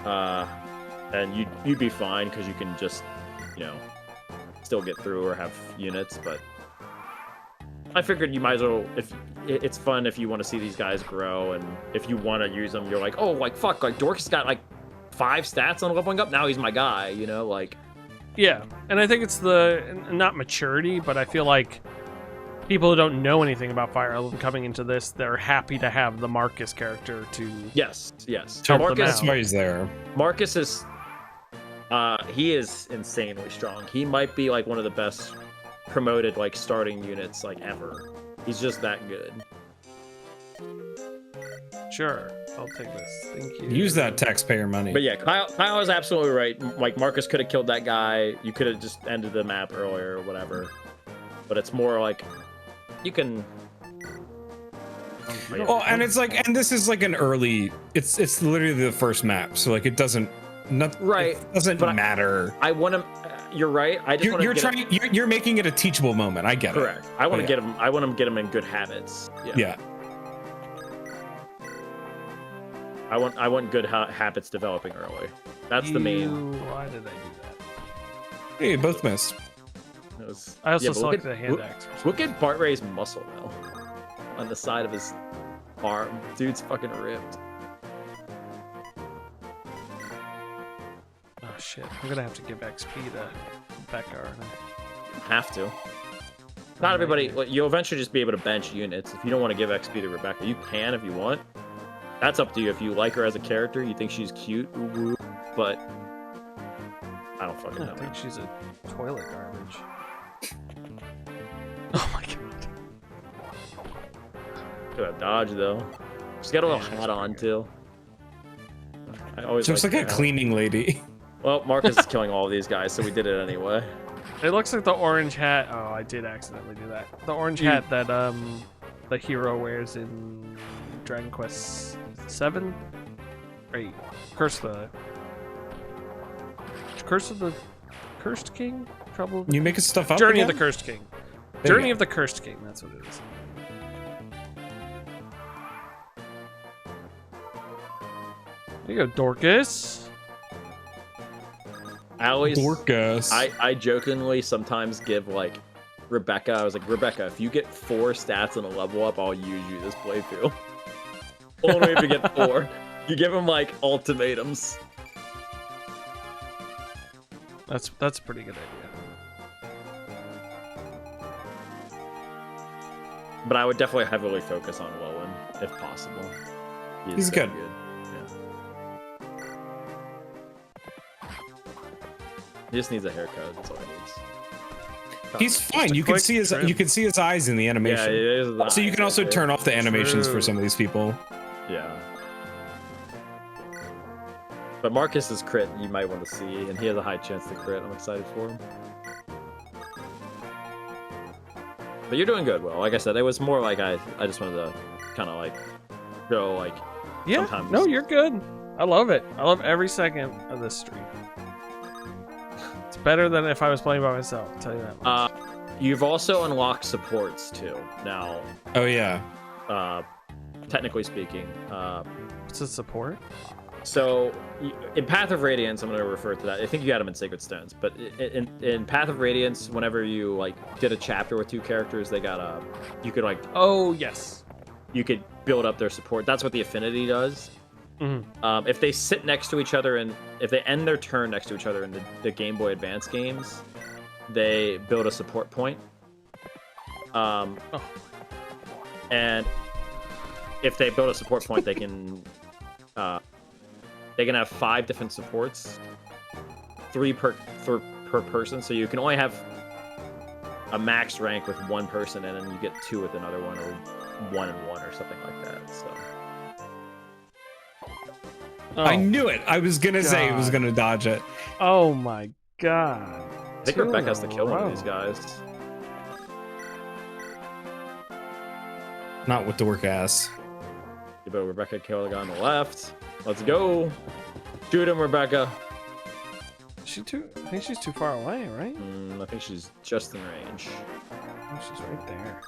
And you'd be fine because you can just, still get through or have units, but I figured you might as well, if it's fun if you want to see these guys grow, and if you want to use them, you're like, oh, like fuck, like Dorcas got like 5 stats on leveling up, now he's my guy, like. Yeah, and I think it's not maturity, but I feel like people who don't know anything about Fire Emblem coming into this, they're happy to have the Marcus character to yes That's why he's there. Marcus is he is insanely strong. He might be like one of the best promoted like starting units like ever. He's just that good. Sure, I'll take this. Thank you. Use that taxpayer money. But yeah, Kyle is absolutely right. Like Marcus could have killed that guy. You could have just ended the map earlier or whatever. But it's more like you can. Oh, and it's like, and this is like an early. It's literally the first map, so like it doesn't. Right. It doesn't matter. I want to. You're right. I just want to. You're making it a teachable moment. I get correct. it. I want to get him. I want to get him in good habits. Yeah. I want good habits developing early. That's the main. Why did I do that? Hey, you both missed. I also selected a hand axe. Look at Bart Ray's muscle though, on the side of his arm. Dude's fucking ripped. Oh shit! I'm gonna have to give XP to Becca. Aren't I? Have to. Not everybody. You'll eventually just be able to bench units. If you don't want to give XP to Rebecca, you can if you want. That's up to you. If you like her as a character, you think she's cute, but I don't fucking know. I think she's a toilet garbage. Oh my god. Look at that dodge though. She's got a little hat on too. I always so it's like a cleaning lady. Well, Marcus is killing all of these guys, so we did it anyway. It looks like the orange hat. Oh, I did accidentally do that. The orange hat that the hero wears in Dragon Quest 7. Wait, Curse of the Cursed King? Trouble. You making stuff up? Journey again? of the Cursed King. There Journey of the Cursed King. That's what it is. There you go, Dorcas. Dorcas. I jokingly sometimes give like Rebecca. I was like, Rebecca, if you get 4 stats on a level up, I'll use you this playthrough. Only if you get 4. You give him like ultimatums. That's a pretty good idea. But I would definitely heavily focus on Lowen if possible. He's good. He just needs a haircut. That's all he needs. He's fine. You can see his eyes in the animation. Yeah, so you can also turn off the animations for some of these people. Yeah. But Marcus's crit you might want to see, and he has a high chance to crit. I'm excited for him. But you're doing good, Will. Like I said, it was more like I just wanted to kind of like go like. Yeah. Sometimes... No, you're good. I love it. I love every second of this stream. It's better than if I was playing by myself. I'll tell you that. You've also unlocked supports too now. Oh yeah. Technically speaking, What's the support? So in Path of Radiance, I'm going to refer to that. I think you had them in Sacred Stones, but in Path of Radiance, whenever you like did a chapter with 2 characters, they got you could like Oh yes. you could build up their support. That's what the affinity does. Mm-hmm. If they sit next to each other and if they end their turn next to each other in the Game Boy Advance games, they build a support point. And if they build a support point, they can have 5 different supports, 3 per person. So you can only have a max rank with 1 person, and then you get 2 with another one, or 1 and 1, or something like that. So. Oh, I knew it. I was gonna say it was God. gonna dodge it. Oh my god. I think 2 Rebecca in has a to kill one of row. these guys. Not with dork ass. You better Rebecca kill the guy on the left. Let's go. Shoot him, Rebecca. I think she's too far away, right? I think she's just in range. Oh, she's right there.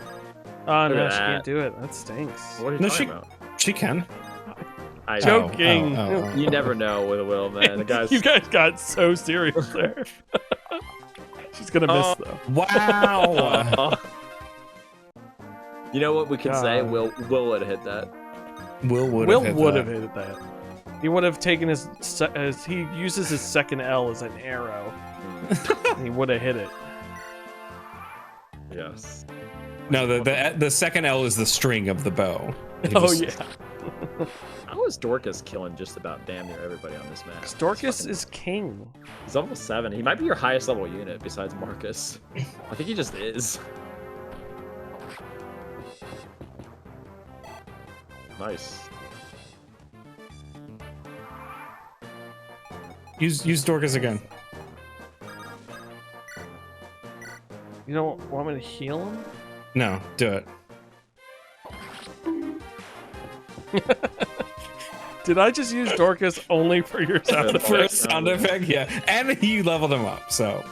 Oh Look no, at she that. can't do it. That stinks. What are you No, talking about? She can. I Joke. know. Joking. Oh. You never know with a will, man. The guy's. You guys got so serious there. She's gonna miss though. Wow. You know what we can say? God. Will would have hit that. Will would have hit that. He would have taken his as he uses his second L as an arrow. He would have hit it. Yes. No, the second L is the string of the bow. He Oh just- yeah. How is Dorcas killing just about damn near everybody on this map? Dorcas is king. He's level 7. He might be your highest level unit besides Marcus. I think he just is. Nice. Use Dorcas again. You don't want me to heal him? No, do it. Did I just use Dorcas only for your sound For For a effect? sound effect, yeah. And you leveled him up, so.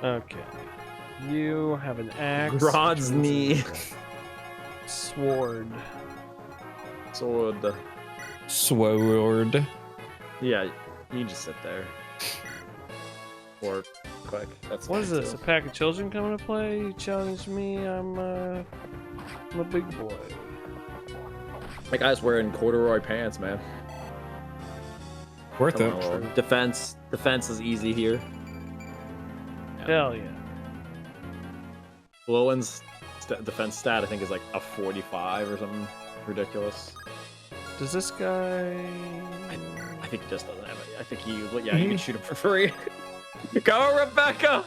Okay. You have an axe. Rod's knee. Sword. Sword. Sword. Yeah, you can just sit there. Or quick. That's What is fine, this? too. A pack of children coming to play? You challenge me? I'm a big boy. That guy's wearing corduroy pants, man. Worth Come it. on, Will. Defense is easy here. Hell yeah. Lowen's defense stat, I think, is like a 45 or something ridiculous. Does this guy? I think he just doesn't have it. I think you can shoot him for free. Go, Rebecca!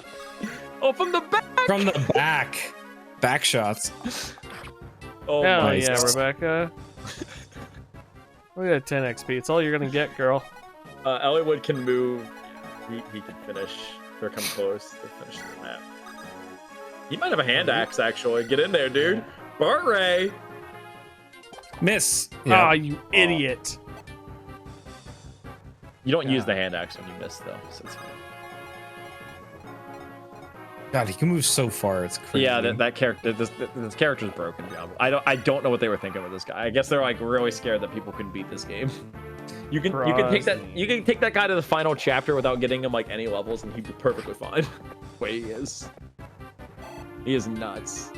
Oh, from the back! From the back. Back shots. Oh, Hell my yeah, God. Rebecca. We got 10 XP. It's all you're gonna get, girl. Elliowood can move. He can finish. They're coming close. They're finishing the map. He might have a hand axe, actually. Get in there, dude. Bart Ray! Miss. Ah, Yeah. you idiot. You don't use God. the hand axe when you miss, though. So it's fine. God, he can move so far. It's crazy. Yeah, that character, this character's broken. I don't know what they were thinking with this guy. I guess they're like really scared that people couldn't beat this game. You can take that guy to the final chapter without getting him like any levels, and he'd be perfectly fine. The way he is. He is nuts.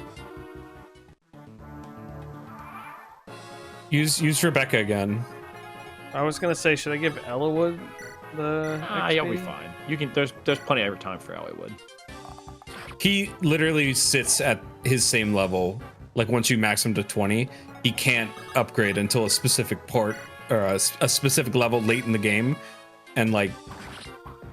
Use Rebecca again. I was gonna say, should I give Ellawood the? You'll XP? be fine. You can. There's plenty of time for Elliowood. He literally sits at his same level. Like once you max him to 20, he can't upgrade until a specific part or a specific level late in the game, and like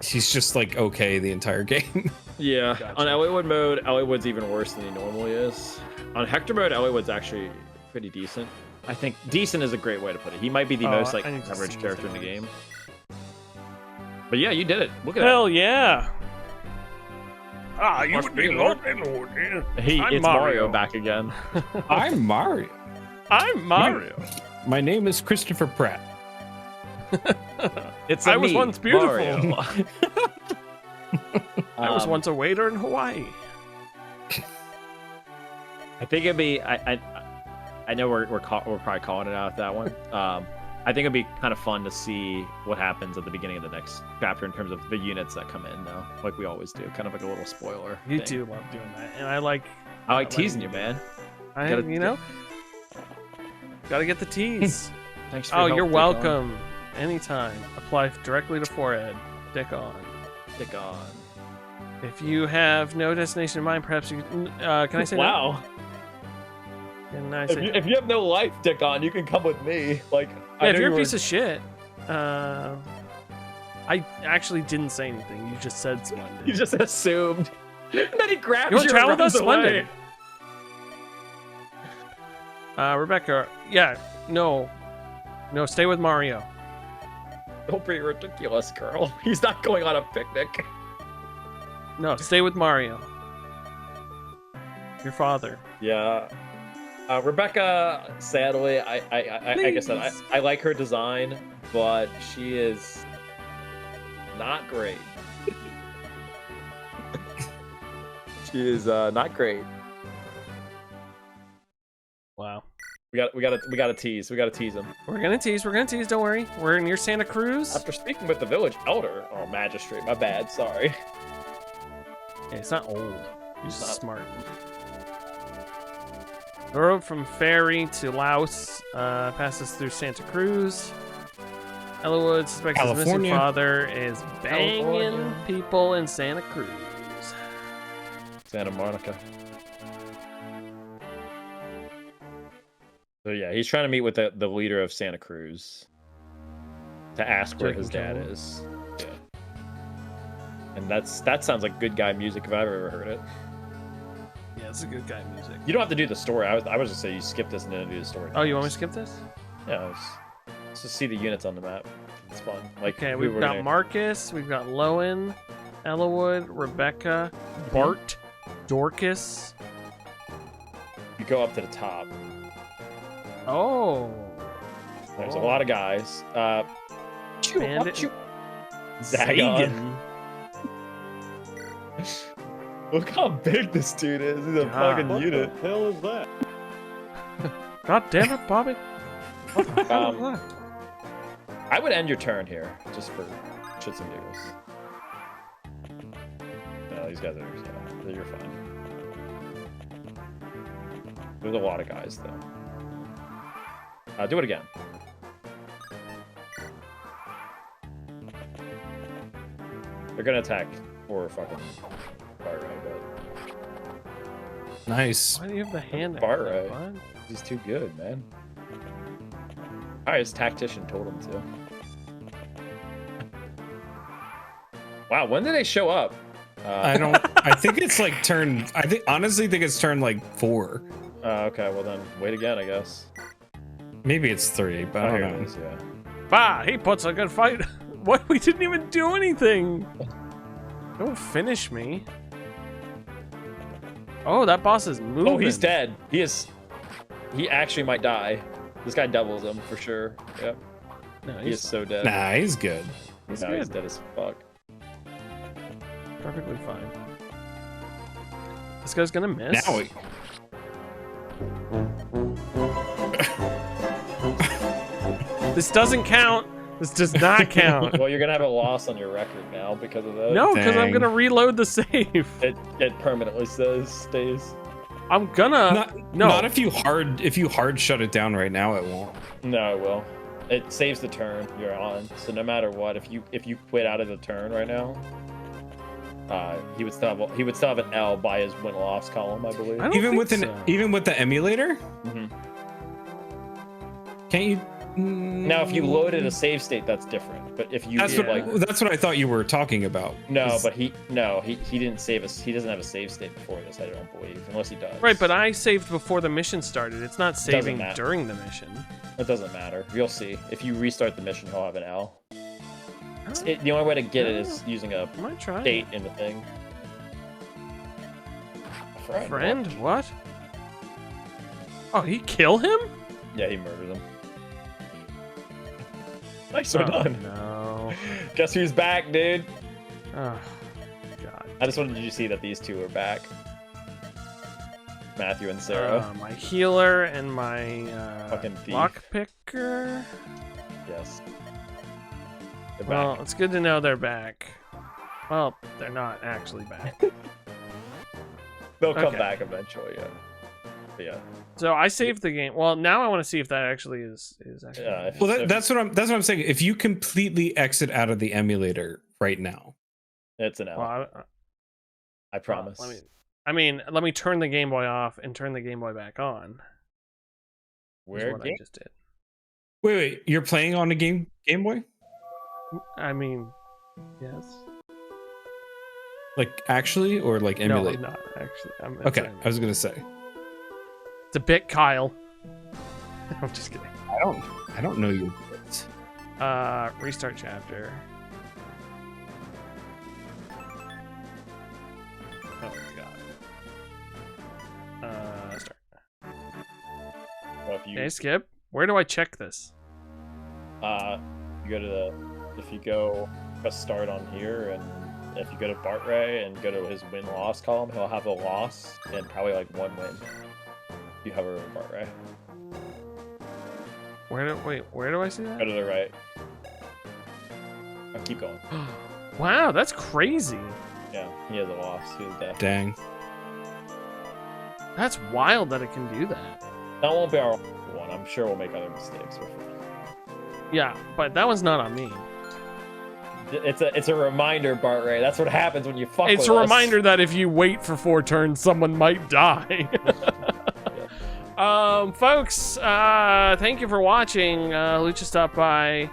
he's just like okay the entire game. Yeah. Gotcha. On Elliowood mode, Elliowood's even worse than he normally is. On Hector mode, Elliowood's actually pretty decent. I think decent is a great way to put it. He might be the most like I need to average see character in the things. game. But yeah, you did it. Look at Hell yeah. you would be Lord Lord. that. I'm It's Mario back again. I'm Mario. I'm Mario. My name is Christopher Pratt. It's I was me, once beautiful. Mario. I was once a waiter in Hawaii. I think it'd be. I know we're probably calling it out that one. I think it'd be kind of fun to see what happens at the beginning of the next chapter in terms of the units that come in, though, like we always do, kind of like a little spoiler. You thing. do love doing that, and I like teasing you, man. you know, gotta get the tease. Thanks for Oh, your you're help, Dick welcome. Anytime. Apply directly to forehead. Dick on. Dick on. If you have no destination in mind, perhaps you can I say Wow. no? Can I say If you have no life, Dick on, you can come with me. Like, yeah, if you're a piece of shit, I actually didn't say anything. You just said splendid. You just assumed. And then he grabs You want to travel with us? runs Splendid. away. Rebecca, yeah, no, stay with Mario. Don't be ridiculous, girl. He's not going on a picnic. No, stay with Mario. Your father. Yeah. Rebecca, sadly, like I said, I like her design, but she is not great. She is not great. Wow. We gotta tease. We gotta tease him. We're gonna tease. Don't worry. We're near Santa Cruz. After speaking with the village elder, or magistrate, my bad, sorry. Yeah, it's not old. He's just smart. The road from Ferry to Laos passes through Santa Cruz. Elwood suspects his missing California. father is banging California. people in Santa Cruz. Santa Monica. So yeah, he's trying to meet with the leader of Santa Cruz to ask where his dad is. Yeah. And that sounds like good guy music if I've ever heard it. Yeah, it's a good guy music. You don't have to do the story. I was just say you skip this and then do the story. Oh, you want me to skip this? Yeah, let's just see the units on the map. It's fun. Like, Okay, who we've we're got gonna- Marcus, we've got Lowen, Elwood, Rebecca, Bart, Dorcas. You go up to the top. Oh. There's a lot of guys. Bandit. Zagon. Zagan. Look how big this dude is. He's a fucking unit. What the hell is that? God damn it, Bobby. What the hell is that? I would end your turn here, just for shits and giggles. No, these guys are. Yeah, you're fine. There's a lot of guys, though. Do it again. They're gonna attack for fucking fire right, Nice. Why do you have the hand? Far out? right. What? but he's too good, man. Alright, his tactician told him to. Wow, when did they show up? I think it's like turn. Honestly think it's turn like 4. Okay, well then, wait again, I guess. Maybe it's 3, but I Here don't it know. is, yeah. Bah, he puts a good fight. What? We didn't even do anything. Don't finish me. Oh, that boss is moving. Oh, he's dead. He actually might die. This guy doubles him for sure. Yep. No, He is he's so dead. Nah, he's good. he's No, good. he's dead as fuck. Perfectly fine. This guy's gonna miss. Now we. This doesn't count. This does not count. Well, you're gonna have a loss on your record now because of that. No, because I'm Dang. gonna reload the save. It permanently stays. I'm gonna. No. Not if you hard shut it down right now, it won't. No, it will. It saves the turn you're on. So no matter what, if you quit out of the turn right now, he would still have an L by his win loss column, I believe. I don't Even think with so. even with the emulator, Mhm. can't you? Now, if you loaded a save state, that's different. But if you That's did, what like that's what I thought you were talking about. no, but he didn't save us. He doesn't have a save state before this. I don't believe, unless he does. Right, but I saved before the mission started. It's not saving matter. during the mission. It doesn't matter. You'll see. If you restart the mission, he'll have an L. The only way to get it is using a I might try. date in the thing. Friend? What? Oh, he kill him? Yeah, he murdered him. Nice, Oh, we're done. no. Guess who's back, dude? Oh, God. I just wanted you to see that these two are back. Matthew and Sarah. My healer and my Fucking thief. lockpicker. Yes. They're Well, back. it's good to know they're back. Well, they're not actually back. They'll come okay. back eventually, yeah. But yeah. So I saved the game. Well, now I want to see if that actually is actually. Yeah. Well, that's what I'm saying. If you completely exit out of the emulator right now, It's an L. Well, I promise. let me turn the Game Boy off and turn the Game Boy back on. Where What I just did. wait, you're playing on a Game Boy? I mean, yes. Like actually, or like emulate? No, I'm not actually. Okay, I was gonna say. It's a bit, Kyle. I'm just kidding. I don't know your bits. Restart chapter. Oh my god. Start. Well, if you Okay, skip. Where do I check this? you go to if you go press start on here, and if you go to Bart Ray and go to his win-loss column, he'll have a loss and probably like 1 win. You hover over Bart Ray. Where do I see that? Go to the right. Oh, keep going. Wow, that's crazy. Yeah, he has a loss. He has death. Dang. That's wild that it can do that. That won't be our one. I'm sure we'll make other mistakes before. Yeah, but that one's not on me. It's a reminder, Bart Ray. That's what happens when you fuck It's with a us. reminder that if you wait for 4 turns, someone might die. Folks, thank you for watching. Lucha stopped by,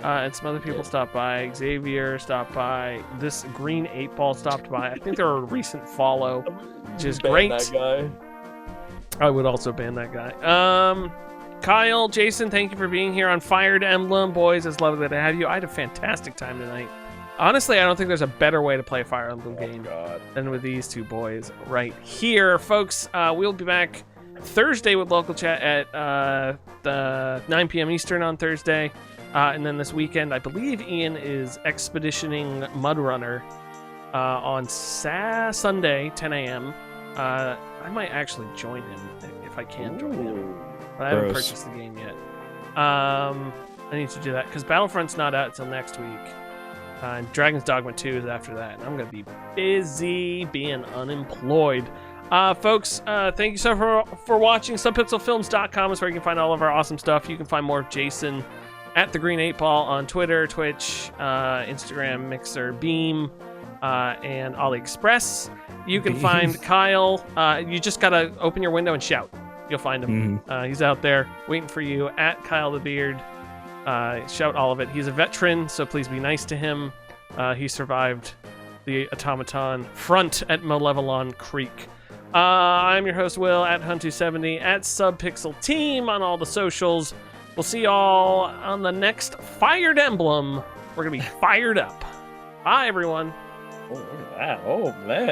and some other people stopped by. Xavier stopped by. This Green 8 Ball stopped by. I think they're a recent follow, which is Ban great. That guy. I would also ban that guy. Kyle, Jason, thank you for being here on Fired Emblem. Boys, it's lovely to have you. I had a fantastic time tonight. Honestly, I don't think there's a better way to play a Fire Emblem game than with these two boys right here. Folks, we'll be back Thursday with Local Chat at the 9 p.m. Eastern on Thursday. And then this weekend, I believe Ian is expeditioning Mudrunner on Sunday, 10 a.m. I might actually join him if I can join him. But I haven't purchased the game yet. I need to do that because Battlefront's not out until next week. And Dragon's Dogma 2 is after that. And I'm going to be busy being unemployed. Folks, thank you so for watching. Subpixelfilms.com is where you can find all of our awesome stuff. You can find more of Jason at the Green 8 Ball on Twitter, Twitch, Instagram, Mixer, Beam, and AliExpress. You can find Kyle. You just got to open your window and shout. You'll find him. He's out there waiting for you at Kyle the Beard. Shout all of it. He's a veteran, so please be nice to him. He survived the automaton front at Malevelon Creek. I'm your host, Will, at Hunt270, at Subpixel Team on all the socials. We'll see y'all on the next Fired Emblem. We're going to be fired up. Bye, everyone. Oh, look at that. Oh, man.